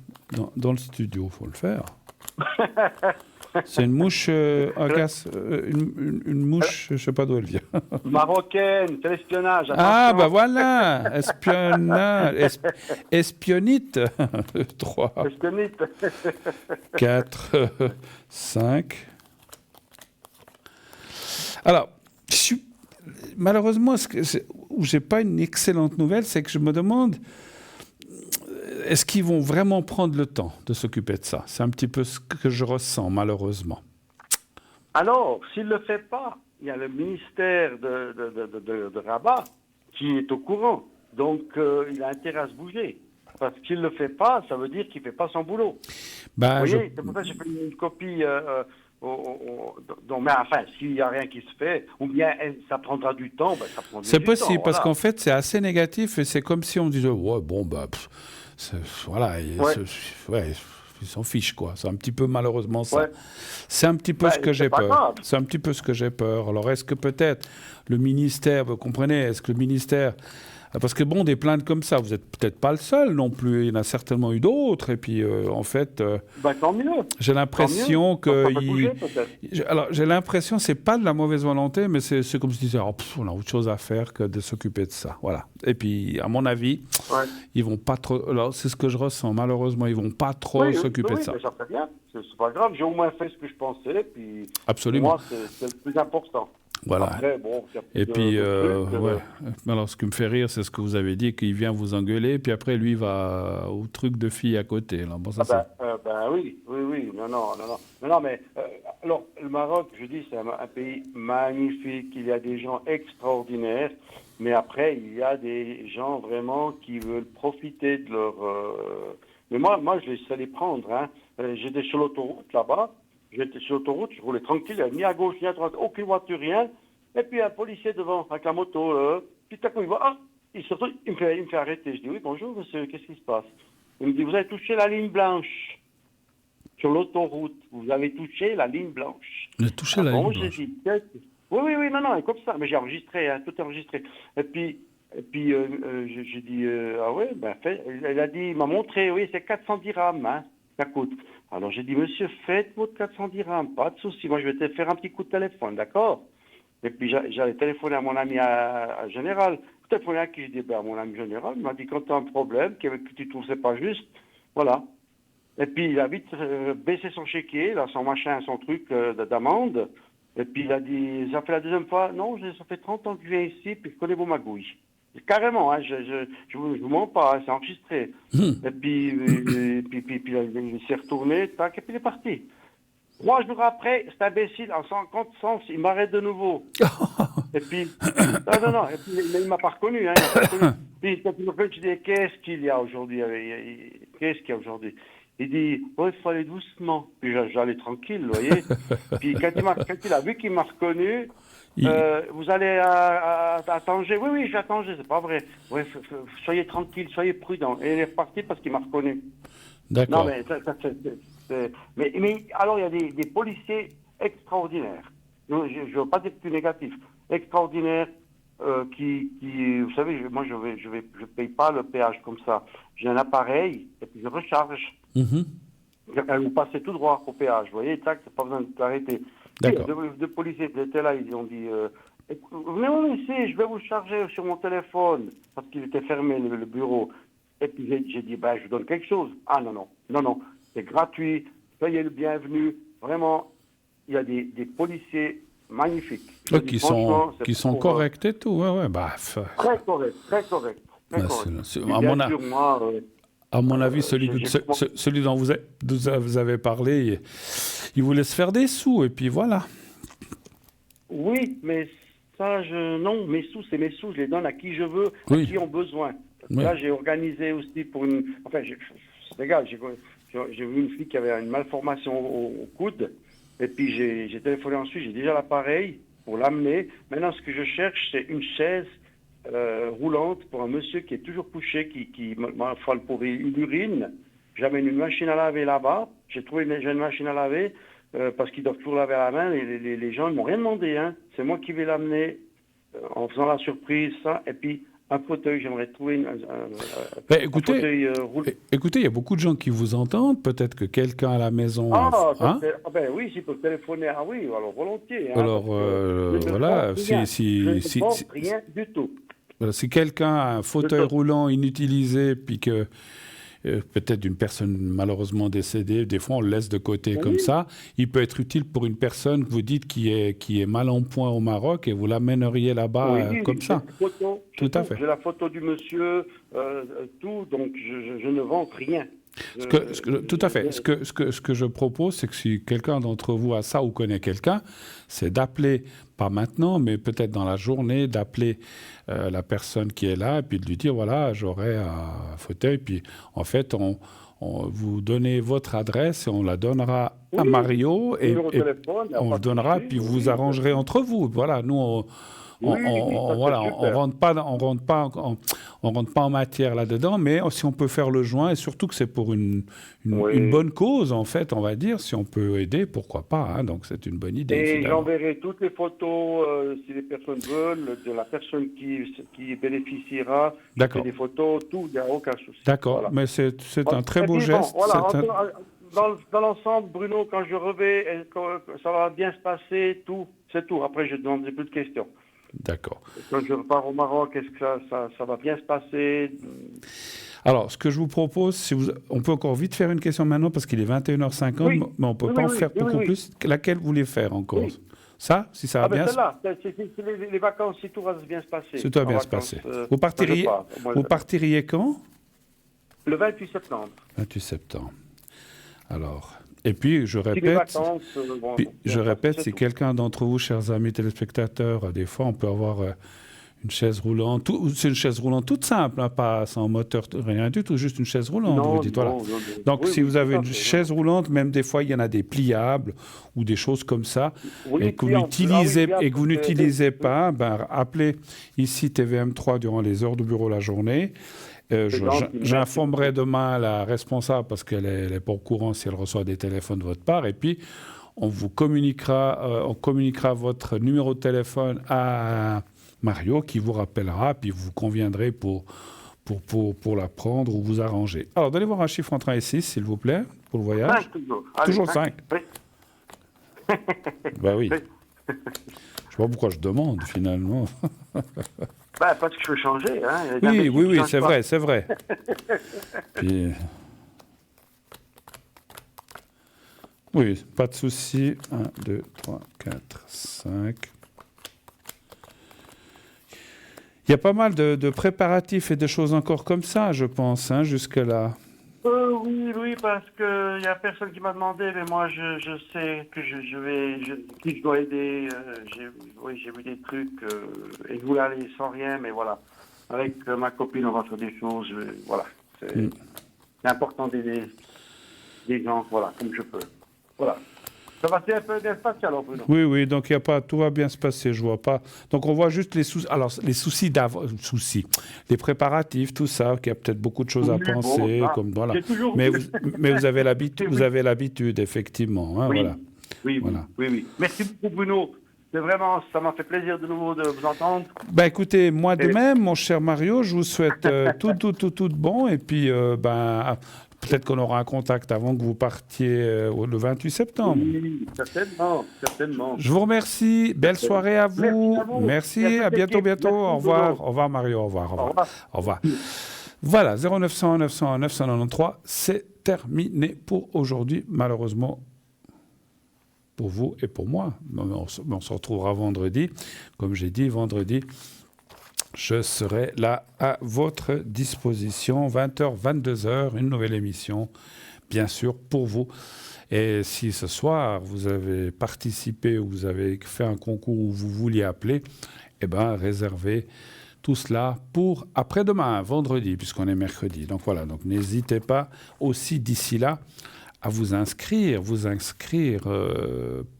dans le studio, il faut le faire. C'est une mouche agace, une mouche, je ne sais pas d'où elle vient. Marocaine, c'est l'espionnage. Ah, bah voilà, espionnite. 3, espionnite. 4, 5. Alors, malheureusement, où je n'ai pas une excellente nouvelle, c'est que je me demande... Est-ce qu'ils vont vraiment prendre le temps de s'occuper de ça? C'est un petit peu ce que je ressens, malheureusement. Alors, s'il ne le fait pas, il y a le ministère de Rabat qui est au courant. Donc, il a intérêt à se bouger. Parce qu'il ne le fait pas, ça veut dire qu'il ne fait pas son boulot. Vous voyez, c'est pour ça que j'ai fait une copie... mais enfin, s'il n'y a rien qui se fait, ou bien ça prendra du temps, ça prendra du temps. C'est possible, parce qu'en fait, c'est assez négatif, et c'est comme si on disait, ouais, bon, voilà, ils s'en fichent, quoi. C'est un petit peu malheureusement ça. Ouais. C'est un petit peu ce que j'ai pas peur. grave. C'est un petit peu ce que j'ai peur. Alors, est-ce que peut-être le ministère, vous comprenez, est-ce que le ministère... Parce que bon, des plaintes comme ça, vous n'êtes peut-être pas le seul non plus. Il y en a certainement eu d'autres. Et puis, en fait, Tant mieux. j'ai l'impression que... Ça peut bouger, peut-être. Alors, j'ai l'impression, c'est pas de la mauvaise volonté, mais c'est comme si je disais, on a autre chose à faire que de s'occuper de ça. Voilà. Et puis, à mon avis, ils vont pas trop... Alors, c'est ce que je ressens. Malheureusement, ils vont pas trop s'occuper de ça. Mais ça fait bien. C'est pas grave. J'ai au moins fait ce que je pensais. Puis, Absolument. pour moi, c'est le plus important. Voilà. Après, bon, et puis, alors ce qui me fait rire, c'est ce que vous avez dit, qu'il vient vous engueuler, puis après, lui, il va au truc de fille à côté. Là. Bon, ça, oui. Non, mais alors, le Maroc, je dis, c'est un pays magnifique. Il y a des gens extraordinaires, mais après, il y a des gens vraiment qui veulent profiter de leur... Mais moi, je laisse les prendre. Hein. J'étais sur l'autoroute là-bas. J'étais sur l'autoroute, je roulais tranquille, ni à gauche, ni à droite, aucune voiture, rien. Et puis un policier devant, avec la moto, puis tout à coup, il voit, il me fait arrêter. Je dis, oui, bonjour, monsieur, qu'est-ce qui se passe? Il me dit, vous avez touché la ligne blanche sur l'autoroute. Vous avez touché la ligne blanche. Vous avez touché la ligne blanche? J'ai dit, oui, non, comme ça. Mais j'ai enregistré, hein, tout est enregistré. Et puis j'ai dit, ah ouais, elle a dit, il m'a montré, oui, c'est 400 dirhams, hein, ça coûte. Alors j'ai dit, monsieur, faites votre 400 dirhams, pas de souci. Moi, je vais te faire un petit coup de téléphone, d'accord? Et puis j'allais téléphoner à mon ami à Général. Téléphoner à qui? Je dis, mon ami Général, il m'a dit, quand tu as un problème, que tu trouves c'est pas juste, voilà. Et puis il a vite baissé son chéquier, là, son machin, son truc d'amende. Et puis il a dit, ça fait la deuxième fois, non, ça fait 30 ans que je viens ici, puis je connais vos magouilles. Carrément, hein, je vous mens pas, hein, c'est enregistré. Et puis il s'est retourné, tac, et puis il est parti. 3 jours après, cet imbécile, en 50 sens, il m'arrête de nouveau. Et puis, non, et puis, il m'a pas reconnu, hein, il m'a pas reconnu. Puis quand il me fait, je dis, qu'est-ce qu'il y a aujourd'hui? Qu'est-ce qu'il y a aujourd'hui? Il dit, il faut aller doucement. Puis j'allais tranquille, vous voyez. Puis quand il a vu qu'il m'a reconnu, vous allez à Tanger? Oui, je vais à Tanger, c'est pas vrai. Ouais, soyez tranquille, soyez prudent. Et il est reparti parce qu'il m'a reconnu. D'accord. Non, mais alors il y a des policiers extraordinaires. Je ne veux pas dire plus négatif. Extraordinaires qui, vous savez, moi je paye pas le péage comme ça. J'ai un appareil et puis je recharge. Vous passez tout droit au péage, vous voyez, tac, pas besoin de t'arrêter. D'accord. Deux policiers qui étaient là, ils ont dit venez ici, je vais vous charger sur mon téléphone, parce qu'il était fermé le bureau. Et puis j'ai dit, je vous donne quelque chose. Ah non, c'est gratuit, soyez le bienvenu. Vraiment, il y a des policiers magnifiques. Qui sont corrects et tout, ouais. Très correct. À mon avis, celui dont vous avez parlé, il vous laisse faire des sous, et puis voilà. Oui, mais ça, non, mes sous, c'est mes sous, je les donne à qui je veux, à qui ont besoin. Oui. Là, j'ai organisé aussi pour une... Enfin, c'est égal, j'ai vu une fille qui avait une malformation au coude, et puis j'ai téléphoné ensuite, j'ai déjà l'appareil pour l'amener. Maintenant, ce que je cherche, c'est une chaise roulante pour un monsieur qui est toujours couché, qui m'en pour une urine. J'amène une machine à laver là-bas. J'ai une machine à laver parce qu'ils doivent toujours laver à la main. Les gens ne m'ont rien demandé. Hein. C'est moi qui vais l'amener en faisant la surprise, ça. Et puis, un fauteuil, j'aimerais trouver un fauteuil roulant. Écoutez, il y a beaucoup de gens qui vous entendent. Peut-être que quelqu'un à la maison... oui, s'il peut téléphoner. Ah oui, alors volontiers. Hein, alors, voilà. Rien du tout. Voilà, si quelqu'un a un fauteuil roulant inutilisé, puis que peut-être d'une personne malheureusement décédée, des fois on le laisse de côté comme ça, il peut être utile pour une personne que vous dites qui est mal en point au Maroc et vous l'amèneriez là-bas comme ça. Tout à fait. J'ai la photo du monsieur, tout, donc je ne vends rien. Tout à fait. Ce que je propose, c'est que si quelqu'un d'entre vous a ça ou connaît quelqu'un, c'est d'appeler, pas maintenant, mais peut-être dans la journée, d'appeler la personne qui est là et puis de lui dire, voilà, j'aurai un fauteuil. Puis en fait, on vous donnez votre adresse et on la donnera à Mario et on le donnera, puis vous arrangerez entre vous. Voilà, nous, voilà, on rentre pas en matière là-dedans, mais si on peut faire le joint, et surtout que c'est pour une bonne cause, en fait, on va dire, si on peut aider, pourquoi pas, hein, donc c'est une bonne idée. Et j'enverrai toutes les photos, si les personnes veulent, de la personne qui bénéficiera. D'accord. Des photos, tout, il n'y a aucun souci. D'accord, voilà. Mais c'est un très beau geste. Voilà, dans l'ensemble, Bruno, quand je revais, ça va bien se passer, tout, c'est tout. Après, je ne demanderai plus de questions. D'accord. Quand je repars au Maroc, est-ce que ça va bien se passer? Alors, ce que je vous propose, on peut encore vite faire une question maintenant parce qu'il est 21h50, mais on ne peut pas en faire beaucoup plus. Laquelle vous voulez faire encore? Ça, si ça va bien se passer. Les vacances, si tout va bien se passer. Si tout va bien se passer. Vous partiriez quand? Le 28 septembre. 28 septembre. Alors... Et puis, je répète, si quelqu'un d'entre vous, chers amis téléspectateurs, des fois, on peut avoir une chaise roulante. C'est une chaise roulante toute simple, hein, pas sans moteur, rien du tout, juste une chaise roulante. Non, vous dites, voilà. Donc, si vous avez une chaise roulante, même des fois, il y en a des pliables ou des choses comme ça, et que vous n'utilisez pas, appelez ici TVM3 durant les heures de bureau la journée. J'informerai demain la responsable parce qu'elle n'est pas au courant si elle reçoit des téléphones de votre part. Et puis, on communiquera votre numéro de téléphone à Mario qui vous rappellera. Puis, vous conviendrez pour la prendre ou vous arranger. Alors, donnez voir un chiffre entre 1 et 6, s'il vous plaît, pour le voyage. 5 toujours. Toujours 5. Oui. Ben oui. Je ne sais pas pourquoi je demande, finalement. Parce que je veux changer. Hein. Oui, c'est vrai. Puis... Oui, pas de souci. 1, 2, 3, 4, 5. Il y a pas mal de préparatifs et de choses encore comme ça, je pense, hein, jusque-là. Oui, parce qu'il n'y a personne qui m'a demandé, mais moi, je sais que qui je dois aider. J'ai vu des trucs, et je voulais aller sans rien, mais voilà. Avec ma copine, on va faire des choses, voilà. C'est important d'aider des gens, voilà, comme je peux. Voilà. Ça va bien se passer alors, Bruno. Oui, donc il y a pas, tout va bien se passer, je vois pas. Donc on voit juste les soucis, alors les les préparatifs, tout ça, qu'il y a peut-être beaucoup de choses à penser, comme voilà. Mais vous avez l'habitude, effectivement, hein, voilà. Oui. Merci beaucoup, Bruno. C'est vraiment, ça m'a fait plaisir de nouveau de vous entendre. Écoutez, moi de même, mon cher Mario, je vous souhaite tout bon, et puis peut-être qu'on aura un contact avant que vous partiez le 28 septembre. Oui, certainement. Je vous remercie. Belle soirée à vous. Merci. À bientôt. Au revoir. Au revoir, Mario. Au revoir. Voilà, 0900 900 993, c'est terminé pour aujourd'hui, malheureusement, pour vous et pour moi. On se retrouvera vendredi. Comme j'ai dit, vendredi, je serai là à votre disposition, 20h, 22h, une nouvelle émission, bien sûr, pour vous. Et si ce soir, vous avez participé ou vous avez fait un concours où vous vouliez appeler, réservez tout cela pour après-demain, vendredi, puisqu'on est mercredi. Donc voilà, donc n'hésitez pas aussi d'ici là à vous inscrire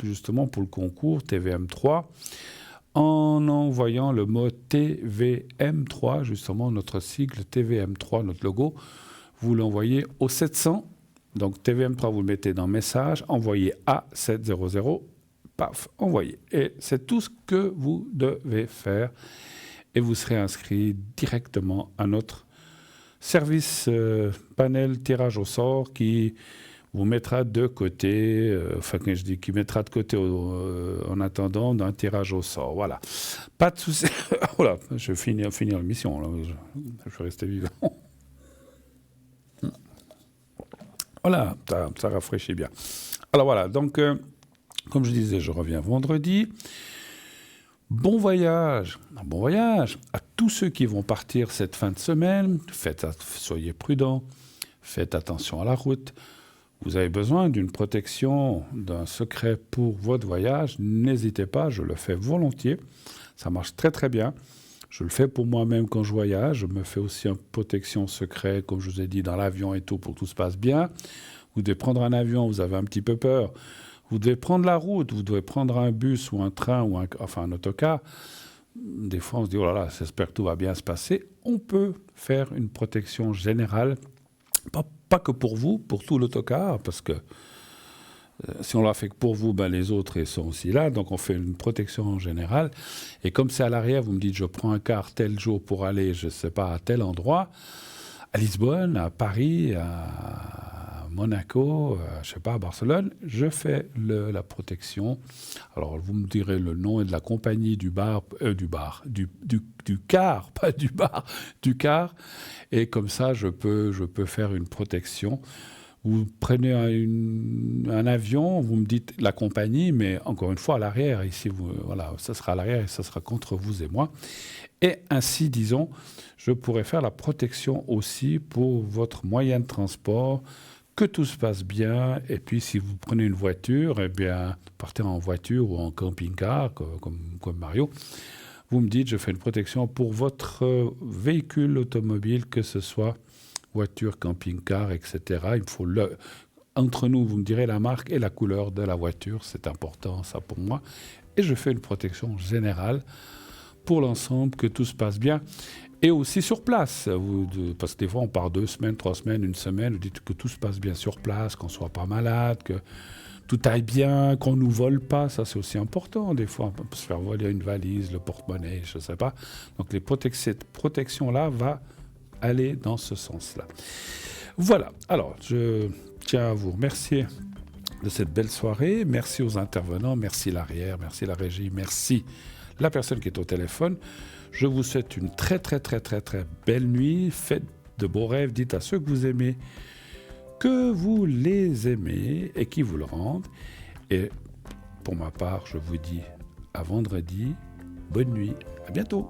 justement pour le concours TVM3, en envoyant le mot TVM3, justement notre sigle TVM3, notre logo, vous l'envoyez au 700, donc TVM3 vous le mettez dans message, envoyez à 700, paf, envoyez. Et c'est tout ce que vous devez faire et vous serez inscrit directement à notre service panel tirage au sort qui vous mettra de côté, quand je dis qui mettra de côté en attendant d'un tirage au sort. Voilà. Pas de souci. Voilà, je vais finir l'émission. Là. Je vais rester vivant. Voilà, ça rafraîchit bien. Alors voilà, donc, comme je disais, je reviens vendredi. Bon voyage à tous ceux qui vont partir cette fin de semaine. Soyez prudents, faites attention à la route. Vous avez besoin d'une protection, d'un secret pour votre voyage, n'hésitez pas, je le fais volontiers. Ça marche très très bien. Je le fais pour moi-même quand je voyage. Je me fais aussi une protection secret, comme je vous ai dit, dans l'avion et tout, pour que tout se passe bien. Vous devez prendre un avion, vous avez un petit peu peur. Vous devez prendre la route, vous devez prendre un bus ou un train, un autocar. des fois on se dit, oh là là, j'espère que tout va bien se passer. On peut faire une protection générale, pas que pour vous, pour tout l'autocar, parce que si on l'a fait que pour vous, ben les autres ils sont aussi là. Donc on fait une protection en général. Et comme c'est à l'arrière, vous me dites, je prends un car tel jour pour aller, je ne sais pas, à tel endroit, à Lisbonne, à Paris, à Monaco, je ne sais pas, à Barcelone, je fais la protection. Alors vous me direz le nom et de la compagnie du car, pas du bar, du car. Et comme ça, je peux faire une protection. Vous prenez un avion, vous me dites la compagnie, mais encore une fois à l'arrière, ici, voilà, ça sera à l'arrière et ça sera contre vous et moi. Et ainsi, disons, je pourrais faire la protection aussi pour votre moyen de transport, que tout se passe bien. Et puis, si vous prenez une voiture, eh bien, partez en voiture ou en camping-car, comme Mario. Vous me dites, je fais une protection pour votre véhicule automobile, que ce soit voiture, camping-car, etc. Il faut entre nous, vous me direz la marque et la couleur de la voiture. C'est important, ça, pour moi. Et je fais une protection générale pour l'ensemble, que tout se passe bien. Et aussi sur place. Parce que des fois, on part 2 semaines, 3 semaines, 1 semaine. Vous dites que tout se passe bien sur place, qu'on ne soit pas malade, que tout aille bien, qu'on ne nous vole pas. Ça, c'est aussi important. Des fois, on peut se faire voler une valise, le porte-monnaie, je ne sais pas. Donc, cette protection-là va aller dans ce sens-là. Voilà. Alors, je tiens à vous remercier de cette belle soirée. Merci aux intervenants. Merci l'arrière. Merci la régie. Merci la personne qui est au téléphone. Je vous souhaite une très, très, très, très, très belle nuit. Faites de beaux rêves. Dites à ceux que vous aimez que vous les aimez et qui vous le rendent. Et pour ma part, je vous dis à vendredi. Bonne nuit. À bientôt.